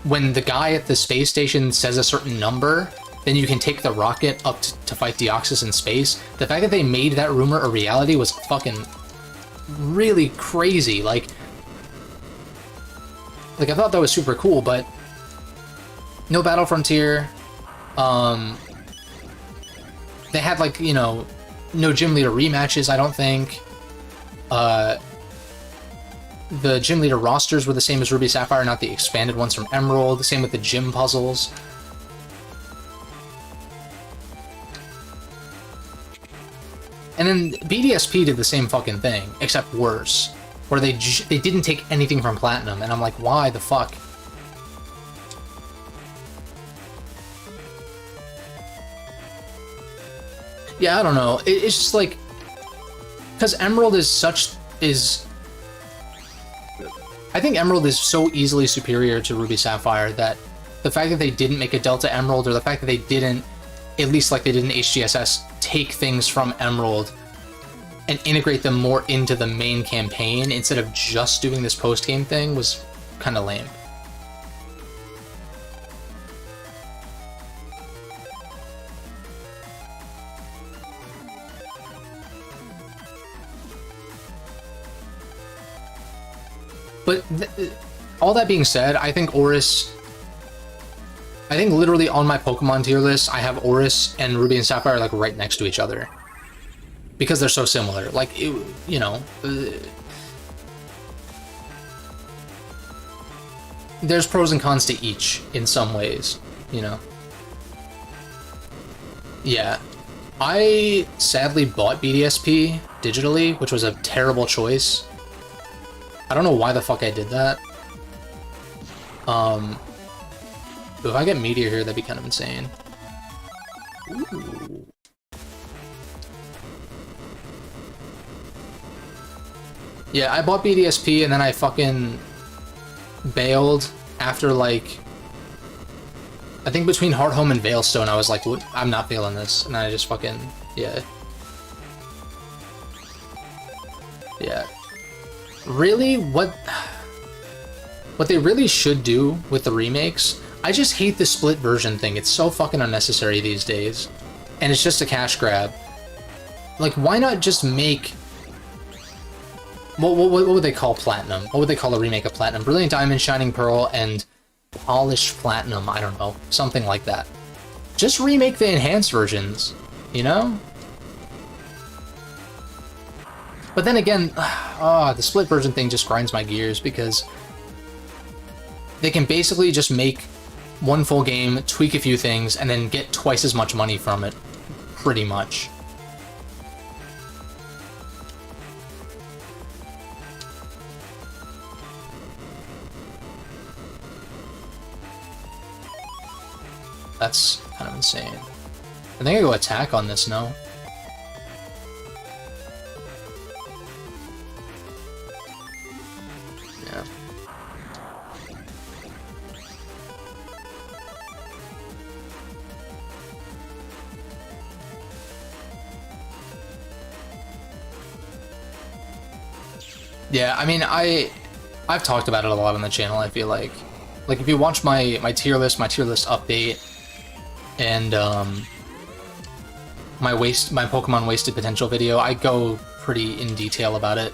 when the guy at the space station says a certain number, then you can take the rocket up to fight Deoxys in space. The fact that they made that rumor a reality was fucking really crazy. Like, I thought that was super cool, but no Battle Frontier. They had, like, you know, no gym leader rematches, I don't think. The gym leader rosters were the same as Ruby Sapphire, not the expanded ones from Emerald. The same with the gym puzzles. And then BDSP did the same fucking thing, except worse. Where they didn't take anything from Platinum, and I'm like, why the fuck? Yeah, I don't know. It's just like... Because Emerald is... I think Emerald is so easily superior to Ruby Sapphire that the fact that they didn't make a Delta Emerald, or the fact that they didn't, at least like they did in HGSS, take things from Emerald and integrate them more into the main campaign instead of just doing this post-game thing was kind of lame. But all that being said, I think Oris... I think literally on my Pokemon tier list, I have Oris and Ruby and Sapphire like right next to each other. Because they're so similar. Like, you know... there's pros and cons to each in some ways, you know? Yeah. I sadly bought BDSP digitally, which was a terrible choice. I don't know why the fuck I did that. If I get Meteor here, that'd be kind of insane. Ooh. Yeah, I bought BDSP and then I fucking bailed after, like, I think between Hearthome and Veilstone, I was like, I'm not feeling this, and I just fucking, yeah. Yeah. Really, what they really should do with the remakes, I just hate the split version thing. It's so fucking unnecessary these days, and it's just a cash grab. Like, why not just make... What would they call Platinum? What would they call a remake of Platinum? Brilliant Diamond, Shining Pearl, and Polished Platinum. I don't know. Something like that. Just remake the enhanced versions, you know? But then again, the split version thing just grinds my gears because they can basically just make one full game, tweak a few things, and then get twice as much money from it, pretty much. That's kind of insane. I think I go attack on this, no? Yeah. Yeah, I mean, I've talked about it a lot on the channel, I feel like. Like, if you watch my tier list update, and my Pokemon Wasted Potential video, I go pretty in detail about it.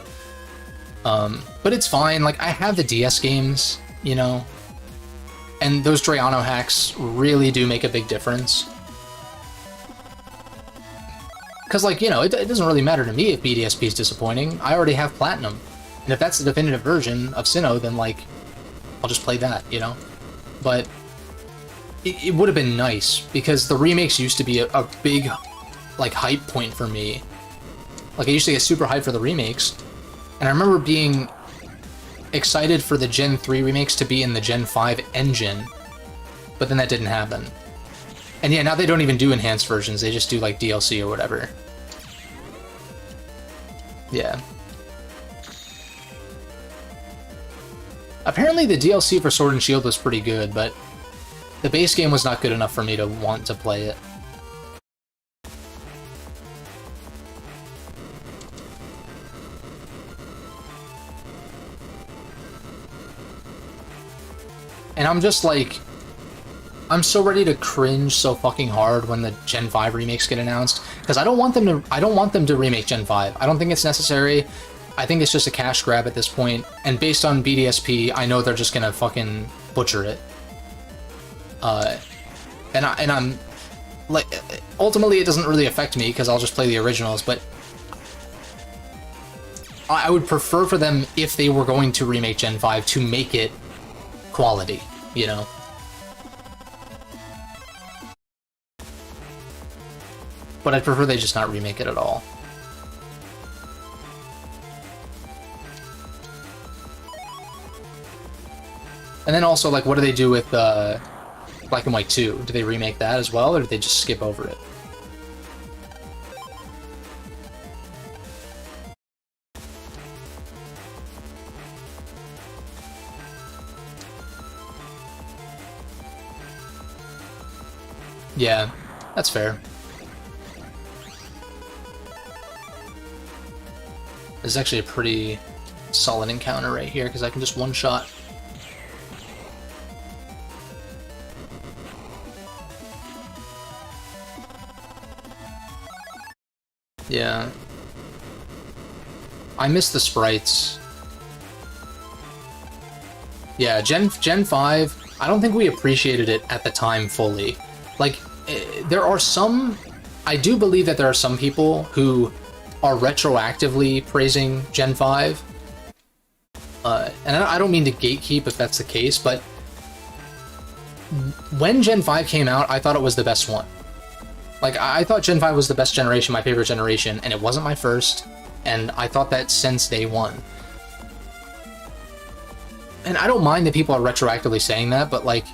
But it's fine, like, I have the DS games, you know? And those Drayano hacks really do make a big difference. Because, like, you know, it doesn't really matter to me if BDSP is disappointing. I already have Platinum. And if that's the definitive version of Sinnoh, then, like, I'll just play that, you know? But it would have been nice, because the remakes used to be a big, like, hype point for me. Like, I used to get super hyped for the remakes, and I remember being excited for the Gen 3 remakes to be in the Gen 5 engine, but then that didn't happen. And yeah, now they don't even do enhanced versions, they just do, like, DLC or whatever. Yeah. Apparently the DLC for Sword and Shield was pretty good, but the base game was not good enough for me to want to play it. And I'm just like, I'm so ready to cringe so fucking hard when the Gen 5 remakes get announced, because I don't want them to remake Gen 5. I don't think it's necessary. I think it's just a cash grab at this point, and based on BDSP, I know they're just gonna fucking butcher it. And I'm like, ultimately it doesn't really affect me because I'll just play the originals, but I would prefer for them, if they were going to remake Gen 5, to make it quality, you know? But I'd prefer they just not remake it at all. And then also, like, what do they do with Black and White 2? Do they remake that as well, or do they just skip over it? Yeah, that's fair. This is actually a pretty solid encounter right here, because I can just one-shot. Yeah. I miss the sprites. Yeah, Gen 5, I don't think we appreciated it at the time fully. Like, there are some... I do believe that there are some people who are retroactively praising Gen 5. And I don't mean to gatekeep if that's the case, but when Gen 5 came out, I thought it was the best one. Like, I thought Gen 5 was the best generation, my favorite generation, and it wasn't my first, and I thought that since day one. And I don't mind that people are retroactively saying that, but like...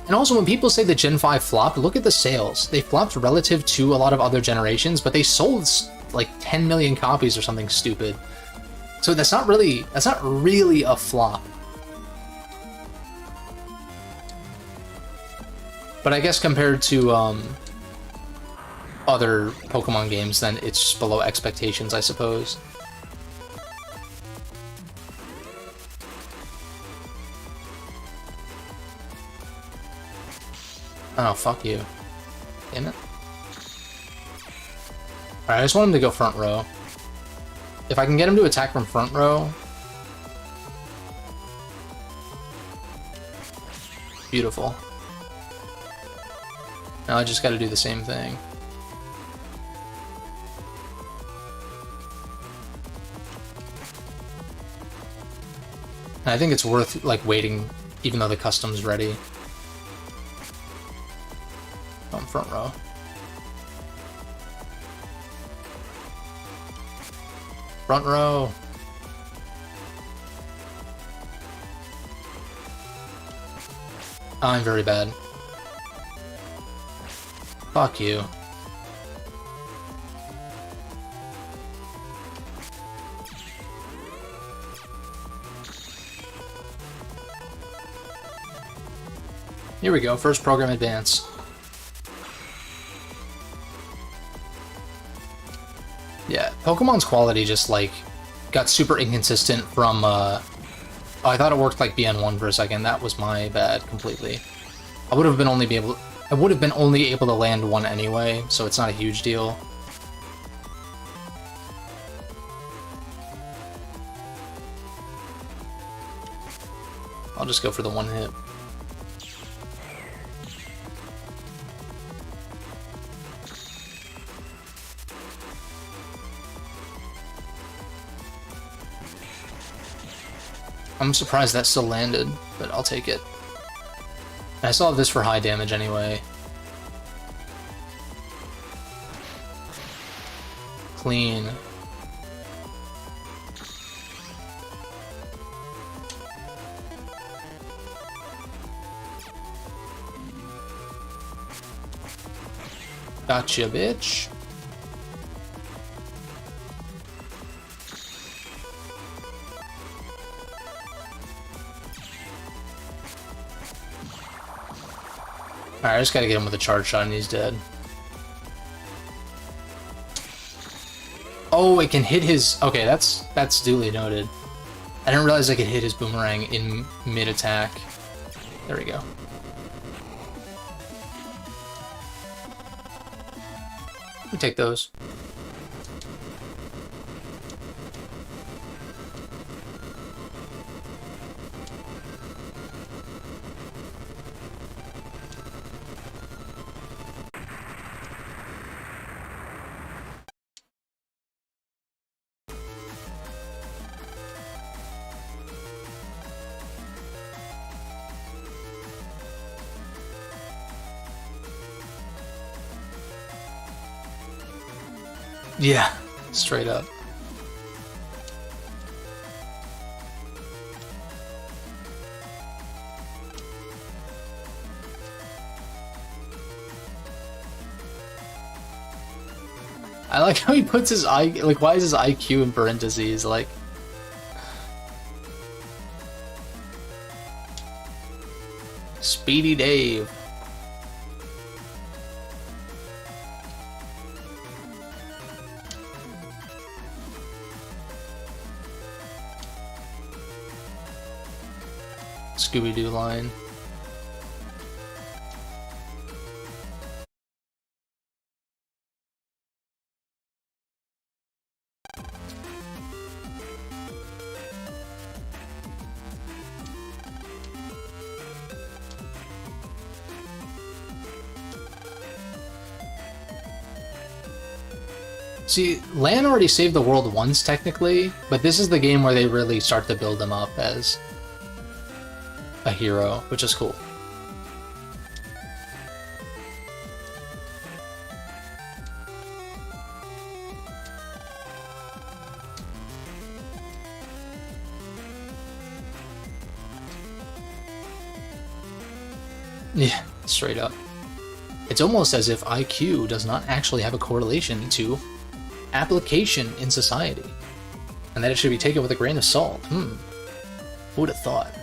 And also, when people say that Gen 5 flopped, look at the sales. They flopped relative to a lot of other generations, but they sold like 10 million copies or something stupid. So that's not really a flop. But I guess compared to other Pokemon games, then it's just below expectations, I suppose. Oh, fuck you. Damn it. Alright, I just want him to go front row. If I can get him to attack from front row... Beautiful. Now I just gotta do the same thing. And I think it's worth, like, waiting, even though the custom's ready. On front row. Front row. I'm very bad. Fuck you. Here we go, first program advance. Yeah, Pokemon's quality just, like, got super inconsistent from, oh, I thought it worked like BN1 for a second. That was my bad completely. I would have been only able to land one anyway, so it's not a huge deal. I'll just go for the one hit. I'm surprised that still landed, but I'll take it. I still have this for high damage anyway. Clean. Gotcha, bitch. Alright, I just gotta get him with a charge shot and he's dead. Oh, it can hit his... Okay, that's duly noted. I didn't realize I could hit his boomerang in mid-attack. There we go. We take those. Yeah, straight up. I like how he puts his like, why is his IQ in parentheses? Like, Speedy Dave. Scooby-Doo line. See, Lan already saved the world once, technically, but this is the game where they really start to build him up as a hero, which is cool. Yeah, straight up. It's almost as if IQ does not actually have a correlation to application in society, and that it should be taken with a grain of salt. Who would have thought?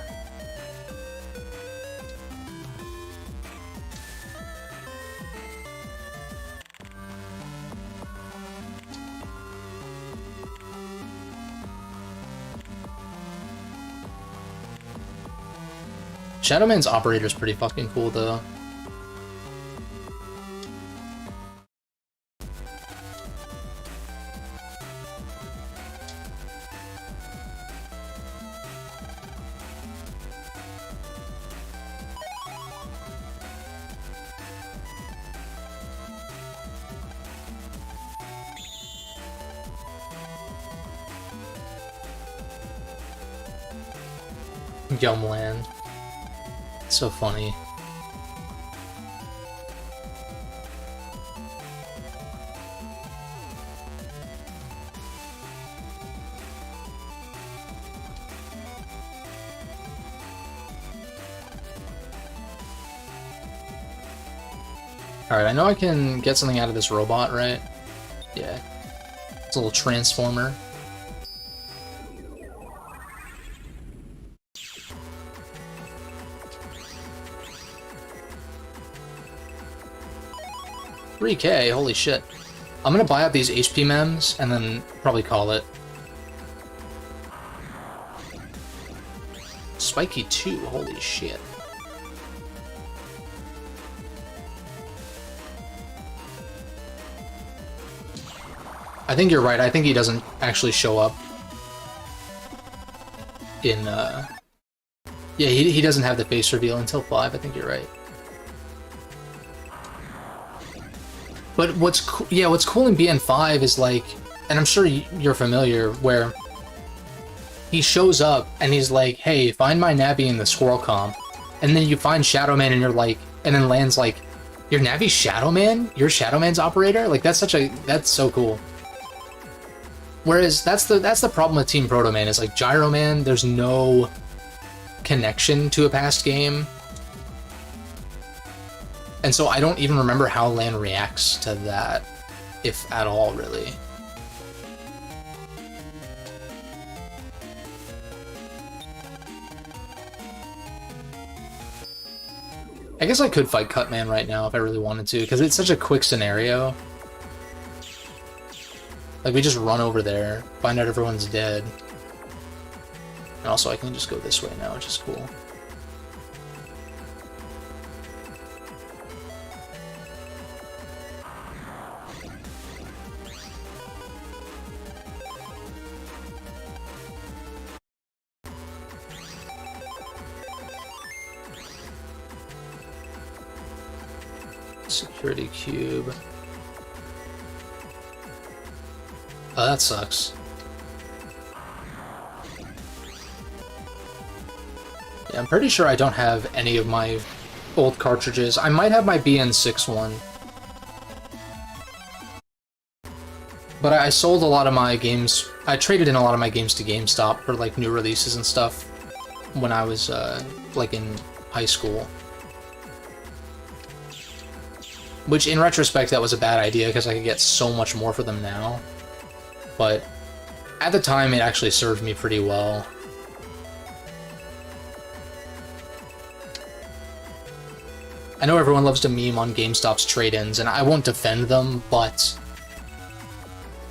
Shadowman's operator is pretty fucking cool, though. Yumland. So funny. Alright, I know I can get something out of this robot, right? Yeah. It's a little transformer. $3K, holy shit. I'm gonna buy out these HP mems and then probably call it. Spiky 2, holy shit. I think you're right, I think he doesn't actually show up in, yeah, he doesn't have the face reveal until 5, I think you're right. But what's cool in BN5 is like, and I'm sure you're familiar, where he shows up and he's like, hey, find my Navi in the Squirrel Comp, and then you find Shadowman and you're like, and then Lan's like, your Navi's Shadowman? You're Shadowman's operator? Like, that's so cool. Whereas that's the problem with Team Protoman, is like Gyroman, there's no connection to a past game. And so I don't even remember how Lan reacts to that, if at all, really. I guess I could fight Cutman right now if I really wanted to, because it's such a quick scenario. Like, we just run over there, find out everyone's dead. And also I can just go this way now, which is cool. Security cube. Oh, that sucks. Yeah, I'm pretty sure I don't have any of my old cartridges. I might have my BN6 one. But I sold a lot of my games. I traded in a lot of my games to GameStop for like new releases and stuff when I was like in high school. Which, in retrospect, that was a bad idea, because I could get so much more for them now. But at the time, it actually served me pretty well. I know everyone loves to meme on GameStop's trade-ins, and I won't defend them, but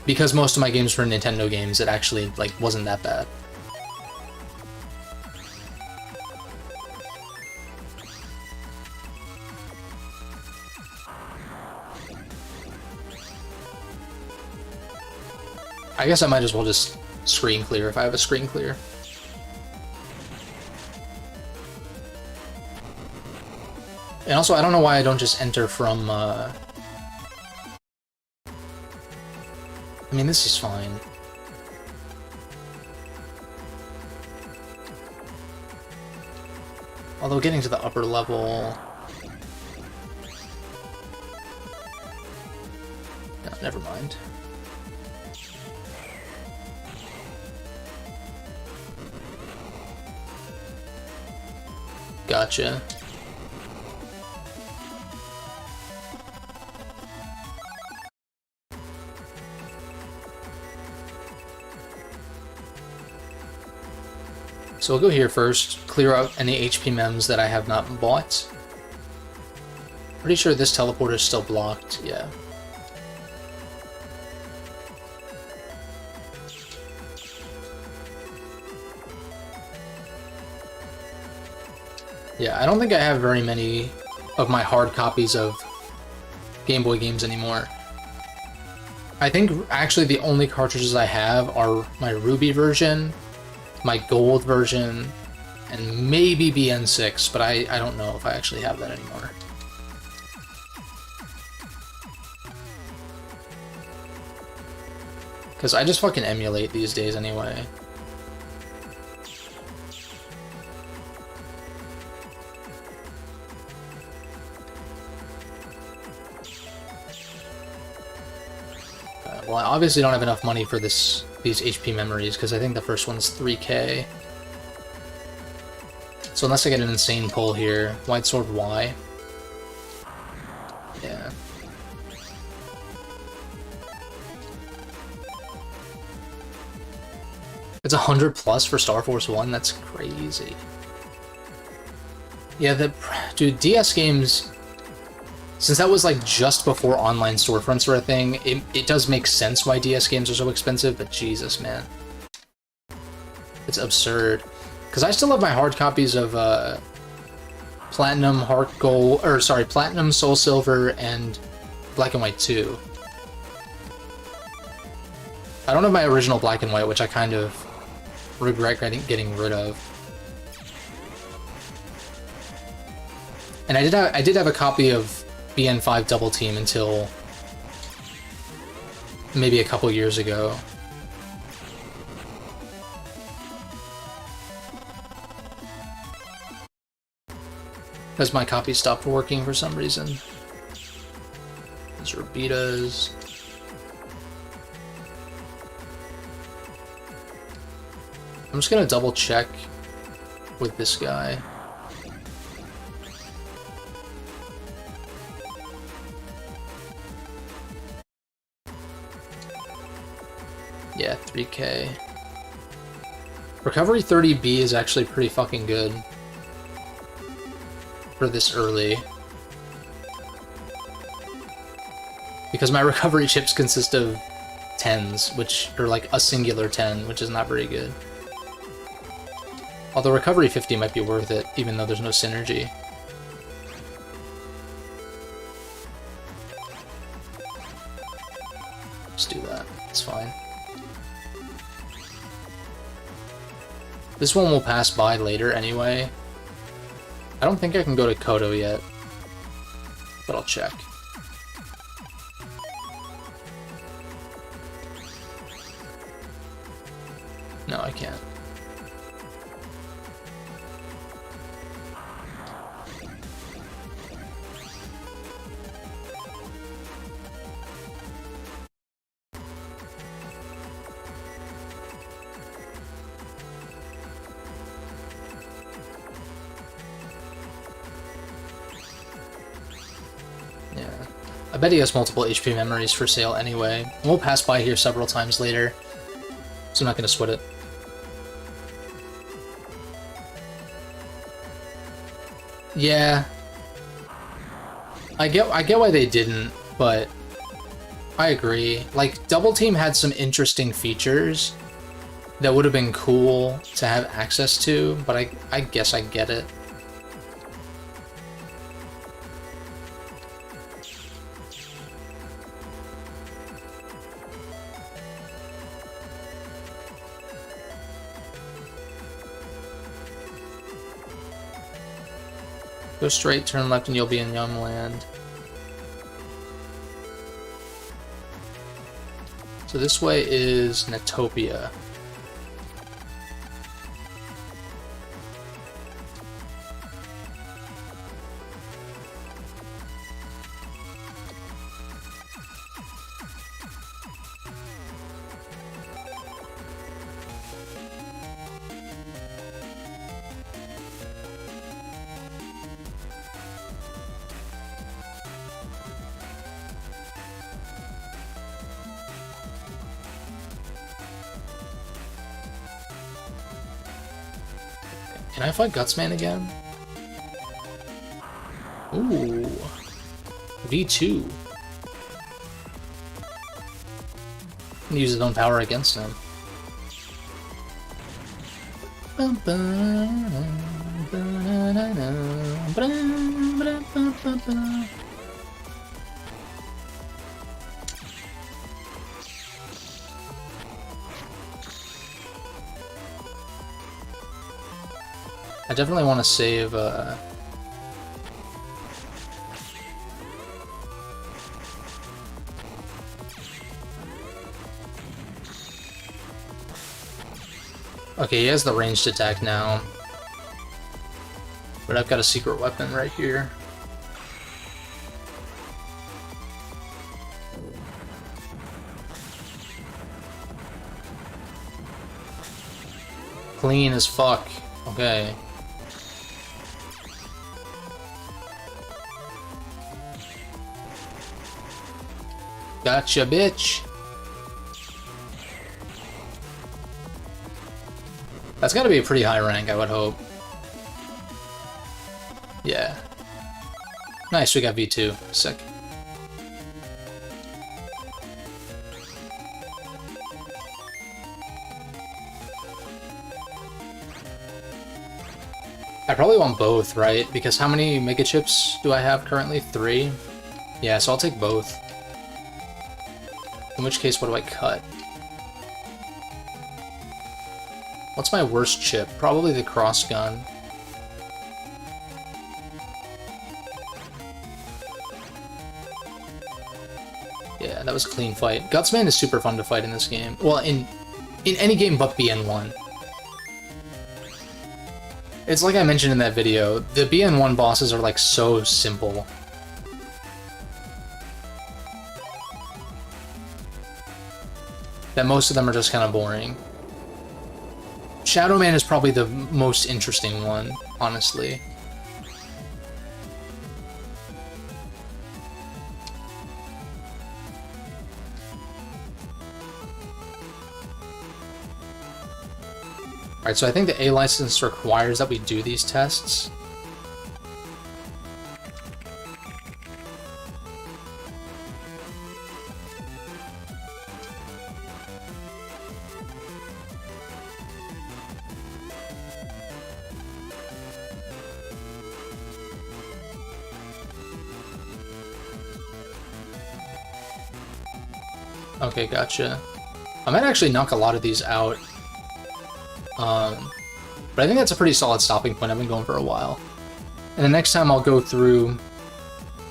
because most of my games were Nintendo games, it actually, like, wasn't that bad. I guess I might as well just screen clear if I have a screen clear. And also, I don't know why I don't just enter from, mean, this is fine. Although getting to the upper level... No, never mind. Gotcha. So we'll go here first, clear out any HP mems that I have not bought. Pretty sure this teleporter is still blocked, yeah. Yeah, I don't think I have very many of my hard copies of Game Boy games anymore. I think actually the only cartridges I have are my Ruby version, my Gold version, and maybe BN6, but I don't know if I actually have that anymore. Because I just fucking emulate these days anyway. Well, I obviously don't have enough money for these HP memories, because I think the first one's 3K. So unless I get an insane pull here, Wide Sword Y. Yeah. It's 100 plus for Star Force 1? That's crazy. Yeah, dude, DS games... Since that was like just before online storefronts were a thing, it does make sense why DS games are so expensive, but Jesus, man. It's absurd. Because I still have my hard copies of Platinum, Platinum, Soul Silver, and Black and White 2. I don't have my original Black and White, which I kind of regret getting rid of. And I did have a copy of BN5 Double Team until maybe a couple years ago. Because my copy stopped working for some reason. These are betas. I'm just gonna double check with this guy. Yeah, 3K. Recovery 30B is actually pretty fucking good for this early. Because my recovery chips consist of 10s, which are like a singular 10, which is not very good. Although recovery 50 might be worth it, even though there's no synergy. Just do that, it's fine. This one will pass by later anyway. I don't think I can go to Kodo yet, but I'll check. No, I can't. I bet he has multiple HP memories for sale anyway. And we'll pass by here several times later, so I'm not gonna sweat it. Yeah. I get why they didn't, but I agree. Like, Double Team had some interesting features that would have been cool to have access to, but I guess I get it. Go straight, turn left, and you'll be in Yum Land. So this way is Netopia. Can I fight Gutsman again? Ooh. V2. Use his own power against him. I definitely want to save, Okay, he has the ranged attack now. But I've got a secret weapon right here. Clean as fuck. Okay. Gotcha, bitch. That's gotta be a pretty high rank, I would hope. Yeah. Nice, we got V2. Sick. I probably want both, right? Because how many Mega Chips do I have currently? 3? Yeah, so I'll take both. In which case, what do I cut? What's my worst chip? Probably the cross gun. Yeah, that was a clean fight. Gutsman is super fun to fight in this game. Well, in any game but BN1. It's like I mentioned in that video, the BN1 bosses are like so simple. That most of them are just kind of boring. Shadow Man is probably the most interesting one, honestly. Alright, so I think the A license requires that we do these tests. Okay, gotcha. I might actually knock a lot of these out. But I think that's a pretty solid stopping point. I've been going for a while. And the next time I'll go through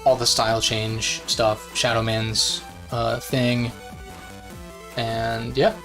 all the style change stuff, Shadow Man's thing, and yeah.